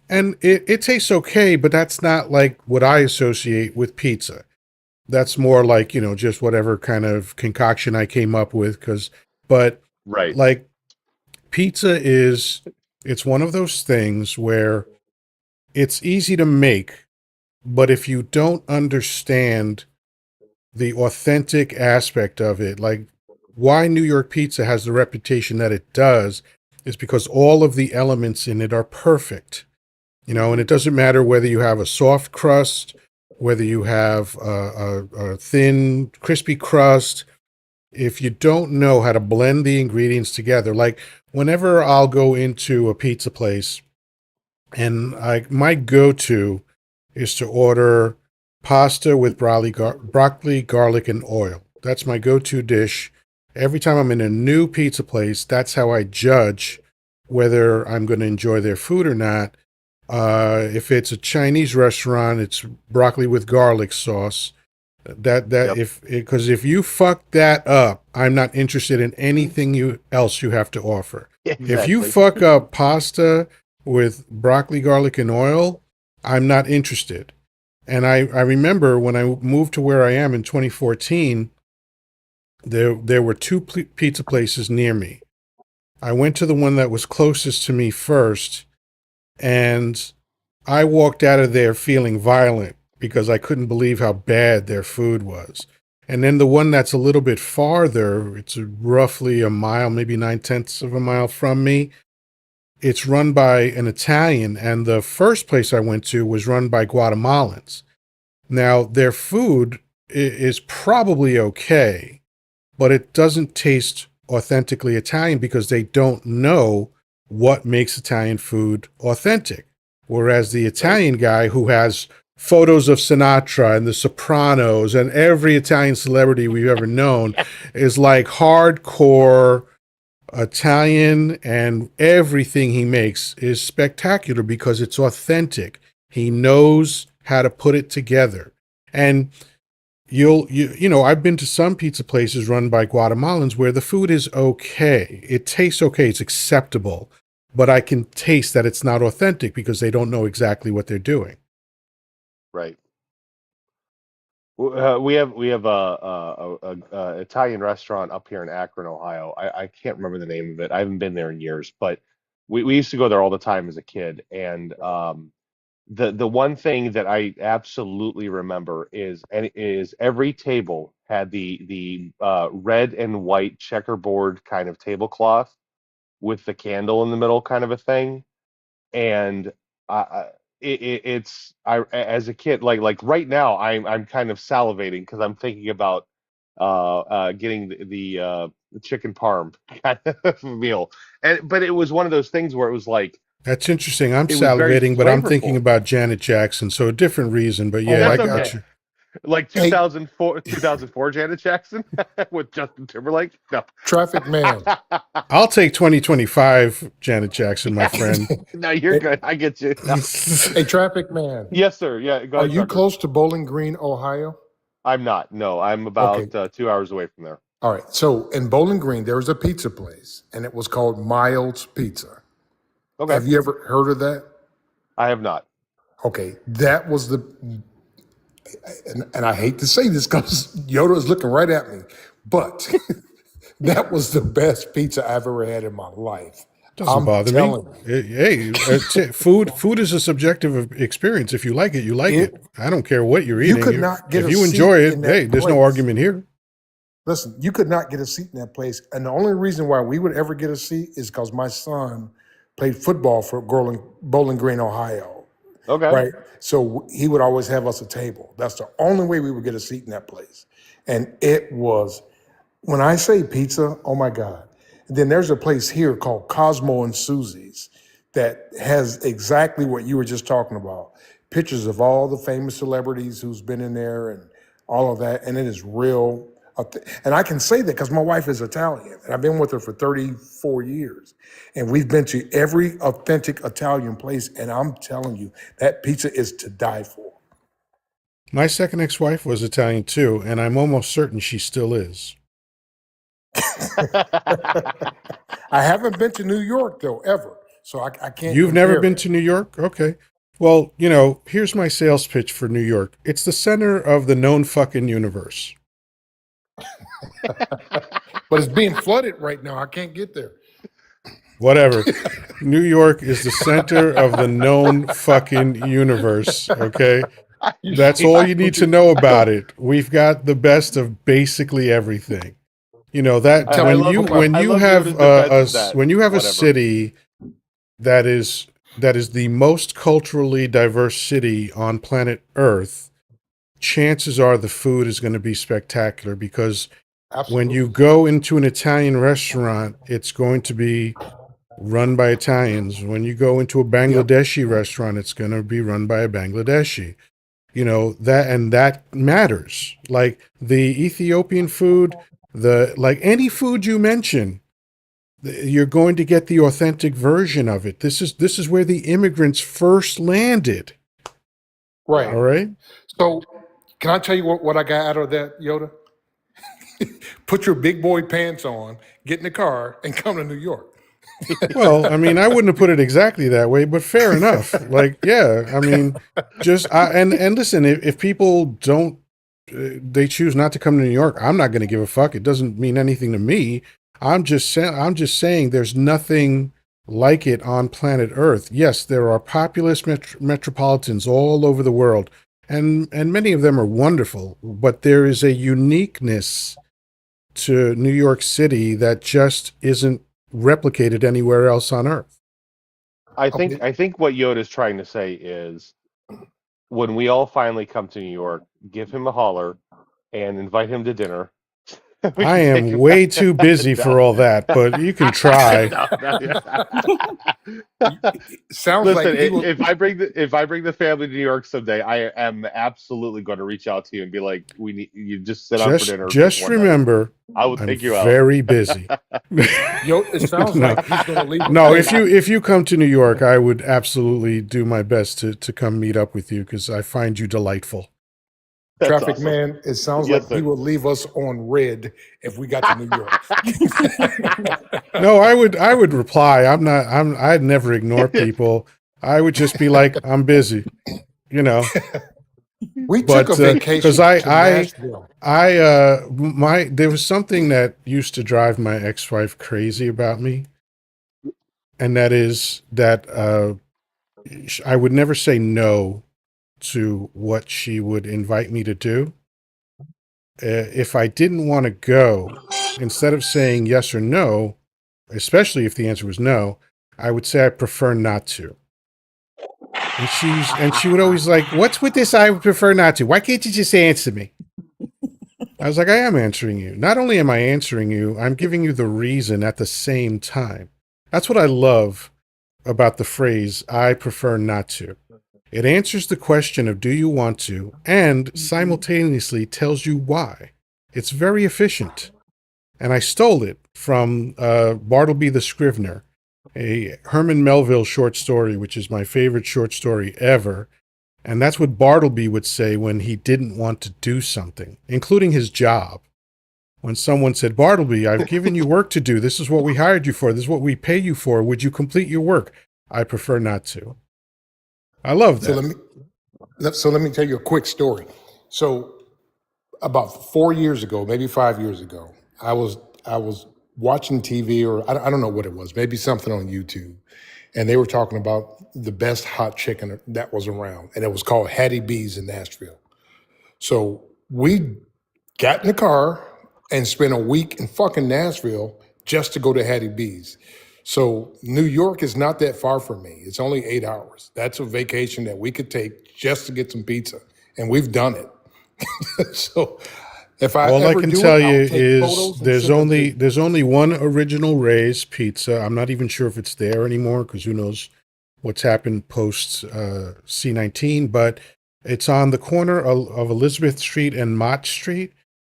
And it tastes okay, but that's not like what I associate with pizza. That's more like, just whatever kind of concoction I came up with. But Right. like pizza it's one of those things where it's easy to make, but if you don't understand the authentic aspect of it, like why New York pizza has the reputation that it does, is because all of the elements in it are perfect. And Hmm. it doesn't matter whether you have a soft crust, whether you have a thin, crispy crust. If you don't know how to blend the ingredients together, like whenever I'll go into a pizza place and my go-to is to order pasta with broccoli, garlic, and oil. That's my go-to dish. Every time I'm in a new pizza place, that's how I judge whether I'm going to enjoy their food or not. If it's a Chinese restaurant, it's broccoli with garlic sauce. That Yep. if because if you fuck that up, I'm not interested in anything else you have to offer. If you Exactly. fuck up pasta with broccoli, garlic, and oil, I'm not interested. And I remember when I moved to where I am in 2014, there were two pizza places near me. I went to the one that was closest to me first, and I walked out of there feeling violent because I couldn't believe how bad their food was. And then the one that's a little bit farther, it's roughly a mile, maybe 9/10 of a mile from me. It's run by an Italian, and the first place I went to was run by Guatemalans. Now, their food is probably okay, but it doesn't taste authentically Italian because they don't know what makes Italian food authentic. Whereas the Right. Italian guy who has photos of Sinatra and the Sopranos and every Italian celebrity we've ever known Yeah. is like hardcore Italian, and everything he makes is spectacular because it's authentic. He knows how to put it together. And I've been to some pizza places run by Guatemalans where the food is okay. It tastes okay, it's acceptable, but I can taste that it's not authentic because they don't know exactly what they're doing. Right. We have a Italian restaurant up here in Akron, Ohio. I can't remember the name of it. I haven't been there in years, but we used to go there all the time as a kid. And The one thing that I absolutely remember is every table had the red and white checkerboard kind of tablecloth with the candle in the middle, kind of a thing. And it's I as a kid, like right now, I'm kind of salivating because I'm thinking about getting the chicken parm kind of meal. But it was one of those things where it was like That's interesting. I'm it was very salivating, but I'm thinking flavorful. about Janet Jackson, so a different reason. But Oh yeah, my I That's God. got okay. you. Like Hey, 2004 Janet Jackson with Justin Timberlake. No. traffic man. I'll take 2025 Janet Jackson, my friend. No, you're Hey, good. I get you. No. hey, traffic man. Yes, sir. Yeah, go Are ahead, you trucker. close to Bowling Green, Ohio? I'm not. No, I'm Okay. about 2 hours away from there. All right. So in Bowling Green, there was a pizza place, and it was called Miles Pizza. Okay. Have you ever heard of that? I have not. Okay, that was and I hate to say this because Yoda is looking right at me, but that was the best pizza I've ever had in my life. Doesn't I'm bother me. telling Hey, food is a subjective experience. If you like it, you like you, it. I don't care what you're you eating. could not get If a you seat enjoy it, in hey, that there's no place. argument here. Listen, you could not get a seat in that place. And the only reason why we would ever get a seat is because my son played football for Bowling Green, Ohio, Okay. right? So he would always have us a table. That's the only way we would get a seat in that place. And it was, when I say pizza, oh my God. And then there's a place here called Cosmo and Susie's that has exactly what you were just talking about. Pictures of all the famous celebrities who's been in there and all of that. And it is real. And I can say that because my wife is Italian and I've been with her for 34 years. And we've been to every authentic Italian place. And I'm telling you, that pizza is to die for. My second ex-wife was Italian too, and I'm almost certain she still is. I haven't been to New York though, ever. So I can't You've never compare been it. to New York? Okay. Well, here's my sales pitch for New York. It's the center of the known fucking universe. But it's being flooded right now. I can't get there. Whatever. New York is the center of the known fucking universe, okay? That's all you need to know about it. We've got the best of basically everything. That Tell I me, love when I you love have Yoda's defense of that. when you have a Whatever. city that is the most culturally diverse city on planet Earth, chances are the food is going to be spectacular because when you absolutely. go into an Italian restaurant, it's going to be run by Italians. When you go into a Yep. Bangladeshi restaurant, it's going to be run by a Bangladeshi. That matters. Like the Ethiopian food, like any food you mention, you're going to get the authentic version of it. This is where the immigrants first landed. Right. All right. So, can I tell you what I got out of that, Yoda? Put your big boy pants on, get in the car, and come to New York. Well, I mean, I wouldn't have put it exactly that way, but fair enough. Like, yeah, I mean, and listen, if people don't, they choose not to come to New York, I'm not going to give a fuck. It doesn't mean anything to me. I'm just saying there's nothing like it on planet Earth. Yes, there are populous metropolitans all over the world, and many of them are wonderful, but there is a uniqueness to New York City that just isn't replicated anywhere else on Earth. Okay. I think what Yoda's trying to say is when we all finally come to New York, give him a holler and invite him to dinner. We I can take am him way back. too busy No. for all that, but you can try. No, no, yeah. It sounds Listen, like he will. if I bring the family to New York someday, I am absolutely going to reach out to you and be like, "We need you just sit down for dinner just Just one night. remember, I will I'm take you out." very busy. It sounds No, like he's going to leave. no. Hey, If you come to New York, I would absolutely do my best to come meet up with you because I find you delightful. That's traffic awesome. man, it sounds Yes, like he sir. will leave us on red if we got to New York. No, I would reply. I'd never ignore people. I would just be like, I'm busy, We took but a because vacation to Nashville. there was something that used to drive my ex-wife crazy about me, and that is that I would never say no to what she would invite me to do. If I didn't want to go, instead of saying yes or no, especially if the answer was no, I would say I prefer not to. And she would always like, "What's with this? I would prefer not to. Why can't you just answer me?" I was like, "I am answering you. Not only am I answering you, I'm giving you the reason at the same time." That's what I love about the phrase "I prefer not to." It answers the question of do you want to, and simultaneously tells you why. It's very efficient. And I stole it from Bartleby the Scrivener, a Herman Melville short story, which is my favorite short story ever. And that's what Bartleby would say when he didn't want to do something, including his job. When someone said, "Bartleby, I've given you work to do. This is what we hired you for. This is what we pay you for. Would you complete your work?" "I prefer not to." I love So that. let me tell you a quick story. So about 4 years ago, maybe 5 years ago, I was watching TV, or I don't know what it was, maybe something on YouTube, and they were talking about the best hot chicken that was around, and it was called Hattie B's in Nashville. So we got in the car and spent a week in fucking Nashville just to go to Hattie B's. So New York is not that far from me. It's only 8 hours. That's a vacation that we could take just to get some pizza, and we've done it. So if I All I ever can do it, tell I'll you take is photos and send them to you. there's only one original Ray's pizza. I'm not even sure if it's there anymore because who knows what's happened post C19. But it's on the corner of Elizabeth Street and Mott Street.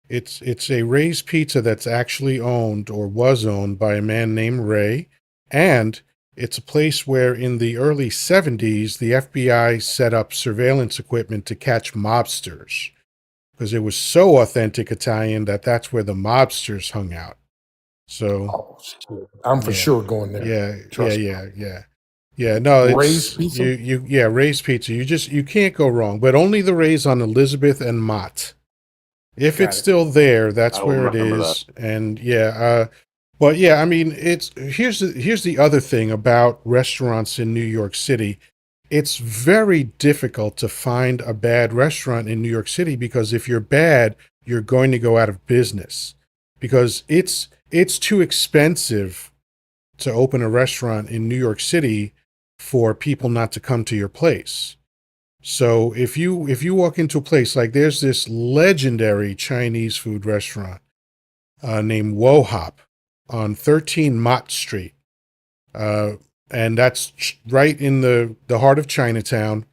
It's a Ray's pizza that's actually owned or was owned by a man named Ray, and it's a place where in the early 70s the FBI set up surveillance equipment to catch mobsters because it was so authentic Italian that that's where the mobsters hung out. So, Oh, shit. I'm for yeah, sure going there. Trust me. yeah. No, Ray's it's Pizza? yeah, Ray's Pizza. You can't go wrong. But only the Ray's on Elizabeth and Mott. If it's Got it. still there, I that's will where it remember that. is. And but yeah, I mean, here's the other thing about restaurants in New York City. It's very difficult to find a bad restaurant in New York City because if you're bad, you're going to go out of business because it's too expensive to open a restaurant in New York City for people not to come to your place. So if you walk into a place like there's this legendary Chinese food restaurant named Wo Hop on 13 Mott Street, uh, and that's right in the heart of Chinatown,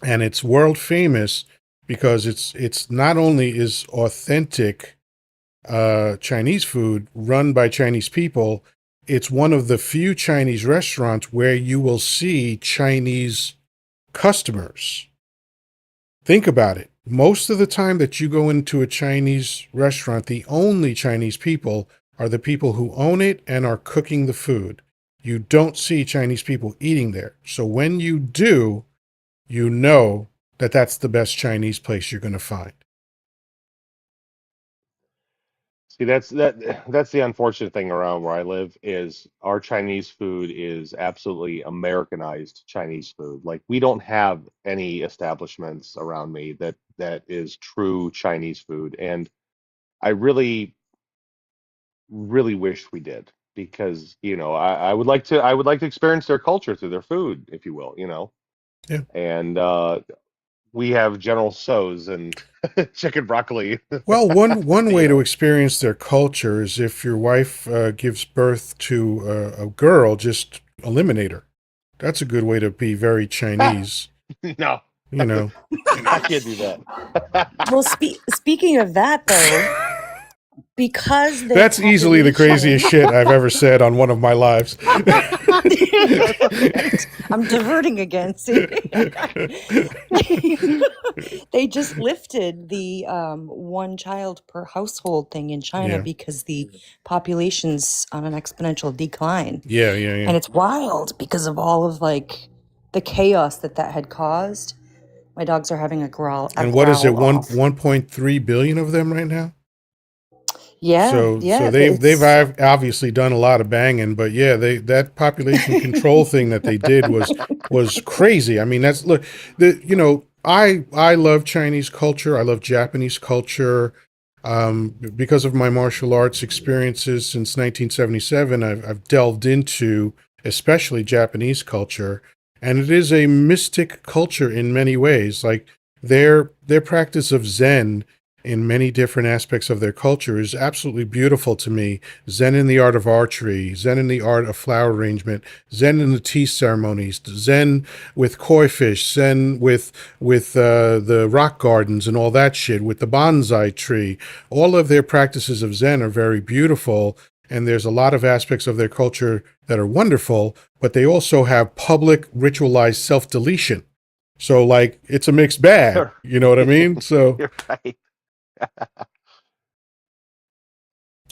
and it's world famous because it's not only is authentic Chinese food run by Chinese people, it's one of the few Chinese restaurants where you will see Chinese customers. Think about it. Most of the time that you go into a Chinese restaurant, the only Chinese people are the people who own it and are cooking the food. You don't see Chinese people eating there. So when you do, you know that that's the best Chinese place you're going to find. See, that's the unfortunate thing around where I live is our Chinese food is absolutely Americanized Chinese food. Like we don't have any establishments around me that is true Chinese food, and I really wish we did because I would like to experience their culture through their food, if you will, Yeah. and we have General Tso's and chicken broccoli, Well, one you way to know. experience their culture is if your wife gives birth to a girl, just eliminate her. That's a good way to be very Chinese. No, You know. I can't do that. Well, speaking of that, though, because their That's easily the craziest population, shit I've ever said on one of my lives. I'm diverting again. See, they just lifted the one child per household thing in China Yeah. because the population's on an exponential decline, Yeah. and it's wild because of all of like the chaos that had caused. My dogs are having a And what is it? growl off. 1.3 billion of them right now? Yeah, So yeah, they've it's obviously done a lot of banging, but yeah, that population control thing that they did was crazy. I mean, that's look, I love Chinese culture. I love Japanese culture. Because of my martial arts experiences since 1977, I've delved into especially Japanese culture, and it is a mystic culture in many ways. Like their practice of Zen in many different aspects of their culture is absolutely beautiful to me. Zen in the art of archery, Zen in the art of flower arrangement, Zen in the tea ceremonies, Zen with koi fish, Zen with the rock gardens and all that shit, with the bonsai tree. All of their practices of Zen are very beautiful, and there's a lot of aspects of their culture that are wonderful, but they also have public ritualized self-deletion. So like it's a mixed bag, you know what I mean? So You're right.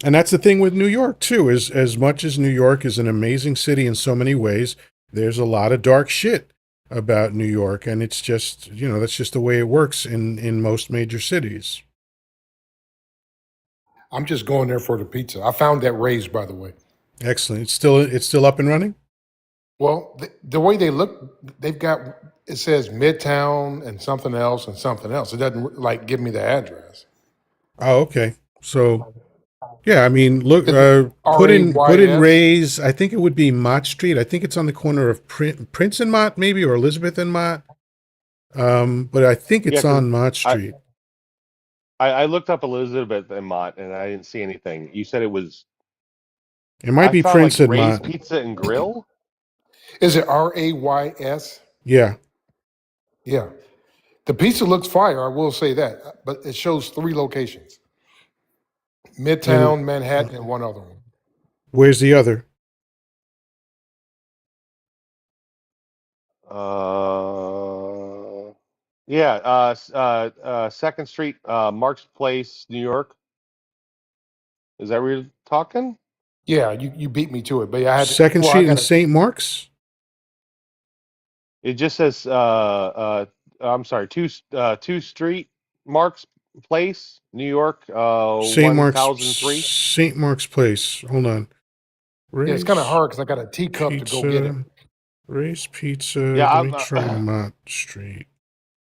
and that's the thing with New York too, is as much as New York is an amazing city in so many ways, there's a lot of dark shit about New York, and it's just, that's just the way it works in most major cities. I'm just going there for the pizza. I found that Ray's, by the way. Excellent. It's still up and running? Well, the way they look, they've got it says Midtown and something else and something else. It doesn't like give me the address. Oh, okay. So yeah, I mean, look, Is it put in RAYS? Ray's. I think it would be Mott Street. I think it's on the corner of Prince and Mott, maybe, or Elizabeth and Mott. But I think Yeah, it's because on Mott I, Street. I looked up Elizabeth and Mott and I didn't see anything. You said it was. It might I be found like Prince and Ray's Mott. Pizza and Grill. Is it RAYS? Yeah. Yeah. The pizza looks fire, I will say that. But it shows 3 locations. And Midtown, Manhattan, and one other one. where's the other? Uh, yeah. Second Street, Mark's Place, New York. Is that where you're talking? Yeah, you beat me to it. But yeah, I had to, Second well, I Street in got to, St. Mark's? It just says. I'm sorry. Two Street, Mark's Place, New York. St. Mark's 1003. St. Mark's Place. Hold on. yeah, it's kind of Ray's hard because I got a teacup to go get it. Pizza. Ray's Pizza. Yeah, Let me try Mott Street.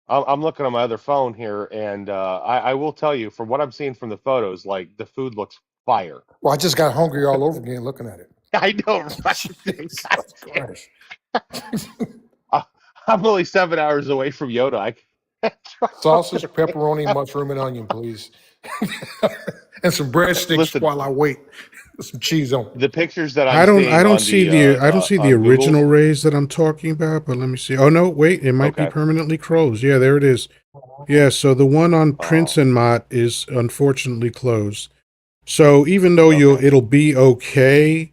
I'm looking on my other phone here, and I will tell you, from what I'm seeing from the photos, like the food looks fire. Well, I just got hungry all over again looking at it. I know, right? Jesus God damn. Christ. I- I'm only 7 hours away from Yoda. I can't try Sausage, something right pepperoni, now. mushroom, and onion, please. And some breadsticks Listen, while I wait. With some cheese on. the pictures that I'm I don't I seeing don't on see the on Google. original Rays that I'm talking about, but let me see. Oh no, wait, it might be Okay. permanently closed. Yeah, there it is. Yeah, so the one on Prince Oh, and Mott is unfortunately closed. So even though okay. it'll be okay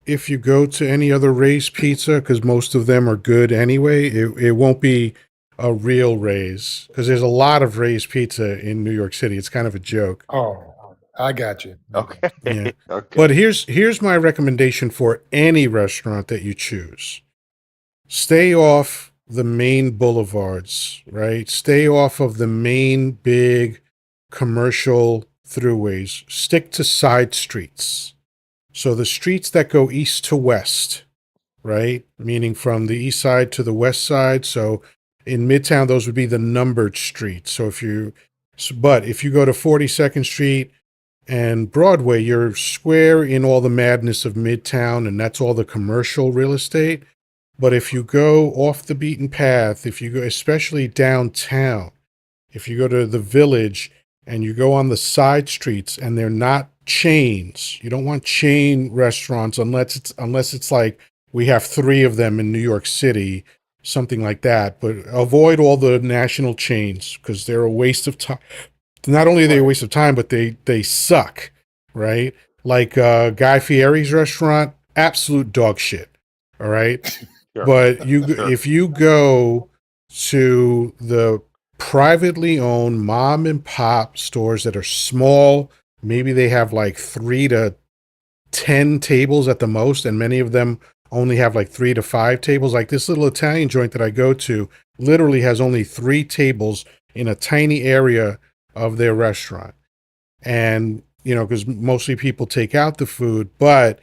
if you go to any other Ray's Pizza, because most of them are good anyway, it won't be a real Ray's, because there's a lot of Ray's Pizza in New York City. It's kind of a joke. Oh, I got you. I got you. Yeah. Okay. Okay. But here's my recommendation for any restaurant that you choose. Stay off the main boulevards, right? Stay off of the main big commercial throughways. Stick to side streets. So the streets that go east to west, right? Meaning from the east side to the west side. So in Midtown, those would be the numbered streets. But if you go to 42nd Street and Broadway, you're square in all the madness of Midtown, and that's all the commercial real estate. But if you go off the beaten path, if you go, especially downtown, if you go to the Village and you go on the side streets and they're not chains, you don't want chain restaurants unless it's like we have 3 of them in New York City, something like that. But avoid all the national chains because they're a waste of time. Not only are they a Right. waste of time, but they suck, right? Like Guy Fieri's restaurant, absolute dog shit. All right. Sure. But Sure. if you go to the privately owned mom and pop stores that are small, maybe they have like 3 to 10 tables at the most, and many of them only have like 3 to 5 tables. Like this little Italian joint that I go to literally has only 3 tables in a tiny area of their restaurant. And because mostly people take out the food, but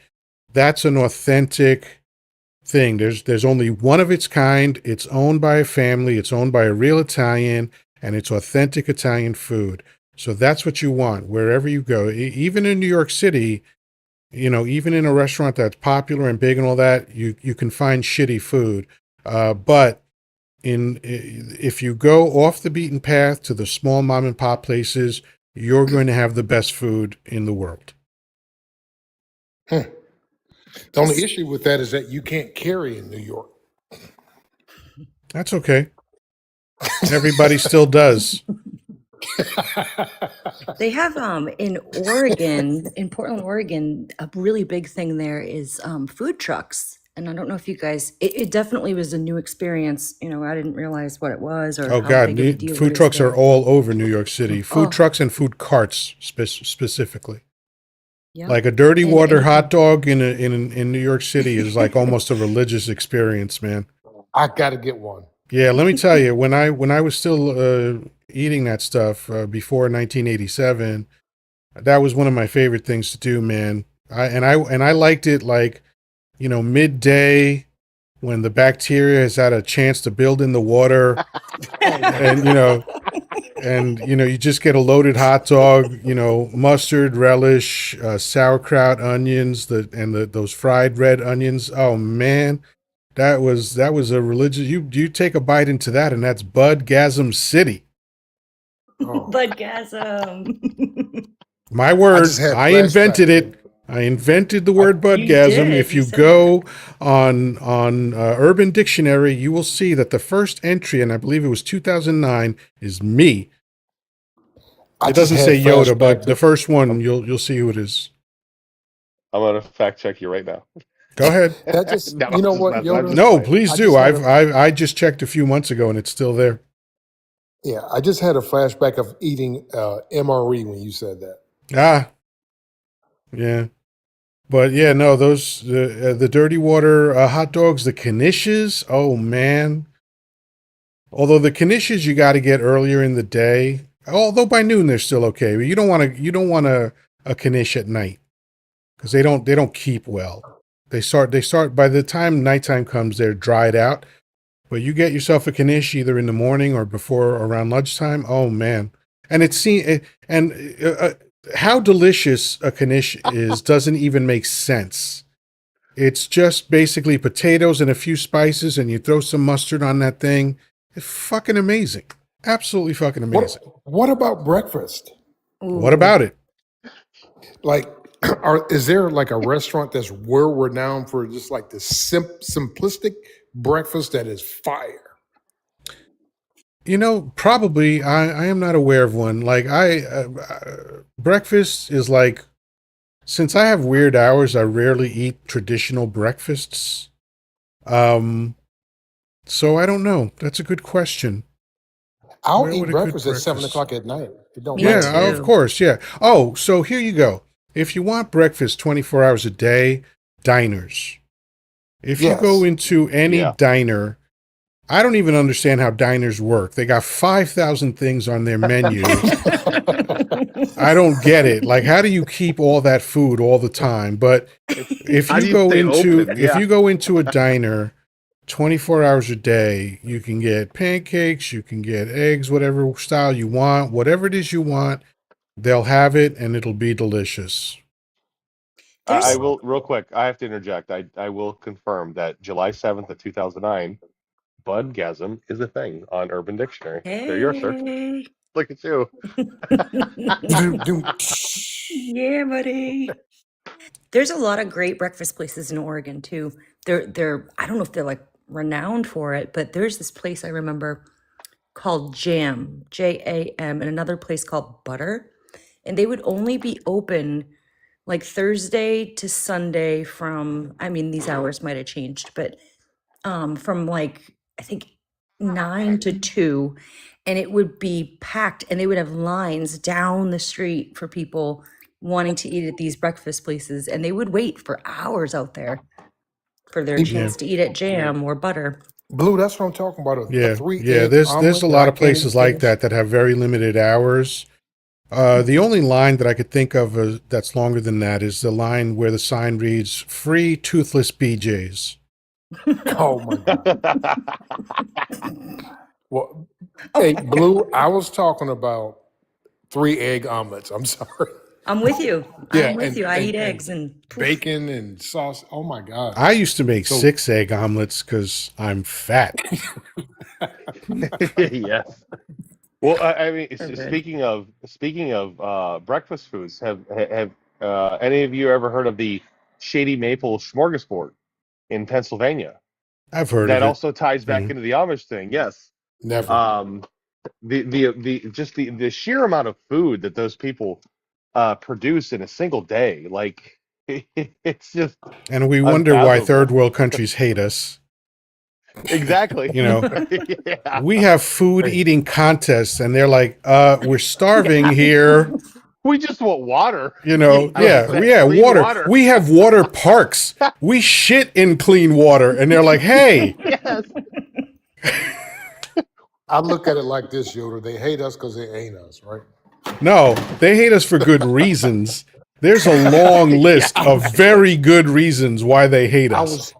that's an authentic thing. There's only one of its kind. It's owned by a family. It's owned by a real Italian, and it's authentic Italian food. So that's what you want wherever you go. Even in New York City, even in a restaurant that's popular and big and all that, you can find shitty food. But if you go off the beaten path to the small mom and pop places, you're going to have the best food in the world. The only issue with that is that you can't carry in New York. That's okay. Everybody still does. They have in Oregon, in Portland, Oregon, a really big thing there is food trucks. And I don't know if you guys, it definitely was a new experience. I didn't realize what it was or Oh how God, big of a deal food it is trucks are there. all over New York City. Food Oh, trucks and food carts specifically. yeah. Like a dirty And water you hot can, dog in New York City is like almost a religious experience, man. I got to get one. Yeah, let me tell you, when I was still eating that stuff before 1987, that was one of my favorite things to do, man. I liked it like, midday when the bacteria has had a chance to build in the water, and you just get a loaded hot dog, mustard, relish, sauerkraut, onions, those fried red onions. Oh man, that was a religious. You take a bite into that, and that's Budgasm City. Oh, Budgasm. My I just word, had I flashback. invented it. I invented the I, word You Budgasm. did. If You you said that. go on Urban Dictionary, you will see that the first entry, and I believe it was 2009, is me. I It just doesn't had say Yoda, flashback but the to first one you'll see who it is. I'm gonna fact check you right now. Go ahead. that. Just No, you I'm know just what, messing. I'm Yoda? just No, playing. please I do. just had a I just checked a few months ago and it's still there. I just had a flashback of eating MRE when you said that. Ah, yeah. But yeah, no, those the dirty water hot dogs, the knishes. Oh man. Although the knishes you got to get earlier in the day. Although by noon they're still okay. But you don't want a knish at night because they don't keep well. They start by the time nighttime comes, they're dried out. But you get yourself a knish either in the morning or before around lunchtime. Oh man, and how delicious a knish is doesn't even make sense. It's just basically potatoes and a few spices, and you throw some mustard on that thing. It's fucking amazing, absolutely fucking amazing. What about breakfast? What Ooh. about it? Like, is there like a restaurant that's world renowned for just like the simplistic breakfast that is fire? Probably I am not aware of one. Like breakfast is like, since I have weird hours, I rarely eat traditional breakfasts. Um, so I don't know. That's a good question. I'll Where would eat a good breakfast at 7 breakfast? o'clock at night. It don't Me matter to Yeah, me. of too. course. Yeah. Oh, so here you go. If you want breakfast 24 hours a day, diners. If you go Yes. into any Yeah. diner, I don't even understand how diners work. They got 5,000 things on their menu. I don't get it. Like, how do you keep all that food all the time? But if How you do you go stay into open? if Yeah. you go into a diner 24 hours a day, you can get pancakes, you can get eggs, whatever style you want, whatever it is you want, they'll have it and it'll be delicious. I There's will real quick. I have to interject. I will confirm that July 7th of 2009, Budgasm is a thing on Urban Dictionary. There you are, sir. hey. Look at you. Yeah, buddy. There's a lot of great breakfast places in Oregon too. They're I don't know if they're like renowned for it, but there's this place I remember called Jam, Jam, and another place called Butter. And they would only be open like Thursday to Sunday from, I mean, these hours might have changed, but from like I think 9 to 2, and it would be packed, and they would have lines down the street for people wanting to eat at these breakfast places, and they would wait for hours out there for their Yeah. chance to eat at Jam or Butter. Blue, that's what I'm talking about. A Yeah. three Yeah, egg there's a omelet that lot I of can't even places like finish. that have very limited hours. The only line that I could think of that's longer than that is the line where the sign reads "Free Toothless BJ's." Oh my God. Well, hey, Blue, I was talking about 3 egg omelets. I'm sorry. I'm with you. Yeah, I'm with and you. I and, eat and eggs and poof. bacon and sauce. Oh my God. I used to make So 6 egg omelets because I'm fat. Yes. Well, I mean, So good. speaking of breakfast foods, have any of you ever heard of the Shady Maple Smorgasbord in Pennsylvania? I've heard That of it. also ties back Yeah. into the Amish thing. Yes. never. Um, the sheer amount of food that those people produce in a single day, like it's just And we wonder why third unfathomable. world countries hate us. Exactly. You know, Yeah. we have food Hey, eating contests, and they're like, we're starving here. We just want water. You You know, know, clean water. water. We have water parks. We shit in clean water. And they're like, hey, Yes. I look at it like this, Yoda. They hate us because they ain't us, right? no, they hate us for good reasons. There's a long Yeah. list of very good reasons why they hate I us. was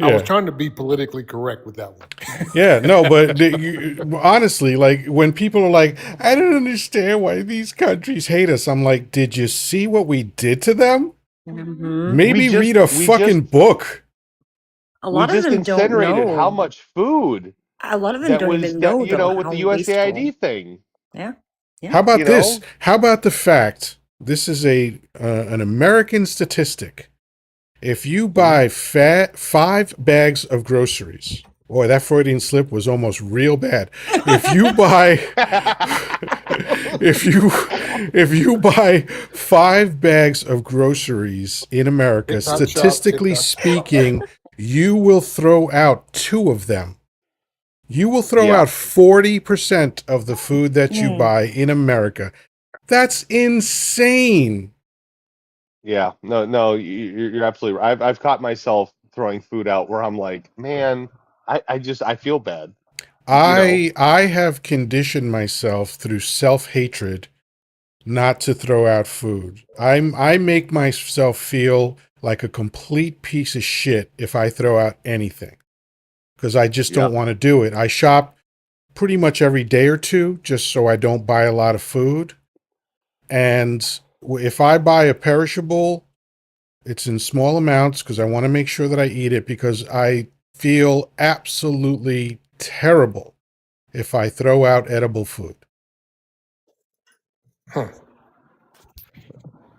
I was Yeah. trying to be politically correct with that one. Yeah, no, but honestly, like when people are like, I don't understand why these countries hate us. I'm like, did you see what we did to them? Hmm. We Maybe read just a we just fucking book. A we lot of just them don't incinerated how know. much food A lot of them that don't was even that know, though, with how the wasteful. USAID thing. Yeah. Yeah. How about You this? know? How about the fact this is a an American statistic. If you Mhm. buy 5 bags of groceries, boy, that Freudian slip was almost real bad. If you buy if you if you buy 5 bags of groceries in America, Hip hop shop, hip statistically hop shop. speaking, you will throw out 2 of them. You will throw Yeah. out 40% of the food that you Mm. buy in America. That's insane. Yeah. No, you're absolutely right. I've caught myself throwing food out where I'm like, man, I feel bad. You know? I have conditioned myself through self-hatred not to throw out food. I make myself feel like a complete piece of shit if I throw out anything because I just Yeah. don't want to do it. I shop pretty much every day or two just so I don't buy a lot of food. And if I buy a perishable, it's in small amounts because I want to make sure that I eat it because I feel absolutely terrible if I throw out edible food. Huh.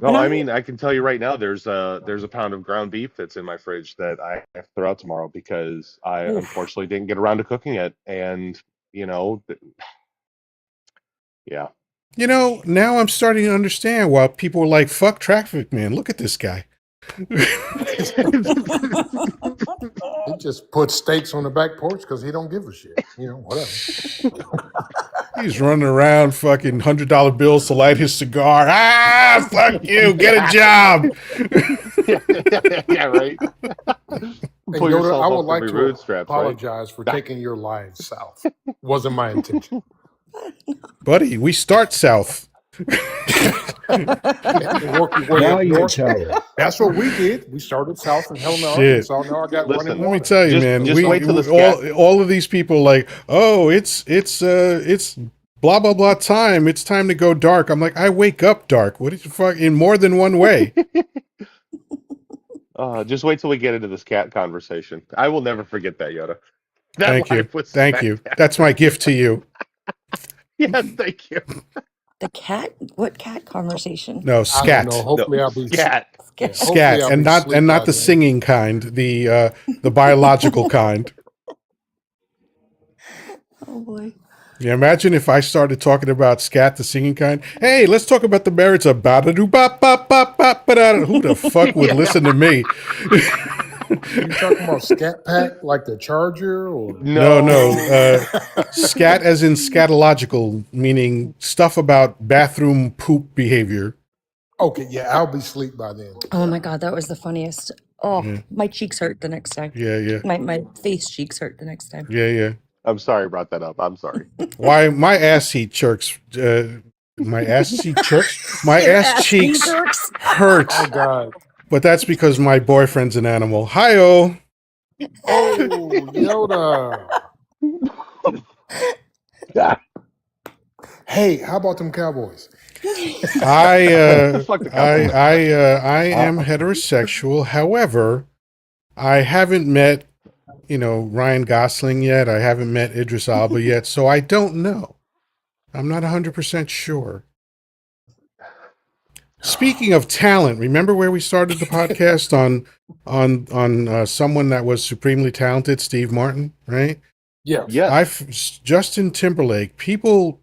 No, And I I, mean, I can tell you right now, there's a pound of ground beef that's in my fridge that I have to throw out tomorrow because I oof. unfortunately didn't get around to cooking it, and you know, yeah. You know, now I'm starting to understand why people are like, fuck traffic, man. Look at this guy. He just put steaks on the back porch because he don't give a shit. Whatever. He's running around fucking $100 bills to light his cigar. Ah, fuck you. Get a Yeah. job. Yeah, right. And Pull Yoda, I yourself would up from like your to bootstraps, right? apologize for taking your lives south. Wasn't my intention. Buddy, we start south. And work your way Now up you're north. telling. That's what we did. We started south in Helena, Shit. Arkansas. Now I got running Listen, Let me water. tell you, just man. So just wait till the scat. All of these people are like, oh, it's blah blah blah time. It's time to go dark. I'm like, I wake up dark. What the fuck? In more than one way. Just wait till we get into this cat conversation. I will never forget that, Yoda. That Thank you. life was Thank you. fantastic. That's my gift to you. Yes, thank you. The cat? What cat conversation? No, I don't know. scat. No, Hopefully I'll be scat. yeah, hopefully Scat. I'll And be not asleep by the then. singing kind, the biological kind. Oh boy. Yeah, imagine if I started talking about scat, the singing kind. Hey, let's talk about the merits of ba da doo ba ba ba ba ba da. Who the fuck would Yeah. listen to me? You talking about Scat Pack like the Charger or No, no. No. Scat as in scatological, meaning stuff about bathroom poop behavior. Okay, yeah, I'll be asleep by then. Oh my God, that was the funniest. Oh, Yeah, my cheeks hurt the next day. yeah. My face cheeks hurt the next day. Yeah. I'm sorry I brought that up. I'm sorry. Why my ass heat jerks My ass cheek jerks. My Your ass ass cheeks jerks. hurt, Oh God. but that's because my boyfriend's an animal. Hi-oh. Oh, Yoda. God, Hey, how about them Cowboys? Fuck the Cowboys. I am uh, heterosexual. However, I haven't met, Ryan Gosling yet. I haven't met Idris Elba yet, so I don't know. I'm not 100% sure. Speaking of talent, remember where we started the podcast on someone that was supremely talented, Steve Martin, right? Yes. Yes. Justin Timberlake. People,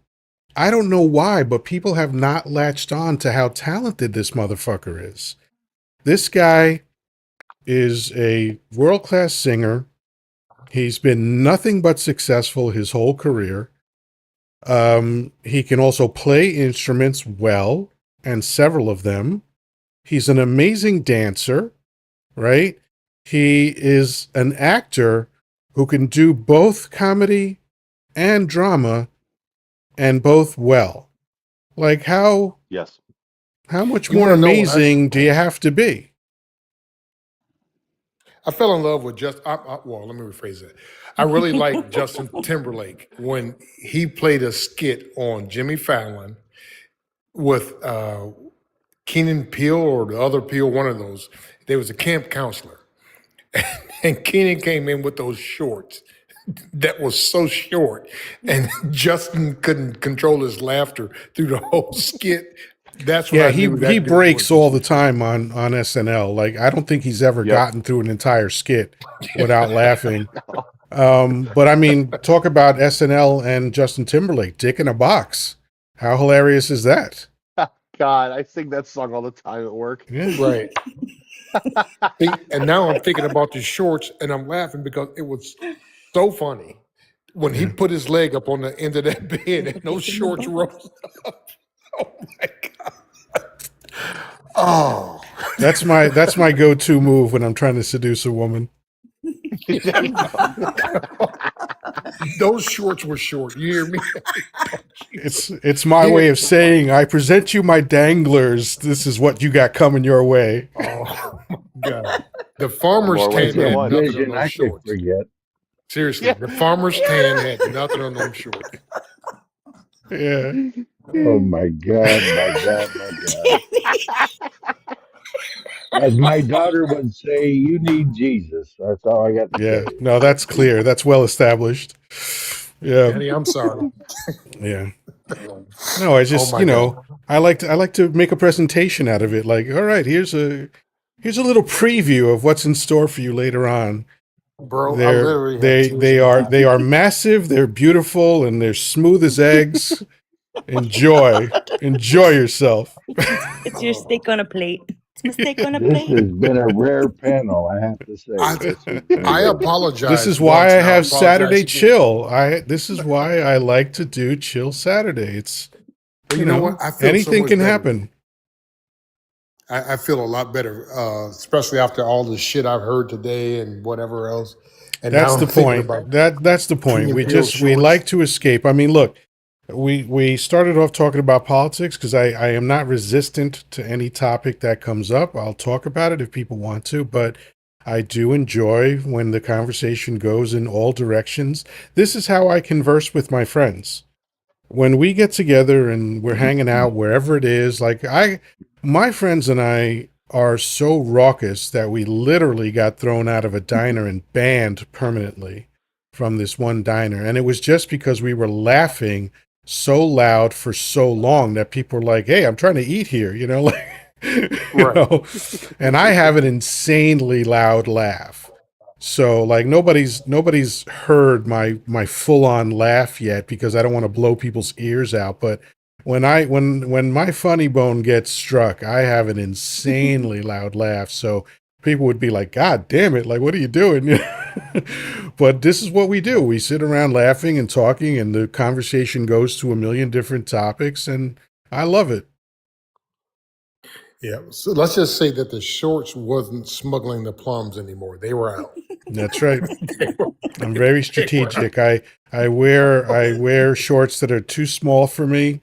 I don't know why, but people have not latched on to how talented this motherfucker is. This guy is a world-class singer. He's been nothing but successful his whole career. He can also play instruments well, and several of them. He's an amazing dancer, right? He is an actor who can do both comedy and drama and both well. Like Yes. how much You more want to know what amazing do you have to be? I fell in love with well, let me rephrase that. I really like Justin Timberlake when he played a skit on Jimmy Fallon with Keenan Peele or the other Peele, one of those. There was a camp counselor, and Keenan came in with those shorts that was so short, and Justin couldn't control his laughter through the whole skit. That's when Yeah, I he knew he that dude breaks was a all the superstar. time on SNL. Like I don't think he's ever Yep. gotten through an entire skit without laughing. But I mean, talk about SNL and Justin Timberlake, Dick in a Box. How hilarious is that? God, I sing that song all the time at work. Yeah. Right. See, and now I'm thinking about the shorts, and I'm laughing because it was so funny when he Yeah. put his leg up on the end of that bed and those shorts rose up. Oh my God. Oh, That's my go-to move when I'm trying to seduce a woman. There you go. those shorts were short. You hear me? Oh, Jesus. It's my He way had- of saying I present you my danglers. This is what you got coming your way. oh my God. The farmer's More ways tan that's a than had one. nothing on vision I those could shorts. forget. Seriously, Yeah. the farmer's tan had nothing on those shorts. Yeah. Oh my God, my God, my God. As my daughter would say, you need Jesus. That's all I got to Yeah. say. No, that's clear. That's well established. Yeah. Daddy, I'm sorry. Yeah. No, I Oh just, my God. I like to make a presentation out of it. Like, all right, here's a little preview of what's in store for you later on. Bro, I literally had tears They in are my eyes. they are massive, they're beautiful, and they're smooth as eggs. Enjoy. Enjoy yourself. It's your steak on a plate. It's my steak on a This plate. has been a rare panel, I have to say. I This has been I good. This apologize is why once I and I'll have apologize Saturday again. chill. This is why I like to do chill Saturday. It's, But you know what? I feel so anything much can better. happen. I feel a lot better, especially after all the shit I've heard today and whatever else. And That's now the I'm thinking point. about That's the point. King and We Peele just we shorts. like to escape. I mean, look, we started off talking about politics because I am not resistant to any topic that comes up. I'll talk about it if people want to, but I do enjoy when the conversation goes in all directions. This is how I converse with my friends. When we get together and we're hanging out wherever it is, like my friends and I are so raucous that we literally got thrown out of a diner and banned permanently from this one diner. And it was just because we were laughing so loud for so long that people were like, "Hey, I'm trying to eat here," like, Right. and I have an insanely loud laugh. So like nobody's heard my full on laugh yet because I don't want to blow people's ears out. But when my funny bone gets struck, I have an insanely loud laugh. So people would be like, "God damn it! Like, what are you doing?" But this is what we do. We sit around laughing and talking, and the conversation goes to a million different topics, and I love it. Yeah. So let's just say that the shorts wasn't smuggling the plums anymore. They were out. That's right. They were, I'm very they were out. strategic. I wear shorts that are too small for me,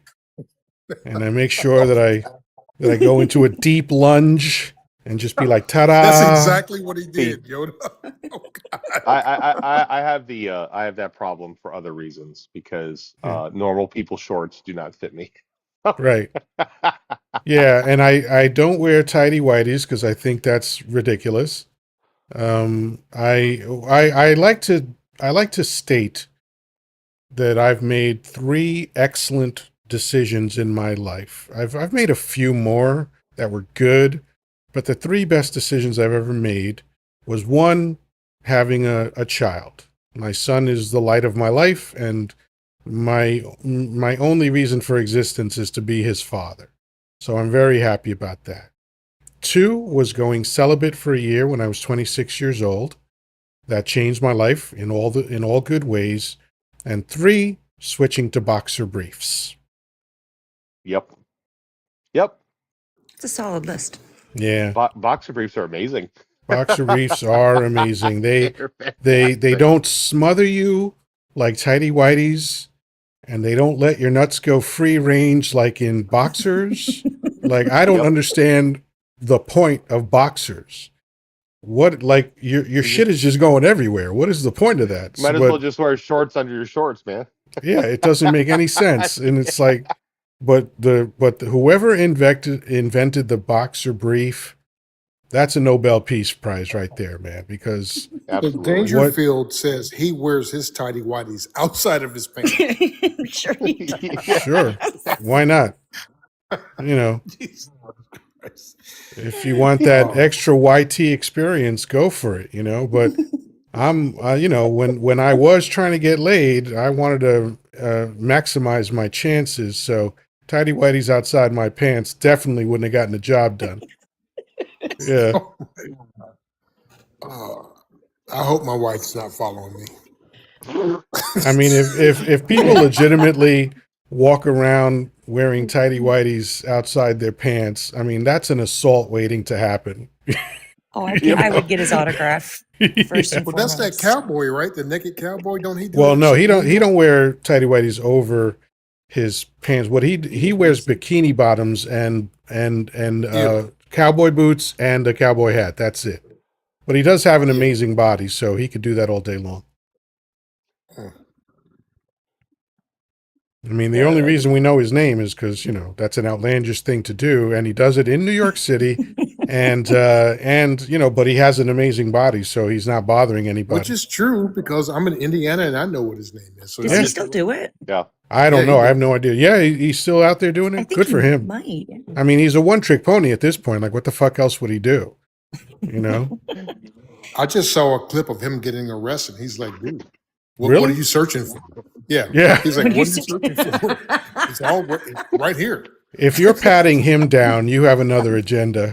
and I make sure that I go into a deep lunge and just be like, ta-da! That's exactly what he See, did, Yoda. Oh, God. I have that problem for other reasons because Yeah, normal people shorts do not fit me. right. Yeah, and I don't wear tidy whities because I think that's ridiculous. I like to state that I've made 3 excellent decisions in my life. I've made a few more that were good, but the 3 best decisions I've ever made was, 1, having a child. My son is the light of my life, and my only reason for existence is to be his father. So I'm very happy about that. 2 was going celibate for a year when I was 26 years old. That changed my life in all good ways. And 3, switching to boxer briefs. Yep. Yep. It's a solid list. Yeah, Boxer briefs are amazing. boxer briefs are amazing. They're They don't smother you like tighty whities, and they don't let your nuts go free range like in boxers. Like, I don't Yep. understand the point of boxers. What, like, your shit is just going everywhere. What is the point of that? Might as well just wear shorts under your shorts, man. Yeah, it doesn't make any sense. And it's like, but whoever invented the boxer brief, that's a Nobel Peace Prize right there, man. Because The Absolutely. Dangerfield says he wears his tidy whities outside of his pants. I'm sure he does. Yeah. sure, why not? You know, Jesus Christ. if you want that Oh, extra YT experience, go for it. You know, but I'm, when I was trying to get laid, I wanted to maximize my chances. So tidy whities outside my pants definitely wouldn't have gotten the job done. Yeah. I hope my wife's not following me. I mean, if people legitimately walk around wearing tidy whities outside their pants, I mean, that's an assault waiting to happen. Oh, Yep. I would get his autograph first Yeah. and Well, that's that foremost. cowboy, right? The naked cowboy. Don't he do Well, that no, shit he in don't. New He York? don't wear tidy whities over his pants. What he wears bikini bottoms and Yeah. cowboy boots and a cowboy hat. That's it. But he does have an Yeah. amazing body, so he could do that all day long. Hmm. I mean, the Yeah, only I reason we know his name is because, that's an outlandish thing to do, and he does it in New York City, and but he has an amazing body, so he's not bothering Which anybody. is true because I'm in Indiana and I know what his name is. So Does I'm he just still do it? Yeah. I don't Yeah, he know. I have does. no idea. Yeah, he's still out there doing I it. think Good he for him. might. I mean, he's a one-trick pony at this point. Like, what the fuck else would he do? You know? I just saw a clip of him getting arrested. He's like, dude, what are Really? you searching for? Yeah. Yeah. He's like, What do what you are you say? searching for? It's all right here. If you're patting him down, you have another agenda.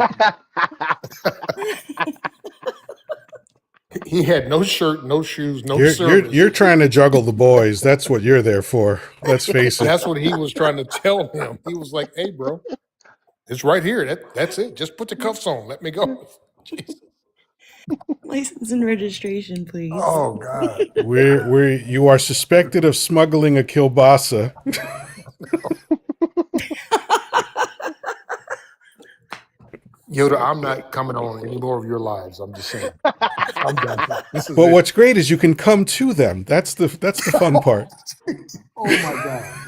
He had no shirt, no shoes, no You're service. trying to juggle the boys. That's what you're there for. Let's face it. That's what he was trying to tell him. He was like, hey, bro, it's right here. That's it. Just put the cuffs on. Let me go. Jesus. License and registration, please. Oh, God. You are suspected of smuggling a kielbasa. Yoda, I'm not coming on any more of your lives. I'm just saying. I'm done. This is But it. what's great is you can come to them. That's the fun part. Oh, my God.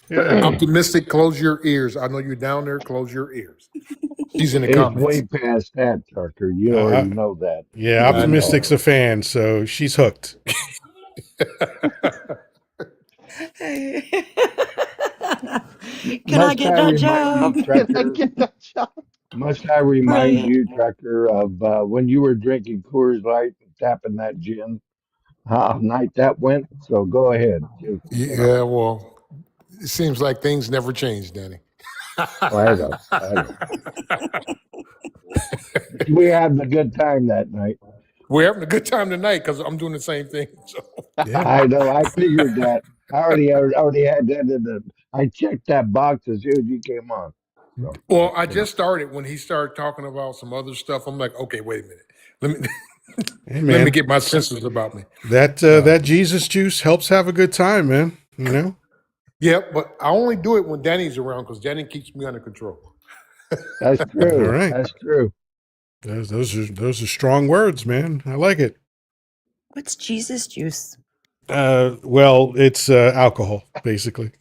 Yeah. Optimistic, close your ears. I know you're down there. Close your ears. She's in the It's comments. way past that, Tucker. You Uh, already know that. Yeah, I know. Optimistic's a fan, so she's hooked. Can I Must get I that remind you, job? Can I Trucker? get that job? Must I remind Right. you, Trucker, of when you were drinking Coors Light and tapping that gin? How night that went? So go ahead. Just, Yeah, well, it seems like things never change, Danny. I know. But we had a good time that night. We're having a good time tonight because I'm doing the same thing. So Yeah. I know. I figured that. I already had that in the. I checked that box as soon as you came on. So, well, I just started when he started talking about some other stuff. I'm like, okay, wait a minute. Let me Hey, let me man, get my senses about me. that Jesus juice helps have a good time, man. You know? Yeah, but I only do it when Danny's around because Danny keeps me under control. That's All true. right. That's true. Those are strong words, man. I like it. What's Jesus juice? Well, it's alcohol, basically.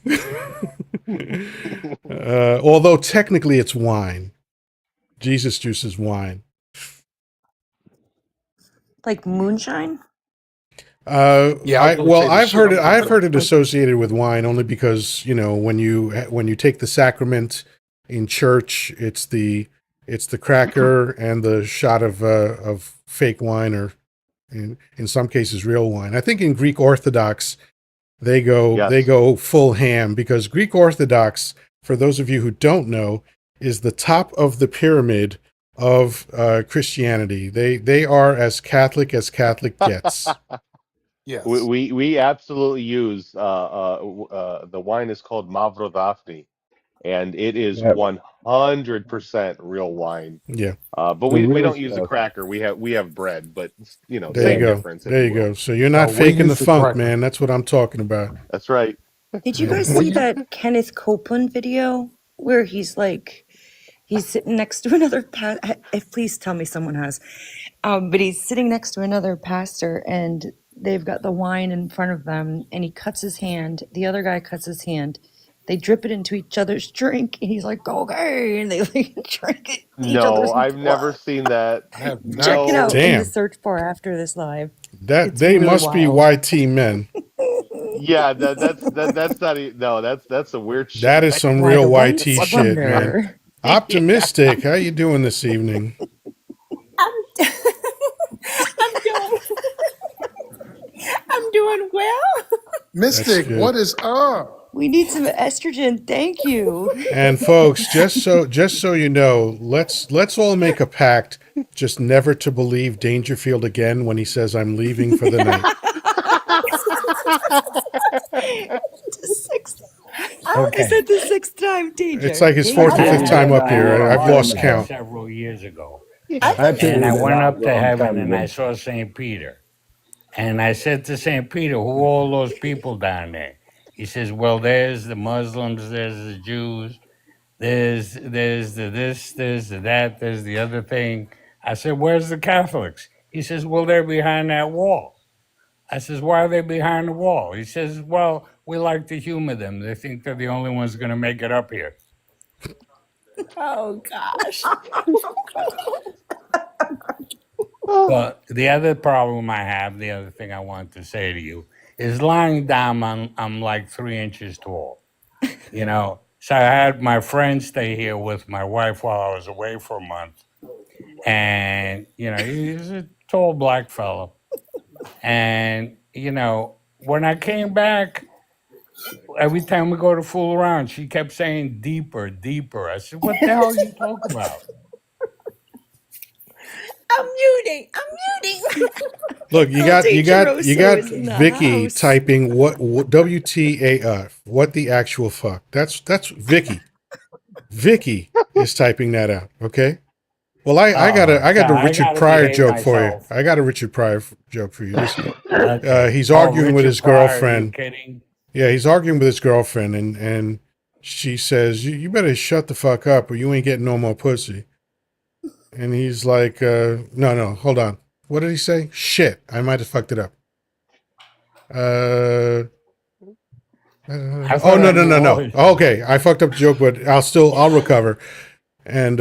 Although technically it's wine. Jesus juice is wine. Like moonshine? Yeah, I was gonna say the I've shit heard I'm it. I've thinking heard of. it associated with wine only because when you take the sacrament in church, it's the cracker and the shot of fake wine, or in some cases real wine. I think in Greek Orthodox they Yes. go full ham, because Greek Orthodox, for those of you who don't know, is the top of the pyramid of Christianity. They are as Catholic gets. Yes. We absolutely use the wine is called Mavrodafni, and it is Yep. 100% real wine. Yeah, But The we real don't use the stuff. cracker. We have bread, but there you same Yeah. go. difference, if There you you will. go. So you're No, not we faking the use the funk, cracker. man. That's what I'm talking about. That's right. Did you guys We see use, that Kenneth Copeland video where he's sitting next to another please tell me someone has. But he's sitting next to another pastor and they've got the wine in front of them and he cuts his hand. The other guy cuts his hand. They drip it into each other's drink and he's like, okay. And they like drink it each No, other's I've never blood. seen that. I have Check not it seen No. out in the Damn. search bar after this live. That It's they really must be wild. YT men. Yeah, that's not no, that's some weird That shit. is some Why real the YT whites What the shit, fuck? man. wonder. Yeah. Optimistic, how you doing this evening? I'm, I'm doing I'm doing well. That's Mystic. good. What is up? We need some estrogen. Thank you. And folks, just so you know, let's all make a pact just never to believe Dangerfield again when he says I'm leaving for the night. The sixth. Is Okay. that the sixth time, Danger? It's like his fourth or I Danger. fifth told you time that up a I here. had long a I've heart time lost attack ago. count. several years ago. I I think told And you I that went a up to long heaven time and I ago. saw St. Peter. And I said to St. Peter, who are all those people down there? He says, well, there's the Muslims, there's the Jews, there's the this, there's the that, there's the other thing. I said, where's the Catholics? He says, well, they're behind that wall. I says, why are they behind the wall? He says, well, we like to humor them. They think they're the only ones going to make it up here. oh gosh. But the other problem I have, the other thing I want to say to you, is lying down, I'm like 3 inches tall. So I had my friend stay here with my wife while I was away for a month. And, he's a tall black fellow. And, when I came back, every time we go to fool around, she kept saying deeper, deeper. I said, what the hell are you talking about? I'm muting. I'm muting. Look, you El got you got you Dangeroso got is in the Vicky house. typing what WTAF, what the actual fuck. That's Vicky. Vicky is typing that out. Okay. Well, I got a Oh, I so got a I Richard got to Pryor behave joke for you. myself. I got a Richard Pryor joke for you. Listen, Okay. he's Oh, arguing with Richard his Pryor, you girlfriend. kidding? Yeah, he's arguing with his girlfriend, and she says, "You better shut the fuck up, or you ain't getting no more pussy." And he's like, "No, hold on. What did he say? Shit, I might have fucked it up. Uh, I oh thought no, I no, knew no, all no. his jokes. Okay, I fucked up the joke, but I'll recover." And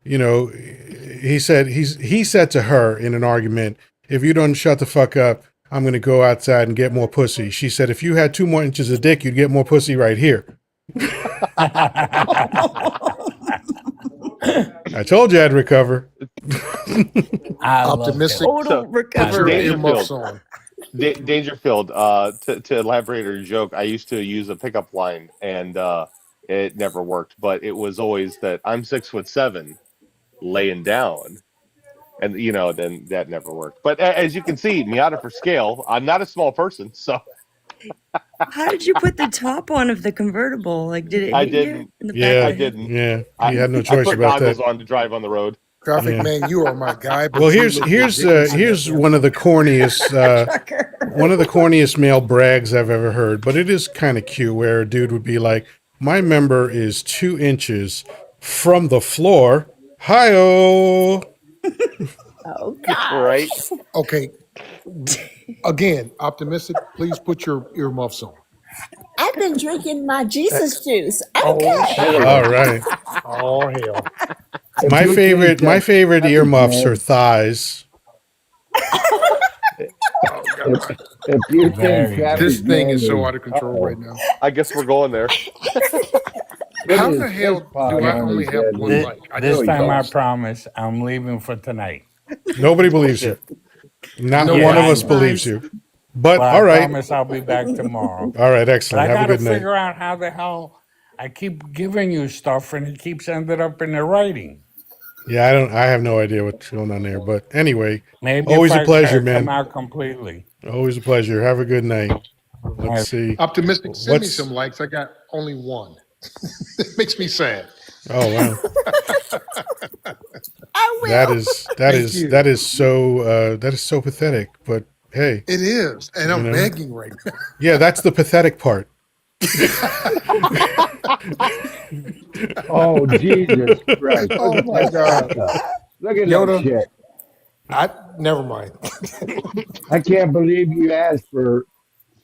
he said to her in an argument, "If you don't shut the fuck up, I'm gonna go outside and get more pussy." She said, "If you had 2 more inches of dick, you'd get more pussy right here." I told you I'd recover. I loved Optimistic. him. Total So Put your recovery. earmuffs Dangerfield, on. Dangerfield. To elaborate on your joke, I used to use a pickup line, and it never worked. But it was always that I'm 6'7", laying down, and then that never worked. But as you can see, Miata for scale, I'm not a small person, so How did you put the top on of the convertible? Like, did it I hit you didn't. in the back of I Yeah, the head? didn't. yeah. I He had no I choice put about goggles that. on to drive on the road. Traffic Yeah. man, you are my guy. But Well, you here's look here's ridiculous in that here's damn one of the suit. corniest Trucker. one of the corniest male brags I've ever heard, but it is kind of cute where a dude would be like, "My member is 2 inches from the floor." Hi-oh. Oh Right? gosh. Okay, again, optimistic. Please put your earmuffs on. I've been drinking my Jesus juice. Oh Okay. shit! All right. Oh hell! If My you think favorite my that favorite traffic earmuffs are man, thighs. Oh if god! if you think Very traffic This good. thing man is so is out of control right now. I guess we're going there. put How his the fist hell do pod I on only his have head, one he's This, mic? I this just really time I dumb. realized. promise I'm leaving for tonight. Nobody believes you. Bullshit. Not No one Yeah, of I us way. know. believes Sometimes. you. But But I all right. promise I'll be back tomorrow. All right, But excellent. I Have a got to good night. figure out how the hell I keep giving you stuff and it keeps ended up in the writing. Yeah, I have no idea what's going on there. But anyway, Maybe if always a I pleasure, come man. out completely. Always a pleasure. Have a good night. Let's I see. Optimistic, send me some What's likes. I got only one. It makes me sad. oh wow. I That will. is Thank you. that is so pathetic. But hey, It is, and you I'm know. begging right now. Yeah, that's the pathetic part. Oh Jesus Christ! Look Oh at my that god, sucker! Look at that Yoda, chick! I never mind. I can't believe you asked for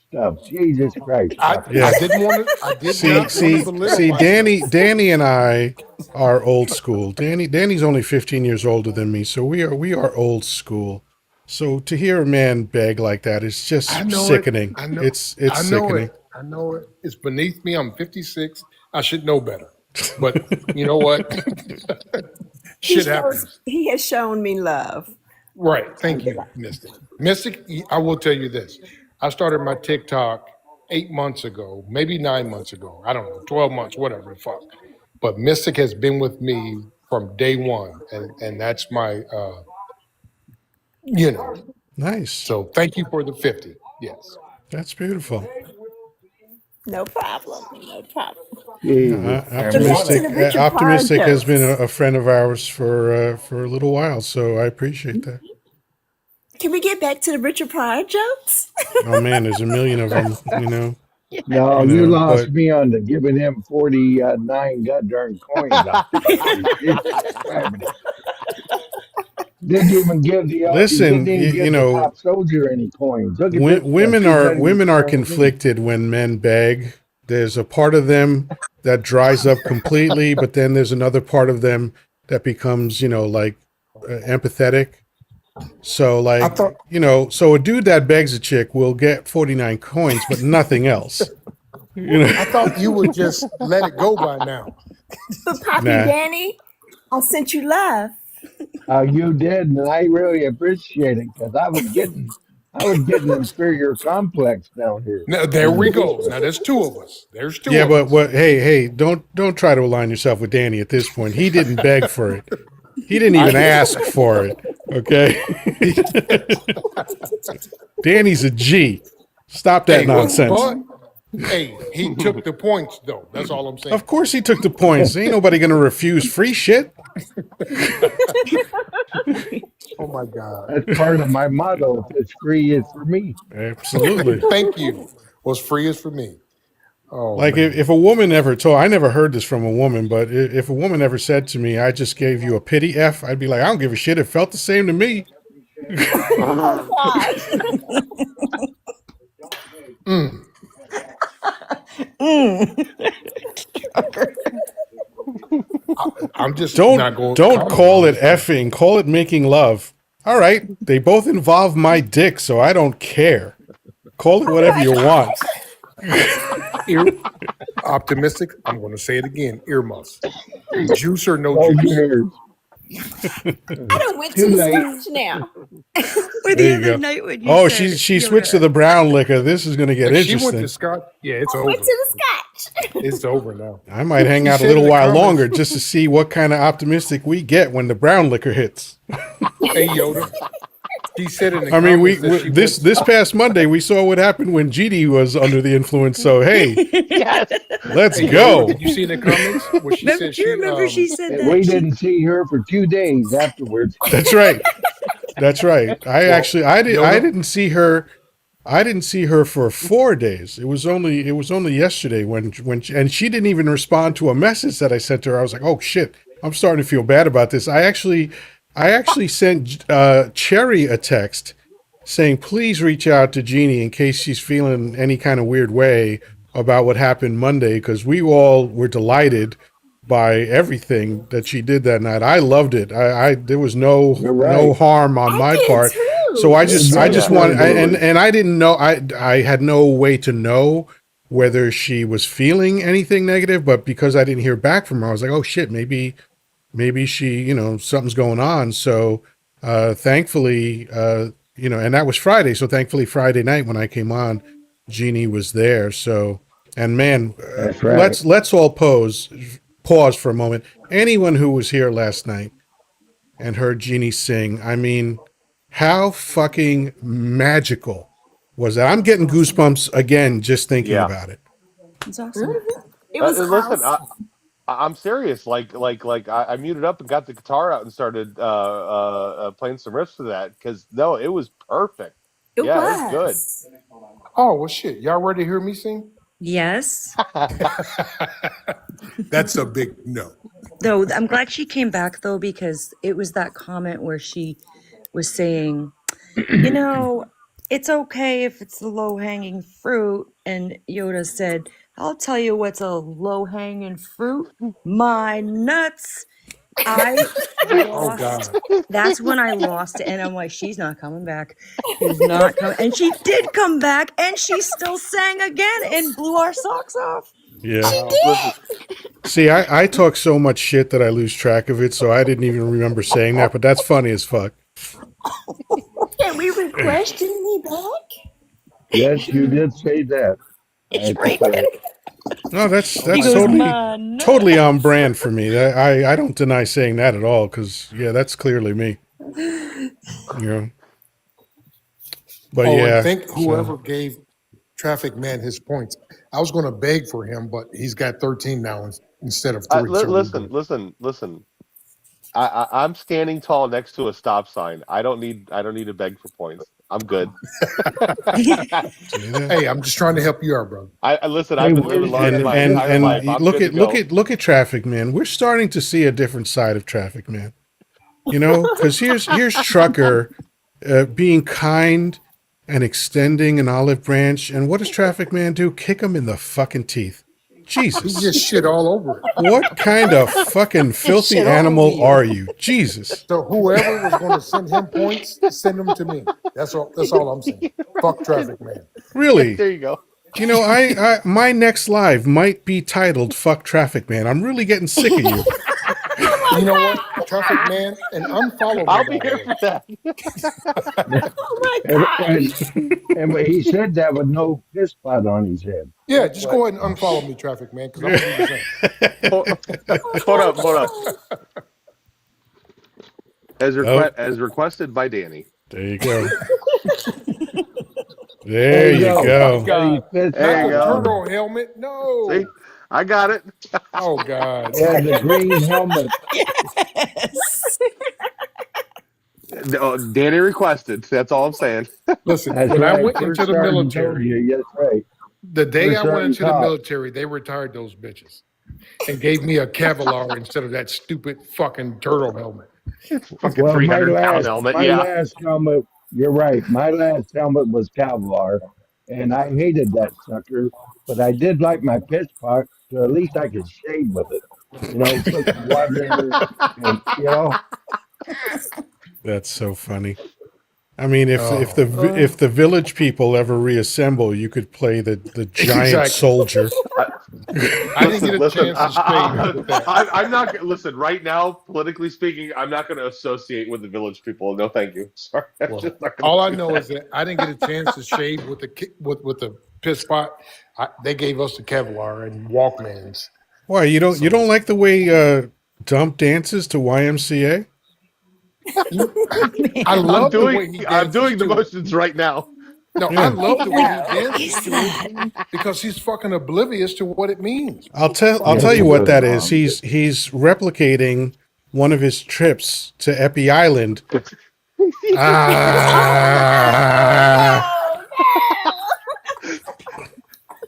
stuff. Jesus Christ, Tucker! I Yeah. didn't want to. I did See, not want to see, belittle see, myself. Danny and I are old school. Danny's only 15 years older than me, so we are old school. So to hear a man beg like that is I just know it. sickening. I know. It's I know sickening. it. I know it. It's beneath me. I'm 56. I should know better. But you know what? Shit happens. He has shown me love. Right. Thank you, Mystic. Mystic, I will tell you this. I started my TikTok 8 months ago, maybe 9 months ago. I don't know, 12 months, whatever the fuck. But Mystic has been with me from day one. And that's my, you know, Nice. so thank you for the 50. Yes. That's beautiful. No problem. No problem. Jesus But Christ! back to the Richard Pryor Optimistic has been jokes. a friend of ours for a little while, so I appreciate that. Can we get back to the Richard Pryor jokes? Oh man, there's a million of them, No, you you know. lost But me on the giving him 49 goddamn coins out there. Jesus Christ! Didn't even give he didn't listen, even give the know, top soldier any coins. Look at this women she are said he was women are trying me. conflicted when men beg. There's a part of them that dries up completely, but then there's another part of them that becomes, like empathetic. So I thought so a dude that begs a chick will get 49 coins, but nothing else. I thought you would just let it go by now. But Poppy Nah. Danny, I sent you love. You did, and I really appreciate it because I was getting inferior complex down here Now there in the we go. basement. Now there's two of us. There's two Yeah, of but us. what hey, don't try to align yourself with Danny at this point. He didn't beg for it. He didn't I even did. ask for it. Okay. Danny's a G. Stop that Hey, nonsense. hey, he took the points though. That's all I'm saying. Of course he took the points. Ain't nobody gonna refuse free shit. Oh my God. That's part of my motto. If it's free, it's for me. Absolutely. Thank you. What's free is for me. Oh Like man. if a woman ever told, I never heard this from a woman, but if a woman ever said to me, "I just gave you a pity F," I'd be like, "I don't give a shit. It felt the same to me." Oh gosh. Mm. I'm just not going to Don't comment call on it it. effing. Call it making love. All right, they both involve my dick, so I don't care. Call it whatever you want. Ear, optimistic. I'm going to say it again. Earmuffs. Juice or no Oh, juice? years. I done went to Too the late. scotch now. Or the There you other go. night when you Oh, said, she switched to the brown liquor. This is going to get If she went to interesting. Scott, yeah, it's I went over. to the scotch. It's over now. I might hang She out a said in little the while comments, longer just to see what kind of optimistic we get when the brown liquor hits. hey Yoda, She said in the I mean, comments that she went. this past Monday we saw what happened when Jeannie was under the influence. So hey, Yes. let's Hey, Yoda, go. did you see in the comments where she Remember, said do you remember she said And that we she didn't see her for 2 days afterwards. That's right. That's right. Well, I Yoda, didn't see her. I didn't see her for 4 days. It was only yesterday and she didn't even respond to a message that I sent her. I was like, oh shit, I'm starting to feel bad about this. I actually sent Cherry a text saying, please reach out to Jeannie in case she's feeling any kind of weird way about what happened Monday, because we all were delighted by everything that she did that night. I loved it. I there was You're no right. harm on I my did part. So too. It was I good just Yeah. wanted, accountability. and I didn't know, I had no way to know whether she was feeling anything negative, but because I didn't hear back from her, I was like, oh shit, maybe she, something's going on. So thankfully, and that was Friday. So thankfully Friday night when I came on, Jeannie was there. So, and man, That's right. let's all pause for a moment. Anyone who was here last night and heard Jeannie sing, I mean, how fucking magical was that? I'm getting awesome. goosebumps again just thinking Yeah. about it. It's awesome. It was Listen, awesome. I'm serious. I muted up and got the guitar out and started playing some riffs for that because no, it was perfect. It Yeah, it was good. was. oh well, shit. Y'all ready to hear me sing? Yes. That's a big no. Though I'm glad she came back though, because it was that comment where she was saying, it's okay if it's the low hanging fruit. And Yoda said, I'll tell you what's a low hanging fruit. My nuts. I Oh God. lost. That's when I lost it. And I'm like, she's not coming back. She's not coming. And she did come back and she still sang again and blew our socks off. Yeah. She Wow. Listen, did. See, I talk so much shit that I lose track of it, so I didn't even remember saying that, but that's funny as fuck. Can we request me back? Yes, you did say that. It's That's right there. correct. No, Oh He my goes, God. my nuts. totally on brand for me. I don't deny saying that at all, because yeah, that's clearly me. But Oh, and yeah, thank so whoever gave Traffic Man his points. I was going to beg for him, but he's got 13 now instead of 3. So we're good. listen. I'm standing tall next to a stop sign. I don't need to beg for points. I'm good. see that? Hey, I'm just trying to help you out, brother. I listen. Hey, I've been living where's large And that my and entire life. and I'm look good to at go. look at Traffic Man. We're starting to see a different side of Traffic Man. Because here's Trucker being kind and extending an olive branch, and what does Traffic Man do? Kick him in the fucking teeth. He Jesus. just shit all over it. What kind of fucking Just filthy shit all over animal you. are you? Jesus. So whoever was going to send him points, send them to me. That's all I'm saying. Fuck Traffic Man. Really? There you go. I my next live might be titled Fuck Traffic Man. I'm really getting sick of you. You know what? Traffic Man, and unfollow me, I'll by be the here way. for that. Oh my and, gosh. and he said that with no piss spot on his head. Yeah, That's just what. go ahead and unfollow me, Traffic Man, because I'm going to do the same. Hold, Oh hold my up, hold up. god. Oh, As requested by Danny. there you go. There There you you go. Oh, my He's go. got his God. fist Not There you the spot go. on. turtle helmet. See, No. I got it. Oh, God. Yeah, the green helmet. Yes. Oh, Danny requested. That's all I'm saying. Listen, That's when I right. went into First the sergeant told military, you. That's right. the day I First went sergeant into the cop. military, they retired those bitches and gave me a Kevlar instead of that stupid fucking turtle helmet. It's fucking Well, 300-pound helmet. my Yeah. last helmet. You're right. My last helmet was Kevlar, and I hated that sucker. But I did like my piss pot, so at least I could shave with it. Put some water and That's so funny. I mean, Oh, if the village people ever reassemble, you could play the giant exactly. soldier. I didn't get a Listen. chance to shave with that. I'm not. Listen, right now, politically speaking, I'm not going to associate with the village people. No, thank you. Sorry, I'm Well, just not going all to I do know that. is that I didn't get a chance to shave with the piss pot. They gave us the Kevlar and Walkmans. Why you don't So like the way Dump dances to YMCA? I Man, I'm love the way doing he I'm dances doing the to it. motions right now. No, I Yeah. love the way he what dances is to it that? because he's fucking oblivious to what it means. I'll Yes, tell he you Fucking what is. that is. dumb. He's replicating one of his trips to Epi Island. Ah,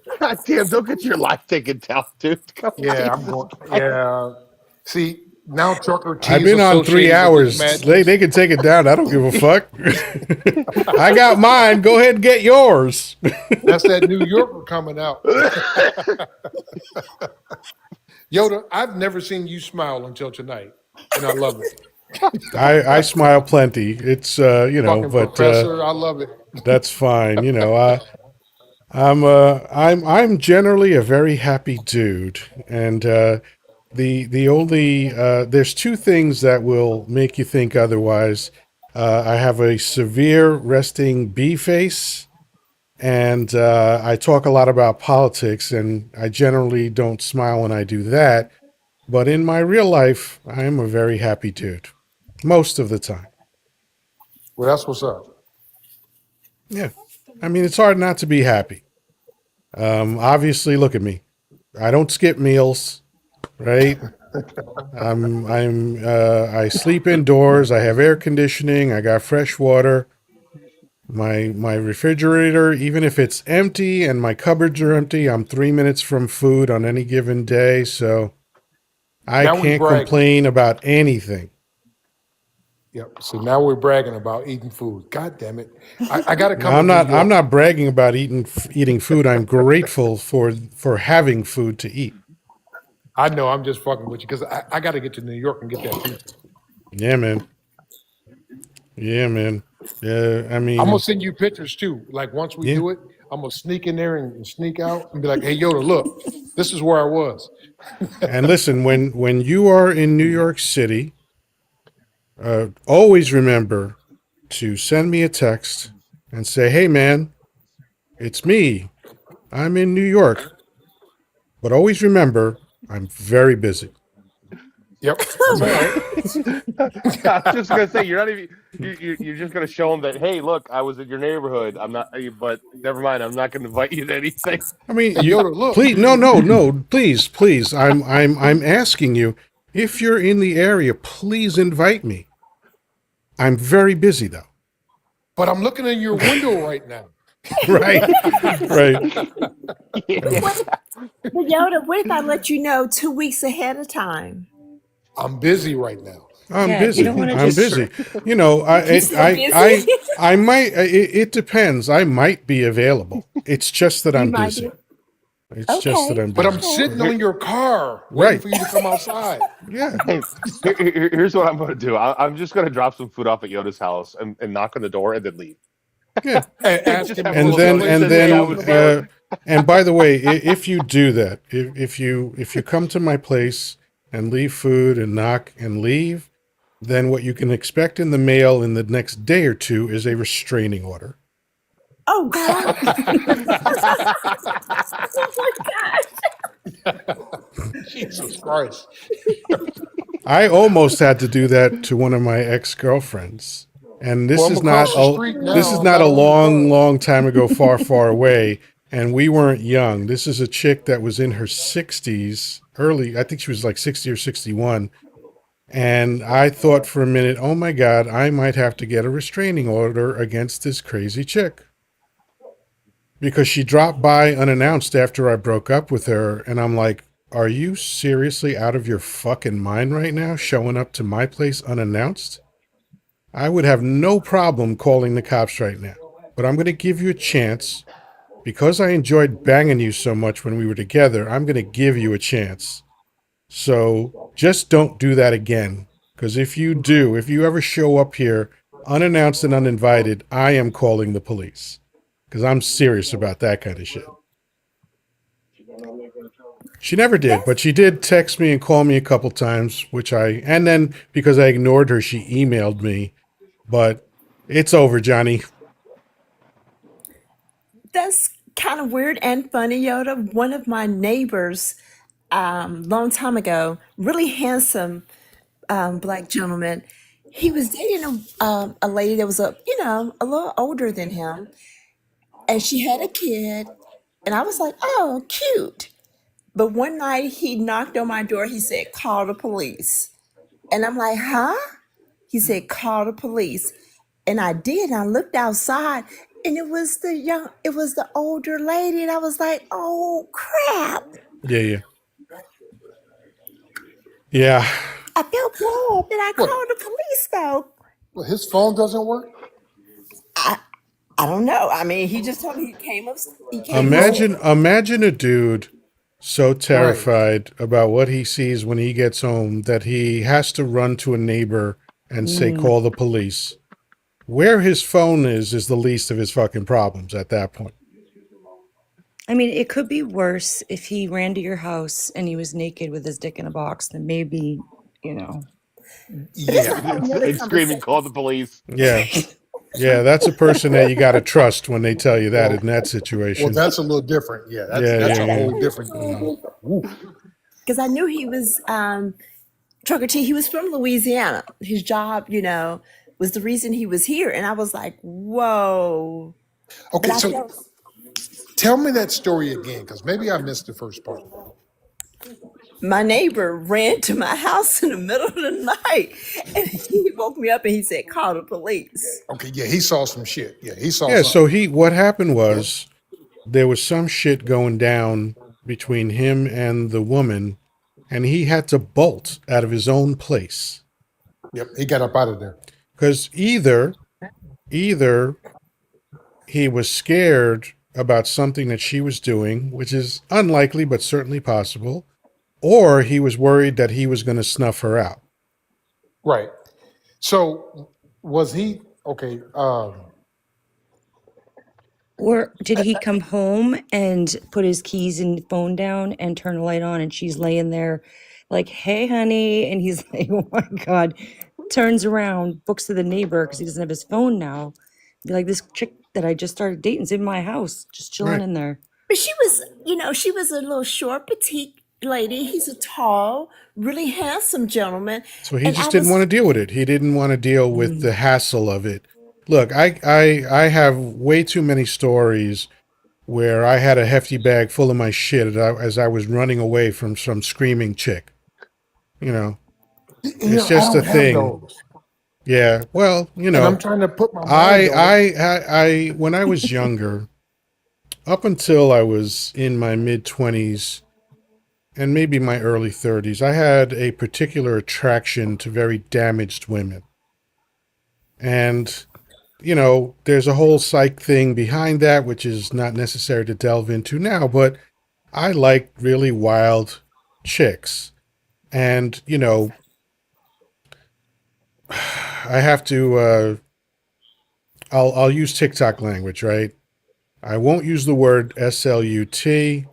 Oh God damn! Don't get your life taken down, dude. Come on, Yeah, I'm Jesus going. Christ. Yeah. See, now Trucker T I've is been on 3 associated with his hours. They madness. can take it down. I don't give a fuck. I got mine. Go ahead and get yours. That's that New Yorker coming out. Yoda, I've never seen you smile until tonight, and I love it. I smile plenty. It's Fucking but professor, I love it. that's fine. I'm generally a very happy dude, and the only there's two things that will make you think otherwise. I have a severe resting bee face, and I talk a lot about politics, and I generally don't smile when I do that. But in my real life, I am a very happy dude most of the time. Well, that's what's up. Yeah, I mean it's hard not to be happy. Obviously, look at me. I don't skip meals, right? I sleep indoors. I have air conditioning. I got fresh water. My refrigerator, even if it's empty and my cupboards are empty, I'm 3 minutes from food on any given day, so I Now we can't bragging. complain about anything. Yep. So now we're bragging about eating food. God damn it! I got to Now, come to New I'm York. not bragging about eating food. I'm grateful for having food to eat. I know I'm just fucking with you because I got to get to New York and get that pizza. Yeah, man. Yeah, man. Yeah, I I'm mean, gonna send you pictures too. Like once we yeah. do it, I'm gonna sneak in there and sneak out and be like, "Hey, Yoda, look, this is where I was." And listen, when you are in New York City, always remember to send me a text and say, "Hey, man, it's me. I'm in New York." But always remember, I'm very busy. Yep, that's all right. I was just gonna say you're not even you're just gonna show them that hey, look, I was in your neighborhood. I'm not, but never mind. I'm not gonna invite you to anything. I mean, Hey, you Yoda, look. please, no, please. I'm asking you if you're in the area, please invite me. I'm very busy though. But I'm looking in your window right now. Right, right. Yeah. What if, but Yoda, what if I let you know 2 weeks ahead of time? I'm busy right now. I'm Yeah, you don't busy. want to I'm just. busy. You know, You still busy? I might. It depends. I might be available. It's just that You I'm might be. busy. It's just that Okay. I'm But I'm busy. Okay. sitting on your car waiting Right. for you to come outside. Yeah. Here's what I'm gonna do. I'm just gonna drop some food off at Yoda's house and knock on the door and then leave. Yeah. And ask Just him to have a pull And up a then conversation. place and for Say, hey, I Yoda was then here. tomorrow. and by the way, if you do that, if you come to my place and leave food and knock and leave, then what you can expect in the mail in the next day or two is a restraining order. Oh God. Oh my God. Jesus Christ. I almost had to do that to one of my ex-girlfriends. And Well, I'm across the street this is now, not not a on your car. long time ago, far away, and we weren't young. This is a chick that was in her 60s, early, I think she was like 60 or 61, and I thought for a minute, "Oh my god, I might have to get a restraining order against this crazy chick." Because she dropped by unannounced after I broke up with her, and I'm like, "Are you seriously out of your fucking mind right now, showing up to my place unannounced?" I would have no problem calling the cops right now, but I'm going to give you a chance. Because I enjoyed banging you so much when we were together, I'm going to give you a chance. So just don't do that again. Because if you do, if you ever show up here unannounced and uninvited, I am calling the police. Because I'm serious about that kind of shit. She never did, but That's she did text me and call me a couple times, and then because I ignored her, she emailed me. But it's over, Johnny. that's kind of weird and funny, Yoda. One of my neighbors, long time ago, really handsome black gentleman. he was dating a lady that was a little older than him, and she had a kid, and I was like, oh, cute. But one night he knocked on my door. He said, call the police. And I'm like, huh? He said, call the police. And I did. And I looked outside, and it was the older lady. And I was like, oh, crap. Yeah. Yeah. I felt bad that I What? called the police, though. Well, his phone doesn't work. I don't know. I mean, he just told me he came home. Imagine a dude so Right. terrified about what he sees when he gets home that he has to run to a neighbor and say, Mm. call the police. Where his phone is the least of his fucking problems at that point. I mean, it could be worse if he ran to your house and he was naked with his dick in a box. Then maybe, you know. But that's a Yeah. whole nother And screaming, conversation. call the police. Yeah. Yeah, that's a person that you got to trust when they tell you that Well, in that well, situation. that's a little different. Yeah, Yeah, that's a yeah. whole different. Woo. Because I knew he was Trucker T. He was from Louisiana. His job, was the reason he was here. And I was like, whoa. But Okay, I so felt tell me that story again, because maybe I missed the first part. my neighbor ran to my house in the middle of the night, and he woke me up and he said, call the police. Okay, yeah, he saw some shit. Yeah, he saw Yeah, so something. what happened was there was some shit going down between him and the woman, and he had to bolt out of his own place. Yep, he got up out of there. Because either he was scared about something that she was doing, which is unlikely but certainly possible, or he was worried that he was going to snuff her out. Right. So was he okay? Or did he come home and put his keys and phone down and turn the light on and she's laying there like, hey, honey. And he's like, oh my God. Turns around, books to the neighbor because he doesn't have his phone now. Be like, this chick that I just started dating's in my house, just chilling Right. in there. But she was a little short, petite lady. He's a tall, really handsome gentleman. So he And I just didn't was, want to deal with it. He didn't want to deal with the hassle of it. Look, I have way too many stories where I had a hefty bag full of my shit as I was running away from some screaming chick. You know, it's I just a don't have thing. those, Yeah. Well, and I'm trying to put my mind on it. I when I was younger, up until I was in my mid-20s and maybe my early 30s, I had a particular attraction to very damaged women. And, there's a whole psych thing behind that, which is not necessary to delve into now, but I like really wild chicks. And, I have to, I'll use TikTok language, right? I won't use the word SLUT.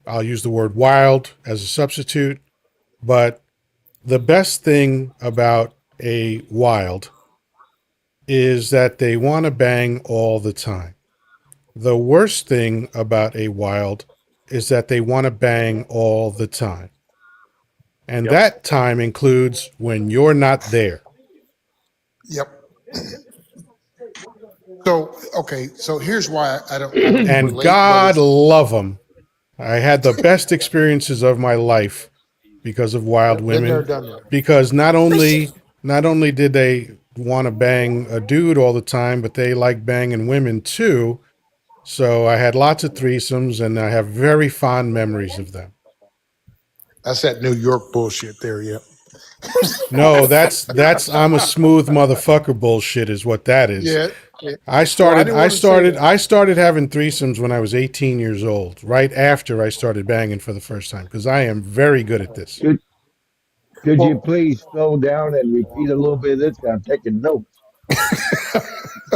I'll use the word wild as a substitute. But the best thing about a wild is that they want to bang all the time. The worst thing about a wild is that they want to bang all the time. And Yep. that time includes when you're not there. Yep. So okay, so here's why I don't And relate, but God it's love them. I had the best experiences of my life because of wild been there, women. done that. Because not but she, only did they want to bang a dude all the time, but they like banging women too. So I had lots of threesomes, and I have very fond memories of them. That's that New York bullshit there. Yeah. but she No, asked. that's I'm a smooth motherfucker bullshit is what that is. Yeah. Yeah. I Well, I started didn't I want to say started that. I started having threesomes when I was 18 years old, right after I started banging for the first time, because I am very good at this. Could you Well, please slow down and repeat a little bit of this? I'm taking notes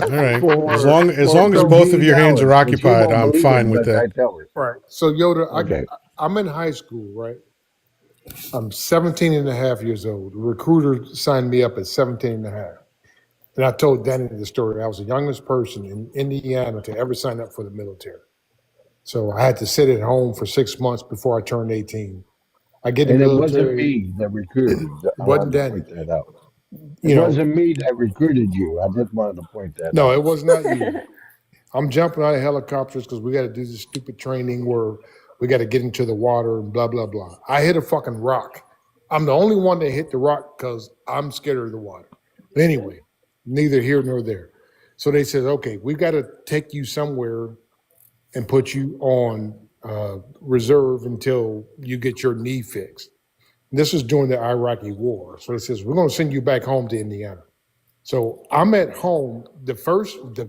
All right. As for long as for both of Dee your hands are Dallas, because she occupied, won't I'm believe it fine with unless I that. tell her. right. So Yoda, Okay. I'm in high school, right? I'm 17 and a half years old. The recruiter signed me up at 17 and a half. And I told Danny the story. I was the youngest person in Indiana to ever sign up for the military. So I had to sit at home for 6 months before I turned 18. I get in And the it wasn't military. me that recruited. It I wasn't wanted to Danny. point that out. It You know, wasn't me that recruited you. I just wanted to point that no, out. it was not you. I'm jumping out of helicopters because we got to do this stupid training where we got to get into the water and blah, blah, blah. I hit a fucking rock. I'm the only one that hit the rock because I'm scared of the water. But anyway, neither here nor there. So they said, okay, we got to take you somewhere and put you on reserve until you get your knee fixed. This was during the Iraqi war. So it says, we're going to send you back home to Indiana. So I'm at home the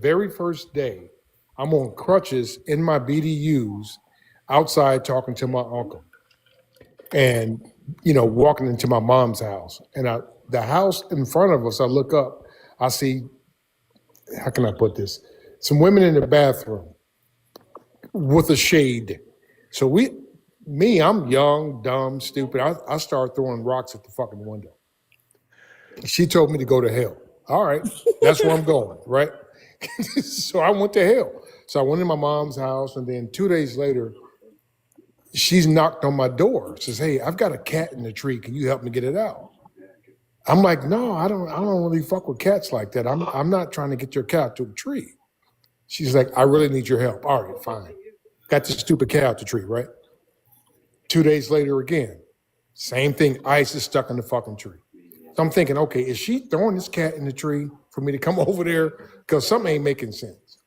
very first day, I'm on crutches in my BDUs outside talking to my uncle and, walking into my mom's house. And the house in front of us, I look up, I see, how can I put this? Some women in the bathroom with a shade. So I'm young, dumb, stupid. I start throwing rocks at the fucking window. She told me to go to hell. All right, that's where I'm going, right? So I went to hell. So I went to my mom's house, and then 2 days later, she's knocked on my door. Says, "Hey, I've got a cat in the tree. Can you help me get it out?" I'm like, "No, I don't really fuck with cats like that. I'm not trying to get your cat to a tree." She's like, "I really need your help." All right, fine. Got this stupid cat out the tree, right? 2 days later again, same thing. Ice is stuck in the fucking tree. So I'm thinking, okay, is she throwing this cat in the tree for me to come over there? Because something ain't making sense.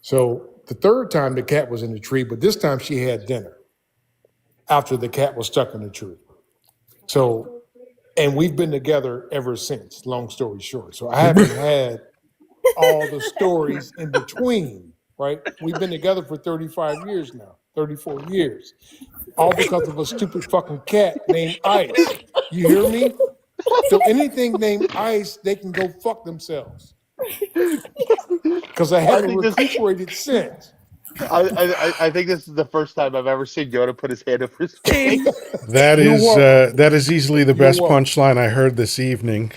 So the third time the cat was in the tree, but this time she had dinner after the cat was stuck in the tree. So, and we've been together ever since, long story short. So I haven't had all the stories in between, right? We've been together for 35 years now, 34 years. All because of a stupid fucking cat named Ice. You hear me? So anything named Ice, they can go fuck themselves. Because I haven't recuperated since. I think this is the first time I've ever seen Yoda put his hand over his face. That You're is welcome. that is easily the You're best welcome. punchline I heard this evening.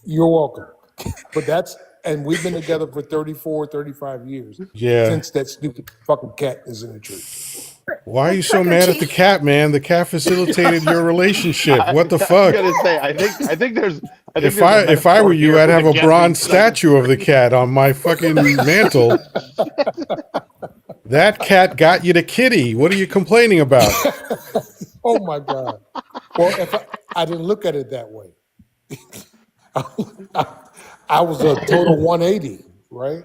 You're welcome. But and we've been together for 34, 35 years Yeah. since that stupid fucking cat is in the tree. Why are you so Trick or mad at the treat. cat, man? The cat facilitated your relationship. I, What the I was fuck? gonna say, I think there's If a I were metaphor you, here I'd for have the a cat being bronze stuck in. statue of the cat on my fucking mantle. That cat got you to kitty. What are you complaining about? Oh my God. Well, if I didn't look at it that way. I was a total 180, right?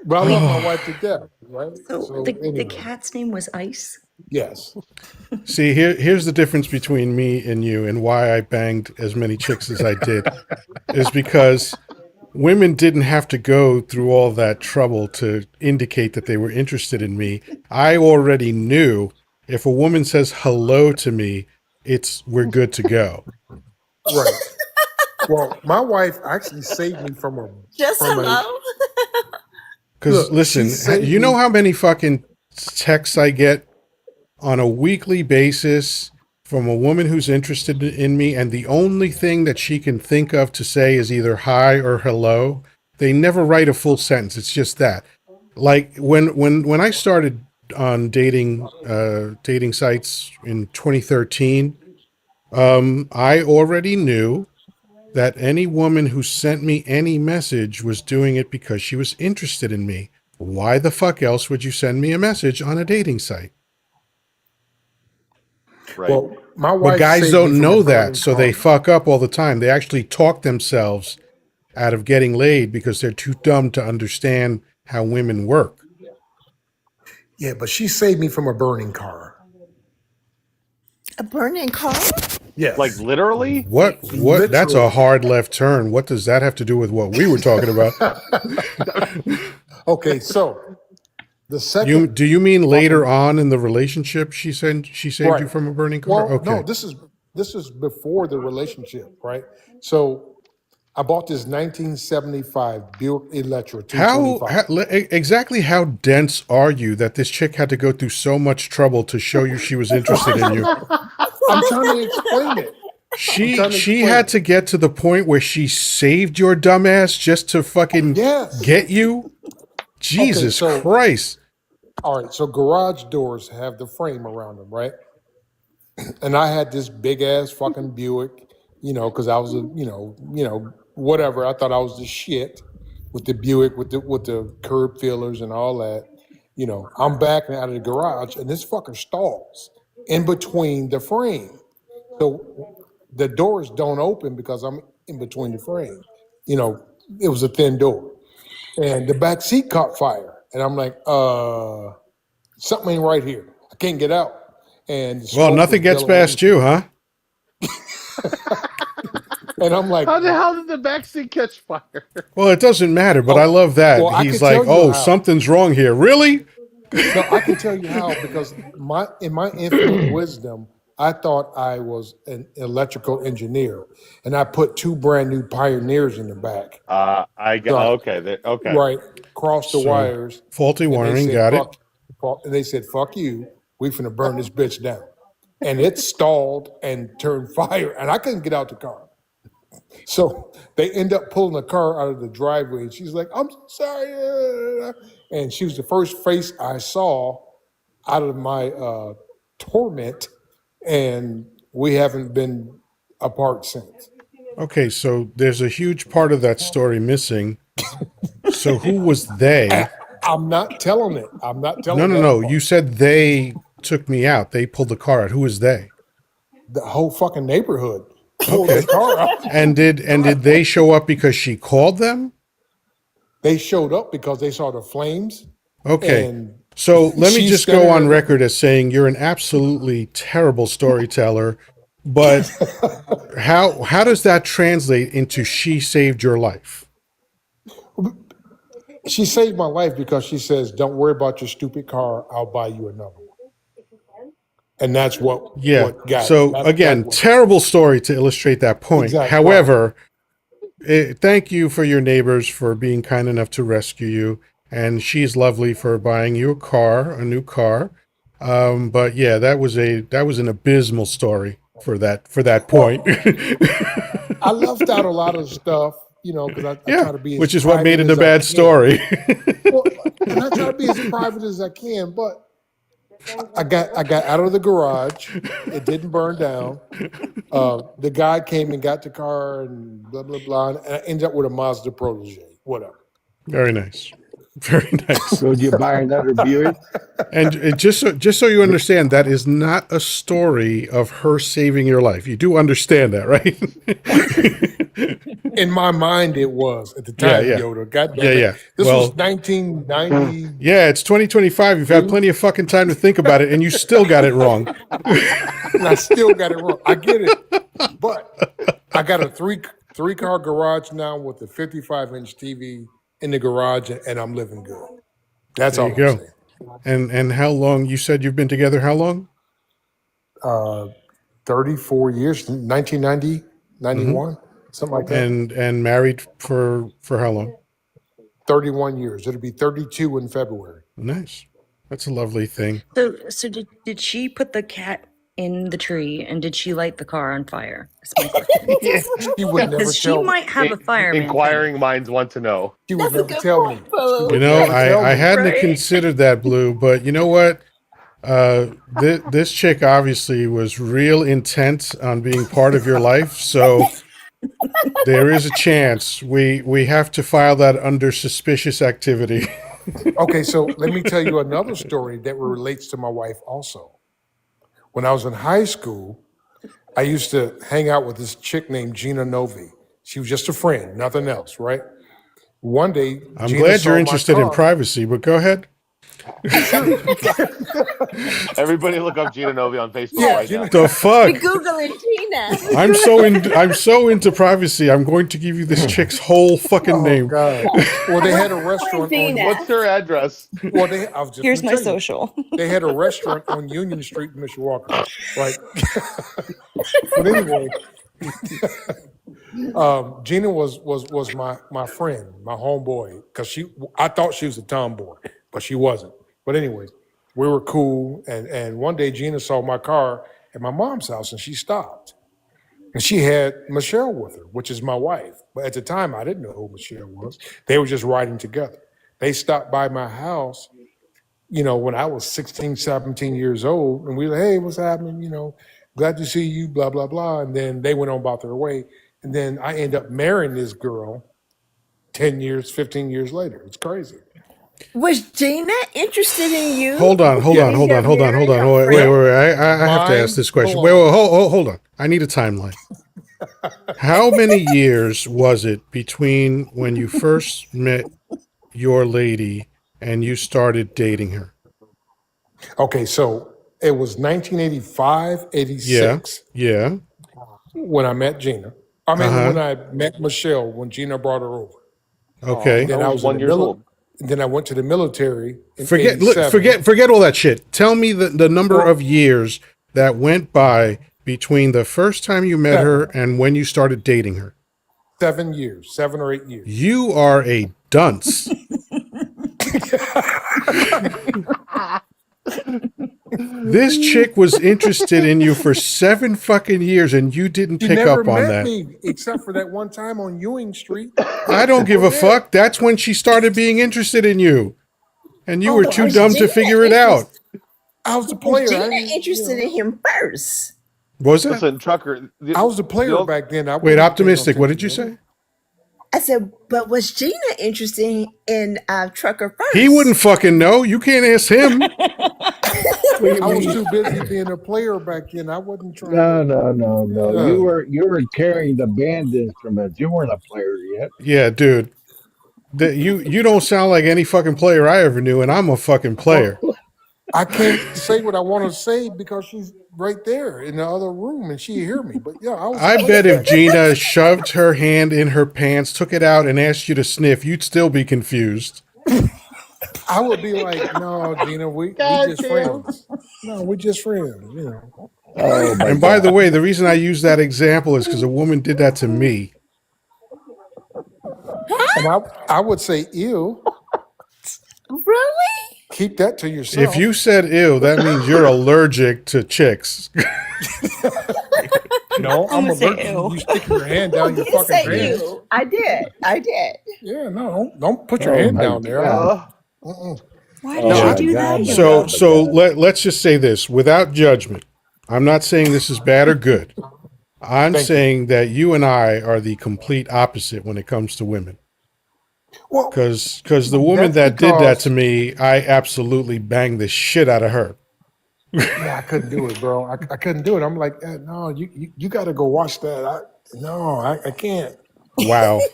But I love my wife to death, right? So So the anyway, cat's name was Ice. yes. See, here's the difference between me and you and why I banged as many chicks as I did is because women didn't have to go through all that trouble to indicate that they were interested in me. I already knew if a woman says hello to me, we're good to go. Right. Well, my wife actually saved me from Just a hello. Because look, she listen, saved you know me. how many fucking texts I get on a weekly basis from a woman who's interested in me, and the only thing that she can think of to say is either hi or hello. They never write a full sentence. It's just that. Like when I started on dating sites in 2013, I already knew that any woman who sent me any message was doing it because she was interested in me. Why the fuck else would you send me a message on a dating site? Right. Well, my But wife guys saved me don't from a know that, burning so they car. fuck up all the time. They actually talk themselves out of getting laid because they're too dumb to understand how women work. Yeah, but she saved me from a burning car. A burning car? Yes. Like literally? What? That's a Literally. hard left turn. What does that have to do with what we were talking about? Okay, so the second Do you mean later fucking on in the relationship she saved you right. from a burning car? Well, no, Okay. this is before the relationship, right? So I bought this 1975 Buick Electra How, 225. exactly how dense are you that this chick had to go through so much trouble to show you she was interested in you? I'm trying to explain it. I'm trying to She explain had it. to get to the point where she saved your dumbass just to fucking Yes. get you? Okay, Jesus so Christ. all right, so garage doors have the frame around them, right? And I had this big ass fucking Buick, because I was whatever. I thought I was the shit with the Buick, with the curb fillers and all that. I'm backing out of the garage, and this fucker stalls in between the frame. So the doors don't open because I'm in between the frame. It was a thin door, and the back seat caught fire, and I'm like, something ain't right here. I can't get out, and the Well, smoke was nothing gets billowing. past you, huh? And I'm like, How the hell did the backseat catch fire? Well, it doesn't matter, but Oh, I love that. well, I He's can like, tell you oh, how. something's wrong here. Really? No, I can tell you how, because in my infinite wisdom, I thought I was an electrical engineer, and I put 2 brand new Pioneers in the back. I got Right. okay. Okay. Right, crossed the So, wires, faulty and they wiring, said, got it. and they said, fuck you, we finna burn this bitch down. And it stalled and turned fire, and I couldn't get out the car. So they end up pulling the car out of the driveway, and she's like, I'm sorry. And she was the first face I saw out of my torment, and we haven't been apart since. Okay, so there's a huge part of that story missing. So who was they? I'm not telling it. I'm not telling No. that part. You said they took me out. They pulled the car out. Who is they? The whole fucking neighborhood pulled Okay. the car out. And did they show up because she called them? They showed up because they saw the flames. Okay. And So let me she's just go standing on there. record as saying you're an absolutely terrible storyteller, but how does that translate into she saved your life? She saved my life because she says, don't worry about your stupid car. I'll buy you another one. And that's what Yeah. got So that's again, what, terrible story to illustrate that point. Exactly. However, thank you for your neighbors for being kind enough to rescue you, and she's lovely for buying you a new car. But yeah, that was an abysmal story for that point. I left out a lot of stuff, because I try to be as which is what made private it a as I bad can. story. Well, and I try to be as private as I can, but I got out of the garage. It didn't burn down. The guy came and got the car and blah blah blah, and I ended up with a Mazda Protege. Whatever. Very nice. Very nice. So did you buy another Buick? And just so you understand, that is not a story of her saving your life. You do understand that, right? In my mind, it was at the time, Yeah. Yoda. God damn it. Yeah. This Well, was 1990. yeah, it's 2025. You've had plenty of fucking time to think about it, and you still got it wrong. And I still got it wrong. I get it. But I got a three car garage now with a 55-inch TV in the garage, and I'm living good. That's There all you I'm go. saying. And how long? You said you've been together how long? 34 years, 1990, 91, something like that. And married for how long? 31 years. It'll be 32 in February. Nice. That's a lovely thing. So did she put the cat in the tree, and did she light the car on fire? That's my question. She would never Because she tell me. might have a fireman. Inquiring minds want to know. She would That's a never good tell point, me. Pooh. You know, Never tell I me. hadn't Right? considered that, Blue, but you know what? This chick obviously was real intent on being part of your life, so there is a chance we have to file that under suspicious activity. Okay, so let me tell you another story that relates to my wife also. When I was in high school, I used to hang out with this chick named Gina Novi. She was just a friend, nothing else, right? One day, I'm Gina glad saw you're my interested in car. privacy, but go ahead. Everybody look up Gina Novi on Facebook Yeah, right Gina- now. The We're fuck? Googling Gina. I'm so into privacy. I'm going to give you this chick's whole fucking Oh name. God! Well, they had a restaurant on. Gina. What's her address? Well, I was just Here's gonna my tell you. social. They had a restaurant on Union Street in Mishawaka, right? But anyway, Gina was my friend, my homeboy, because I thought she was a tomboy, but she wasn't. But anyways, we were cool, and one day Gina saw my car at my mom's house, and she stopped, and she had Michelle with her, which is my wife. But at the time, I didn't know who Michelle was. They were just riding together. They stopped by my house, when I was 16, 17 years old, and we were like, hey, what's happening? Glad to see you, blah, blah, blah. And then they went on about their way. And then I end up marrying this girl 10 years, 15 years later. It's crazy. Was Gina interested in you Hold on, hold when on, you hold on, got hold on, hold married, on. or Wait, wait, friend? wait. I have to ask Mind this question. Wait, blown. hold on. I need a timeline. How many years was it between when you first met your lady and you started dating her? Okay, so it was 1985, Yeah, 86 yeah. when I met Gina. I Uh mean, when huh. I met Michelle, when Gina brought her over. Oh, And Okay. I then I was was in 1 years old. then I went to the military in Forget, look, 87. forget all that shit. Tell me the number of Well, years that went by between the first time you met her seven. and when you started dating her. 7 years, 7 or 8 years. You are a dunce. This chick was interested in you for 7 fucking years and you didn't She pick never up on met that. me except for that one time on Ewing Street. I don't give That a was it. fuck. That's when she started being interested in you. And you Oh, were but too Was dumb to Gina figure it out. interested? I was the Was player. Gina interested in him first? Was it? Listen, Trucker. I was the player The, back then. I Wait, wasn't paying no optimistic. What attention did you to him. say? I said, but was Gina interested in Trucker He wouldn't first? fucking know. You can't ask him. What do you I was mean? too busy being a player back then. I wasn't trying No, to. no, no, no. Yeah. You were carrying the band instruments. You weren't a player yet. Yeah, dude. You don't sound like any fucking player I ever knew, and I'm a fucking player. Well, I can't say what I want to say because she's right there in the other room and she hear me. But yeah, I was a I player bet if back then. Gina shoved her hand in her pants, took it out, and asked you to sniff, you'd still be confused. I would be like, no, Gina, we God just damn. friends. No, we just friends. You know. Oh my And by the God. way, the reason I use that example is because a woman did that to me. And I would say, ew, Really? keep that to If yourself. you said ew, that means you're allergic to chicks. No, I'm I'm gonna say allergic to ew. you sticking your hand I down your did fucking say Yeah. pants. you. I did. I did. Yeah, no, don't put your Oh hand my down there. God. Uh-uh. Why Oh did Now, you Yeah. my do God. that, My So God. Yoda? My so God. let's just say this without judgment. I'm not saying this is bad or good. I'm thank you. saying that you and I are the complete opposite when it comes to women. Well, Because the woman that's that did that to because me, I absolutely banged the shit out of her. yeah, I couldn't do it, bro. I couldn't do it. I'm like, no, you got to go watch that. I can't. Wow.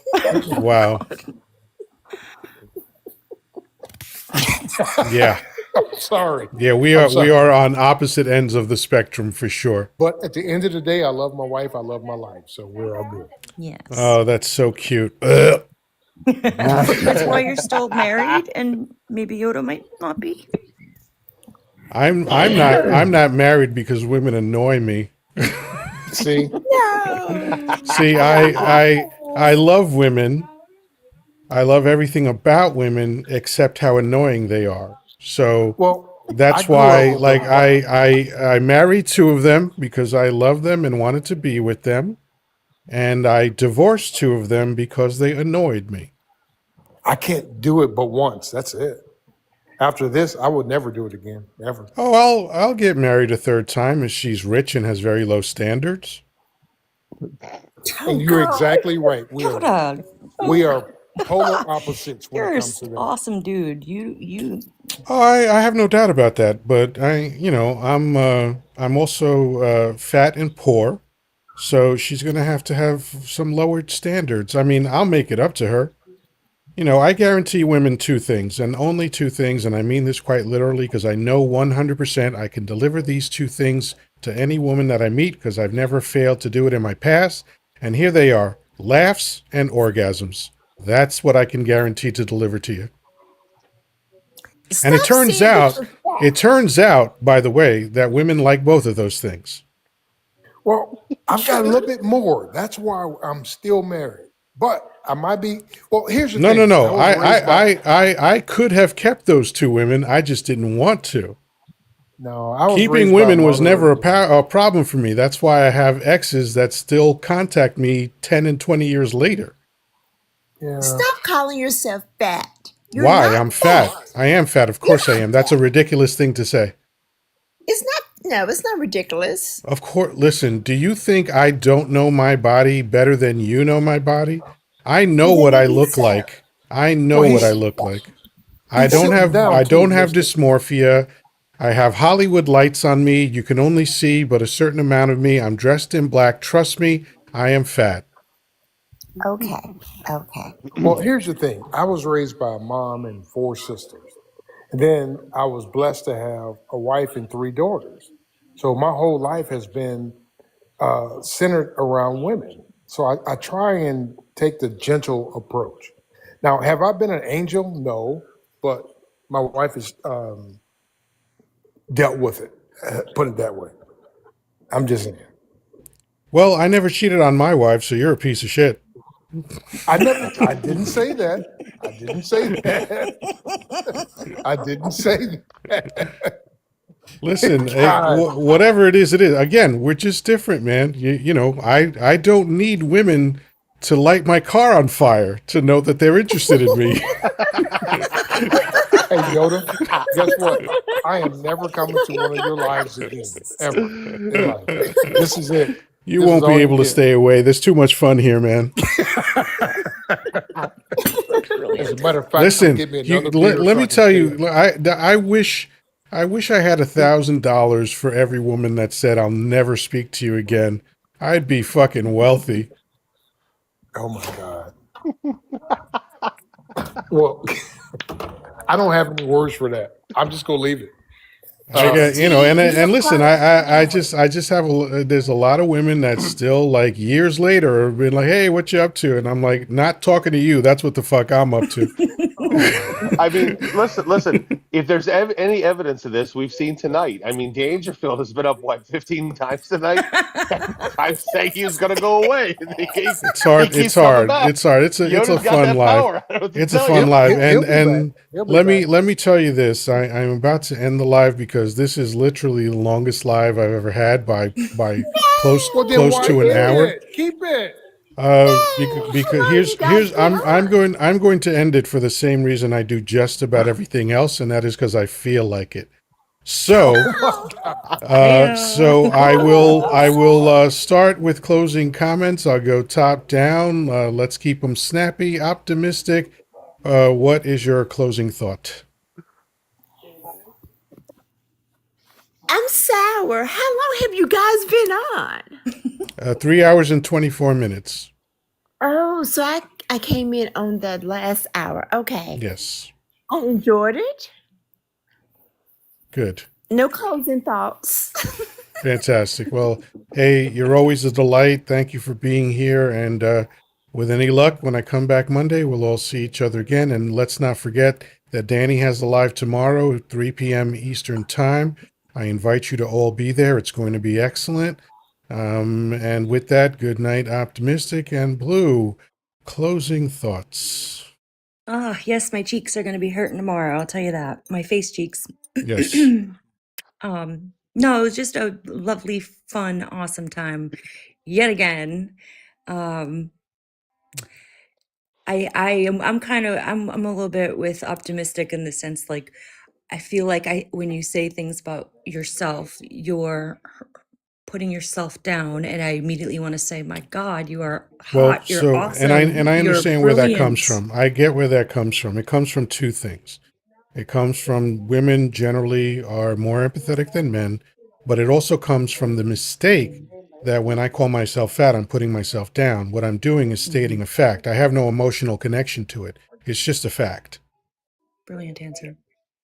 Wow. Yeah. Sorry. Yeah, I'm we sorry. are on opposite ends of the spectrum for sure. But at the end of the day, I love my wife. I love my life. So we're all good. Yes. Oh, that's so cute. Ugh. That's why you're still married, and maybe Yoda might not be. I'm not married because women annoy me. See? No. See, I love women. I love everything about women except how annoying they are. So Well, I that's grew up why with like them. But I married 2 of them because I love them and wanted to be with them, and I divorced 2 of them because they annoyed me. I can't do it but once. That's it. After this, I would never do it again. Ever. Oh, I'll get married a 3rd time if she's rich and has very low standards. Oh And you're God. exactly right. Yoda, We are polar opposites when it you're an comes to that. awesome dude. You. Oh, I have no doubt about that, but I'm also fat and poor, so she's gonna have to have some lowered standards. I mean, I'll make it up to her. I guarantee women 2 things, and only 2 things, and I mean this quite literally because I know 100% I can deliver these 2 things to any woman that I meet because I've never failed to do it in my past. And here they are: laughs and orgasms. That's what I can guarantee to deliver to you. And Stop saying that you're fat. it turns out, by the way, that women like both of those things. Well, I've got a little bit more. That's why I'm still married. But I might be. Well, here's the No, no, thing. I no. was raised by. I could have kept those 2 women. I just didn't want to. No, I was Keeping raised by a women was mother. never a problem for me. That's why I have exes that still contact me 10 and 20 years later. Yeah. Stop calling yourself fat. You're Why? not I'm fat. fat. I am fat. Of You're course I not am. That's a fat. ridiculous thing to say. It's not. No, it's not ridiculous. Of course, listen, do you think I don't know my body better than you know my body? I know Well, then what I maybe look so. like. I know Well, what I look like. he's sitting down I too, don't have mister. dysmorphia. I have Hollywood lights on me. You can only see but a certain amount of me. I'm dressed in black. Trust me, I am fat. Okay. Okay. Well, here's the thing. I was raised by a mom and 4 sisters. And then I was blessed to have a wife and 3 daughters. So my whole life has been centered around women. So I try and take the gentle approach. Now, have I been an angel? No, but my wife has dealt with it. Put it that way. I'm just saying. Well, I never cheated on my wife, so you're a piece of shit. I didn't say that. I didn't say that. I didn't say that. Listen, God. whatever it is, it is. Again, we're just different, man. You know, I don't need women to light my car on fire to know that they're interested in me. Hey, Yoda, guess what? I am never coming to one of your lives again, ever in life. This is it. You This is won't be all you able to get. stay away. There's too much fun here, man. As a matter of fact, I'm Listen, getting me another beer let so me I can tell stay up. you, I wish I had $1,000 for every woman that said I'll never speak to you again. I'd be fucking wealthy. Oh my God. Well, I don't have any words for that. I'm just gonna leave it. I get, you know, See, you're and listen, part of the I family. just have there's a lot of women that still like years later have been like, hey, what you up to? And I'm like, not talking to you. That's what the fuck I'm up to. Oh my I God. mean, listen. If there's any evidence of this, we've seen tonight. I mean, Dangerfield has been up what 15 times tonight. I'm saying he's gonna go away. It's He hard. It's keeps coming hard. back. It's hard. It's a Yoda's got fun that live. power. I don't know what to It's a tell fun you. live. He'll be back. And He'll be back. let me tell you this. I'm about to end the live because this is literally the longest live I've ever had by Well, then close why to an end hour. it? Keep it. Because How long you guys been on? I'm going to end it for the same reason I do just about everything else, and that is because I feel like it. So Oh my Oh, God. so I will start with closing comments. I'll go top down. Let's keep them snappy, optimistic. What is your closing thought? I'm sour. How long have you guys been on? 3 hours and 24 minutes. Oh, so I came in on the last hour. Okay. Yes. I enjoyed it. Good. No closing thoughts. Fantastic. Well, hey, you're always a delight. Thank you for being here. And with any luck, when I come back Monday, we'll all see each other again. And let's not forget that Danny has the live tomorrow, 3 p.m. Eastern Time. I invite you to all be there. It's going to be excellent. And with that, good night, Optimistic and Blue. Closing thoughts. Oh, yes, my cheeks are going to be hurting tomorrow. I'll tell you that. My face cheeks. Yes. No, it was just a lovely, fun, awesome time yet again. Um, I'm kind of I'm a little bit with optimistic in the sense like I feel like when you say things about yourself, you're putting yourself down, and I immediately want to say, my God, you are Well, hot, you're so awesome, I you're understand where that comes brilliant. from. I get where that comes from. It comes from two things. It comes from women generally are more empathetic than men, but it also comes from the mistake that when I call myself fat, I'm putting myself down. What I'm doing is stating a fact. I have no emotional connection to it. It's just a fact. Brilliant answer.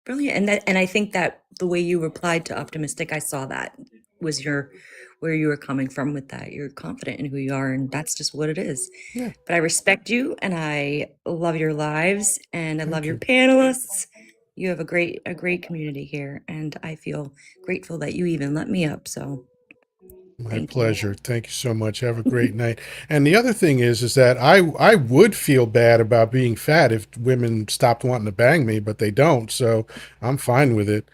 Brilliant. And I think that the way you replied to optimistic, I saw that was where you were coming from with that. You're confident in who you are, and that's just what it is. Yeah, But I respect you, and I love your lives, and I love thank your you. panelists. You have a great community here, and I feel grateful that you even let me up. So My thank you. pleasure. Thank you so much. Have a great night. And the other thing is that I would feel bad about being fat if women stopped wanting to bang me, but they don't. So I'm fine with it.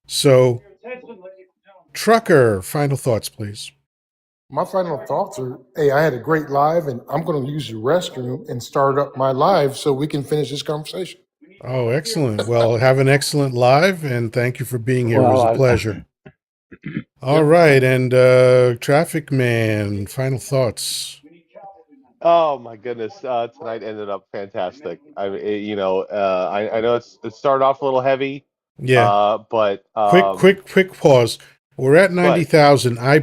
So, Trucker, final thoughts, please. My final thoughts are, hey, I had a great live, and I'm going to use the restroom and start up my live so we can finish this conversation. Oh, excellent. Well, have an excellent live, and thank you for being here. It was a Well, pleasure. All Yep. right, and Traffic Man, final thoughts. Oh my goodness, tonight ended up fantastic. I know it started off a little heavy, Yeah. but Quick pause. We're at go ahead. 90,000. I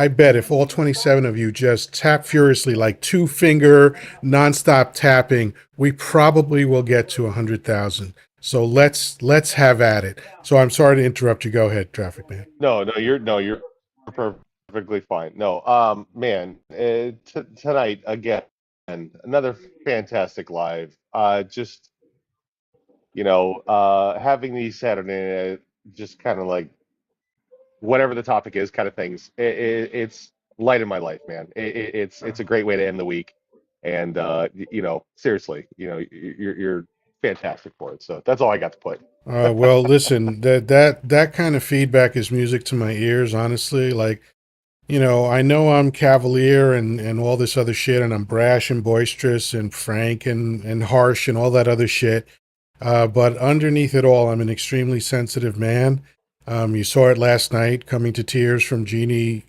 bet if all 27 of you just tap furiously, like two finger nonstop tapping, we probably will get to 100,000. So let's have at it. So I'm sorry to interrupt you. Go ahead, Traffic Man. No, you're perfectly fine. No, man, tonight again, another fantastic live. Just having these Saturday night, just kind of like whatever the topic is, kind of things. It's light in my life, man. It's a great way to end the week, and seriously, you're fantastic for it. So that's all I got to put. Well, listen, that kind of feedback is music to my ears, honestly. Like, I know I'm cavalier and all this other shit, and I'm brash and boisterous and frank and harsh and all that other shit. But underneath it all, I'm an extremely sensitive man. You saw it last night, coming to tears from Jeannie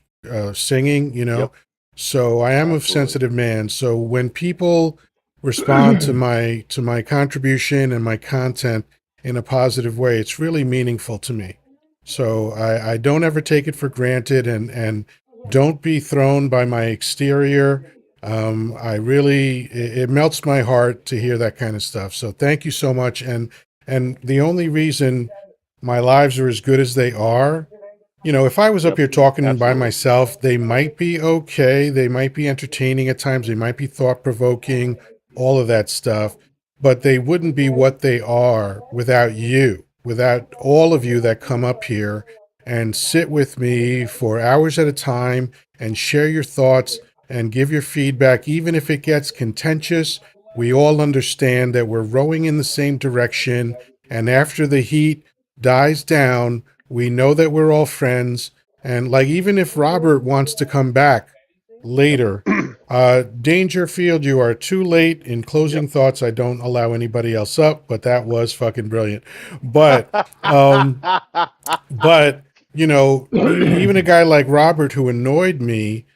singing. Yep, So I am a absolutely. sensitive man. So when people respond to my contribution and my content in a positive way, it's really meaningful to me. So I don't ever take it for granted, and don't be thrown by my exterior. I really, it melts my heart to hear that kind of stuff. So thank you so much. And the only reason my lives are as good as they are, if I was up Yep, here talking by absolutely. myself, they might be okay. They might be entertaining at times. They might be thought provoking, all of that stuff, but they wouldn't be what they are without you, without all of you that come up here and sit with me for hours at a time and share your thoughts and give your feedback, even if it gets contentious. We all understand that we're rowing in the same direction. And after the heat dies down, we know that we're all friends. And like, even if Robert wants to come back later, Dangerfield, you are too late. In closing Yep. thoughts, I don't allow anybody else up, but that was fucking brilliant. But, um, but even a guy like Robert who annoyed me,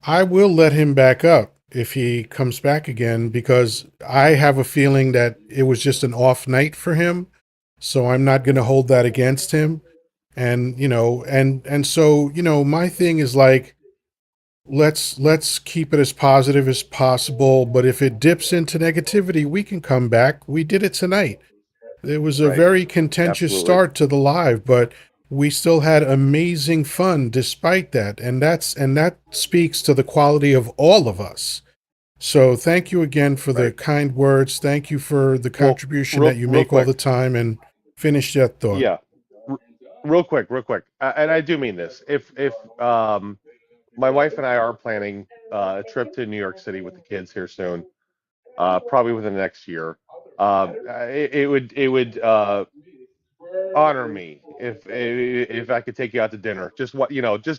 I will let him back up if he comes back again, because I have a feeling that it was just an off night for him. So I'm not going to hold that against him. And so, my thing is like, let's keep it as positive as possible, but if it dips into negativity, we can come back. We did it tonight. It was a Right. very contentious Absolutely. start to the live, but we still had amazing fun despite that. And that speaks to the quality of all of us. So thank you again for the Right. kind words. Thank you for the Well, contribution that real you real make all quick. the time, and finish that thought. Yeah. R- real quick. And I do mean this. If my wife and I are planning a trip to New York City with the kids here soon, probably within the next year. It would honor me if I could take you out to dinner. Just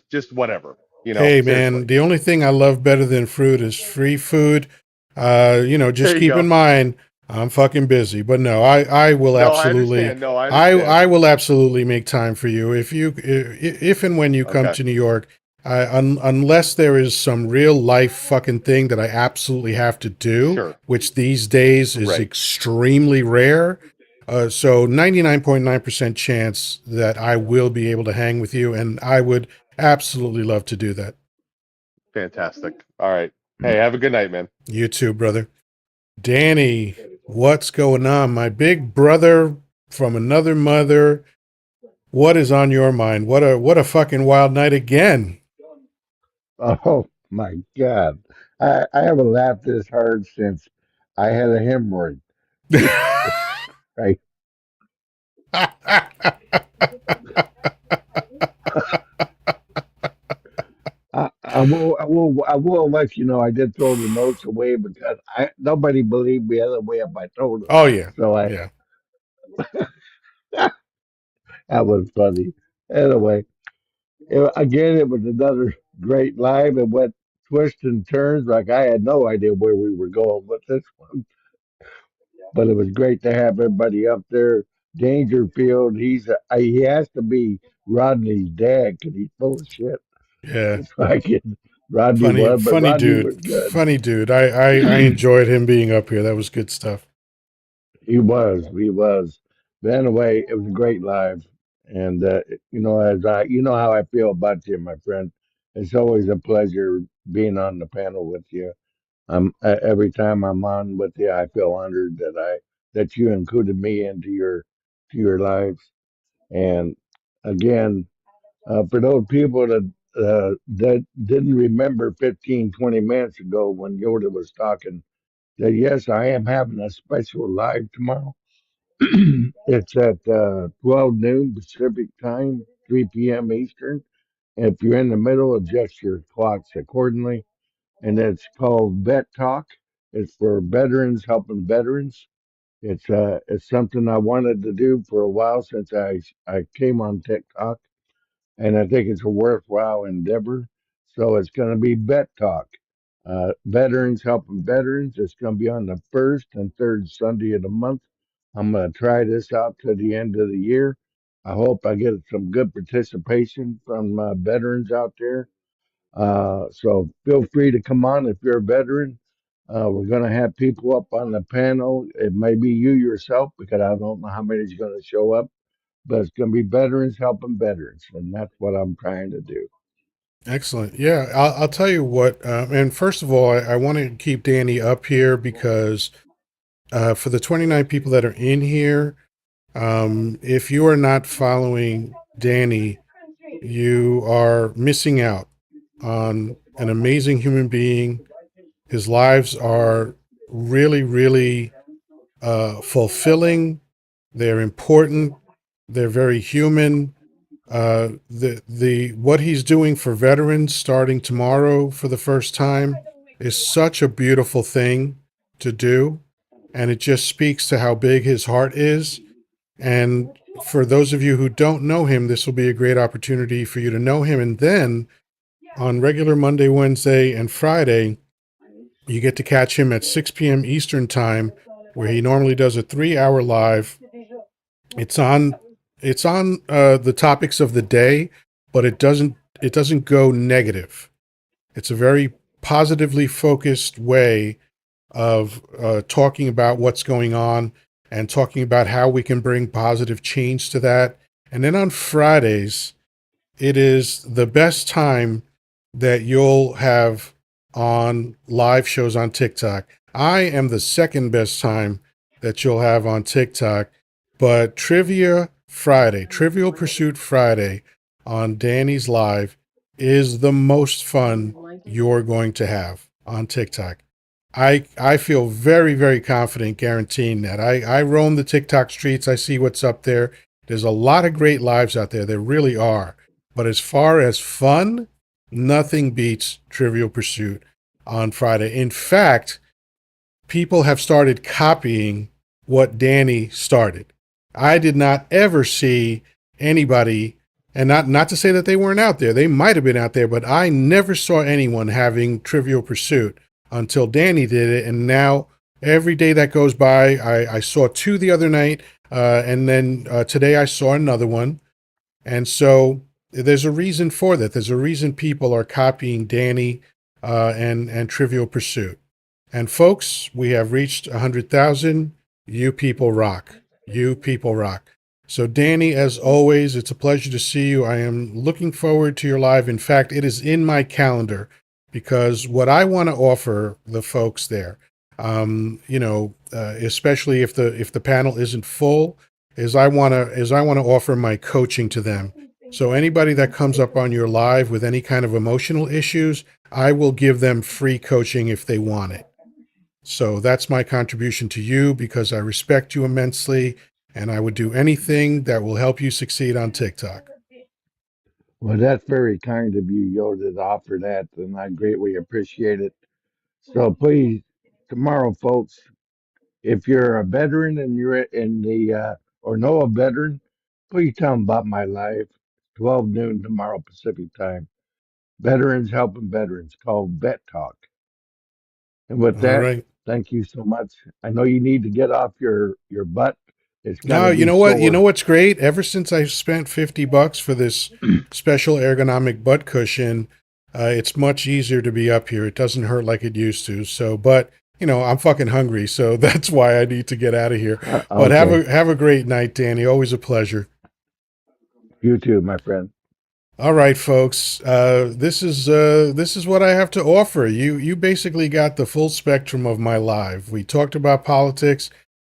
just whatever. Hey Seriously. man, the only thing I love better than fruit is free food. There Just you keep in go. mind I'm fucking busy, but no, I will No, I absolutely, understand. No, I I understand. will absolutely make time for you if and when you come Okay. to New York. Unless there is some real life fucking thing that I absolutely have to do, Sure. which these days is Right. extremely rare. So 99.9% chance that I will be able to hang with you, and I would absolutely love to do that. Fantastic. All right. Hey, have a good night, man. You too, brother. Danny, what's going on? My big brother from another mother. What is on your mind? What a fucking wild night again. Oh my God. I haven't laughed this hard since I had a hemorrhoid. Jesus Christ. I will let you know I did throw the notes away because nobody believed me other way if I told them. Oh yeah. So Yeah. that was funny. Anyway, again, it was another great live. It went twists and turns like I had no idea where we were going with this one. But it was great to have everybody up there. Dangerfield. He has to be Rodney's dad because he's full of shit. Yeah. It's like Rodney Funny, was, but funny Rodney dude. was good. Funny dude. I enjoyed him being up here. That was good stuff. He was. But anyway, it was a great live, and you know how I feel about you, my friend. It's always a pleasure being on the panel with you. Every time I'm on with you, I feel honored that you included me into your lives. And again, for those people that didn't remember 15, 20 minutes ago when Yoda was talking, that yes, I am having a special live tomorrow. It's at 12 noon Pacific time, 3 p.m. Eastern. If you're in the middle, adjust your clocks accordingly. And it's called Vet Talk. It's for veterans helping veterans. It's something I wanted to do for a while since I came on TikTok, and I think it's a worthwhile endeavor. So it's going to be Vet Talk. Veterans helping veterans. It's going to be on the first and third Sunday of the month. I'm going to try this out to the end of the year. I hope I get some good participation from veterans out there. So feel free to come on if you're a veteran. We're going to have people up on the panel. It may be you yourself because I don't know how many is going to show up, but it's going to be veterans helping veterans, and that's what I'm trying to do. Excellent. Yeah, I'll tell you what. And first of all, I want to keep Danny up here because for the 29 people that are in here, if you are not following Danny, you are missing out on an amazing human being. His lives are really, really fulfilling. They're important. They're very human. The what he's doing for veterans starting tomorrow for the first time is such a beautiful thing to do, and it just speaks to how big his heart is. And for those of you who don't know him, this will be a great opportunity for you to know him. And then on regular Monday, Wednesday, and Friday, you get to catch him at 6 p.m. Eastern time, where he normally does a 3-hour live. It's on the topics of the day, but it doesn't go negative. It's a very positively focused way of talking about what's going on and talking about how we can bring positive change to that. And then on Fridays, it is the best time that you'll have on live shows on TikTok. I am the second best time that you'll have on TikTok, but Trivial Pursuit Friday on Danny's Live is the most fun you're going to have on TikTok. I feel very, very confident guaranteeing that. I roam the TikTok streets. I see what's up there. There's a lot of great lives out there. There really are. But as far as fun, nothing beats Trivial Pursuit on Friday. In fact, people have started copying what Danny started. I did not ever see anybody, and not to say that they weren't out there. They might have been out there, but I never saw anyone having Trivial Pursuit until Danny did it. And now every day that goes by, I saw two the other night, and then today I saw another one. And so there's a reason for that. There's a reason people are copying Danny and Trivial Pursuit. And folks, we have reached 100,000. You people rock. You people rock. So Danny, as always, it's a pleasure to see you. I am looking forward to your live. In fact, it is in my calendar because what I want to offer the folks there, especially if the panel isn't full, is I want to offer my coaching to them. So anybody that comes up on your live with any kind of emotional issues, I will give them free coaching if they want it. So that's my contribution to you because I respect you immensely and I would do anything that will help you succeed on TikTok. Well, that's very kind of you, Yoda, to offer that, and I greatly appreciate it. So please, tomorrow, folks, if you're a veteran and you're in the or know a veteran, please tell them about my life. 12 noon tomorrow Pacific time. Veterans helping veterans called Vet Talk. And with All that, right. thank you so much. I know you need to get off your butt It's got No, to you be know what? You know sore. what's great? Ever since I spent $50 for this special ergonomic butt cushion, it's much easier to be up here. It doesn't hurt like it used to. So, but I'm fucking hungry, so that's why I need to get out of here. But Okay. have a great night, Danny. Always a pleasure. You too, my friend. All right, folks. This is what I have to offer. You basically got the full spectrum of my live. We talked about politics,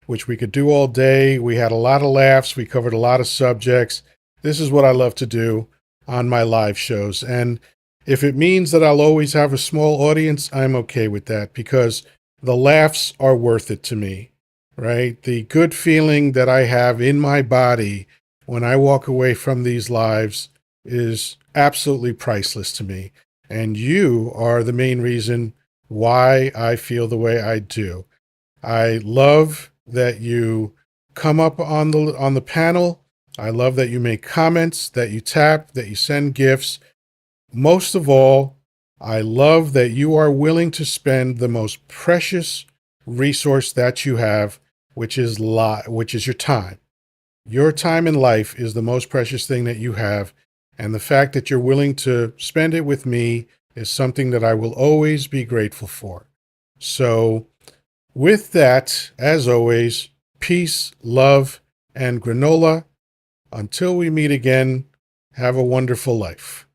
which we could do all day. We had a lot of laughs. We covered a lot of subjects. This is what I love to do on my live shows. And if it means that I'll always have a small audience, I'm okay with that because the laughs are worth it to me, right? The good feeling that I have in my body when I walk away from these lives is absolutely priceless to me. And you are the main reason why I feel the way I do. I love that you come up on the panel. I love that you make comments, that you tap, that you send gifts. Most of all, I love that you are willing to spend the most precious resource that you have, which is your time. Your time in life is the most precious thing that you have, and the fact that you're willing to spend it with me is something that I will always be grateful for. So, with that, as always, peace, love, and granola. Until we meet again, have a wonderful life.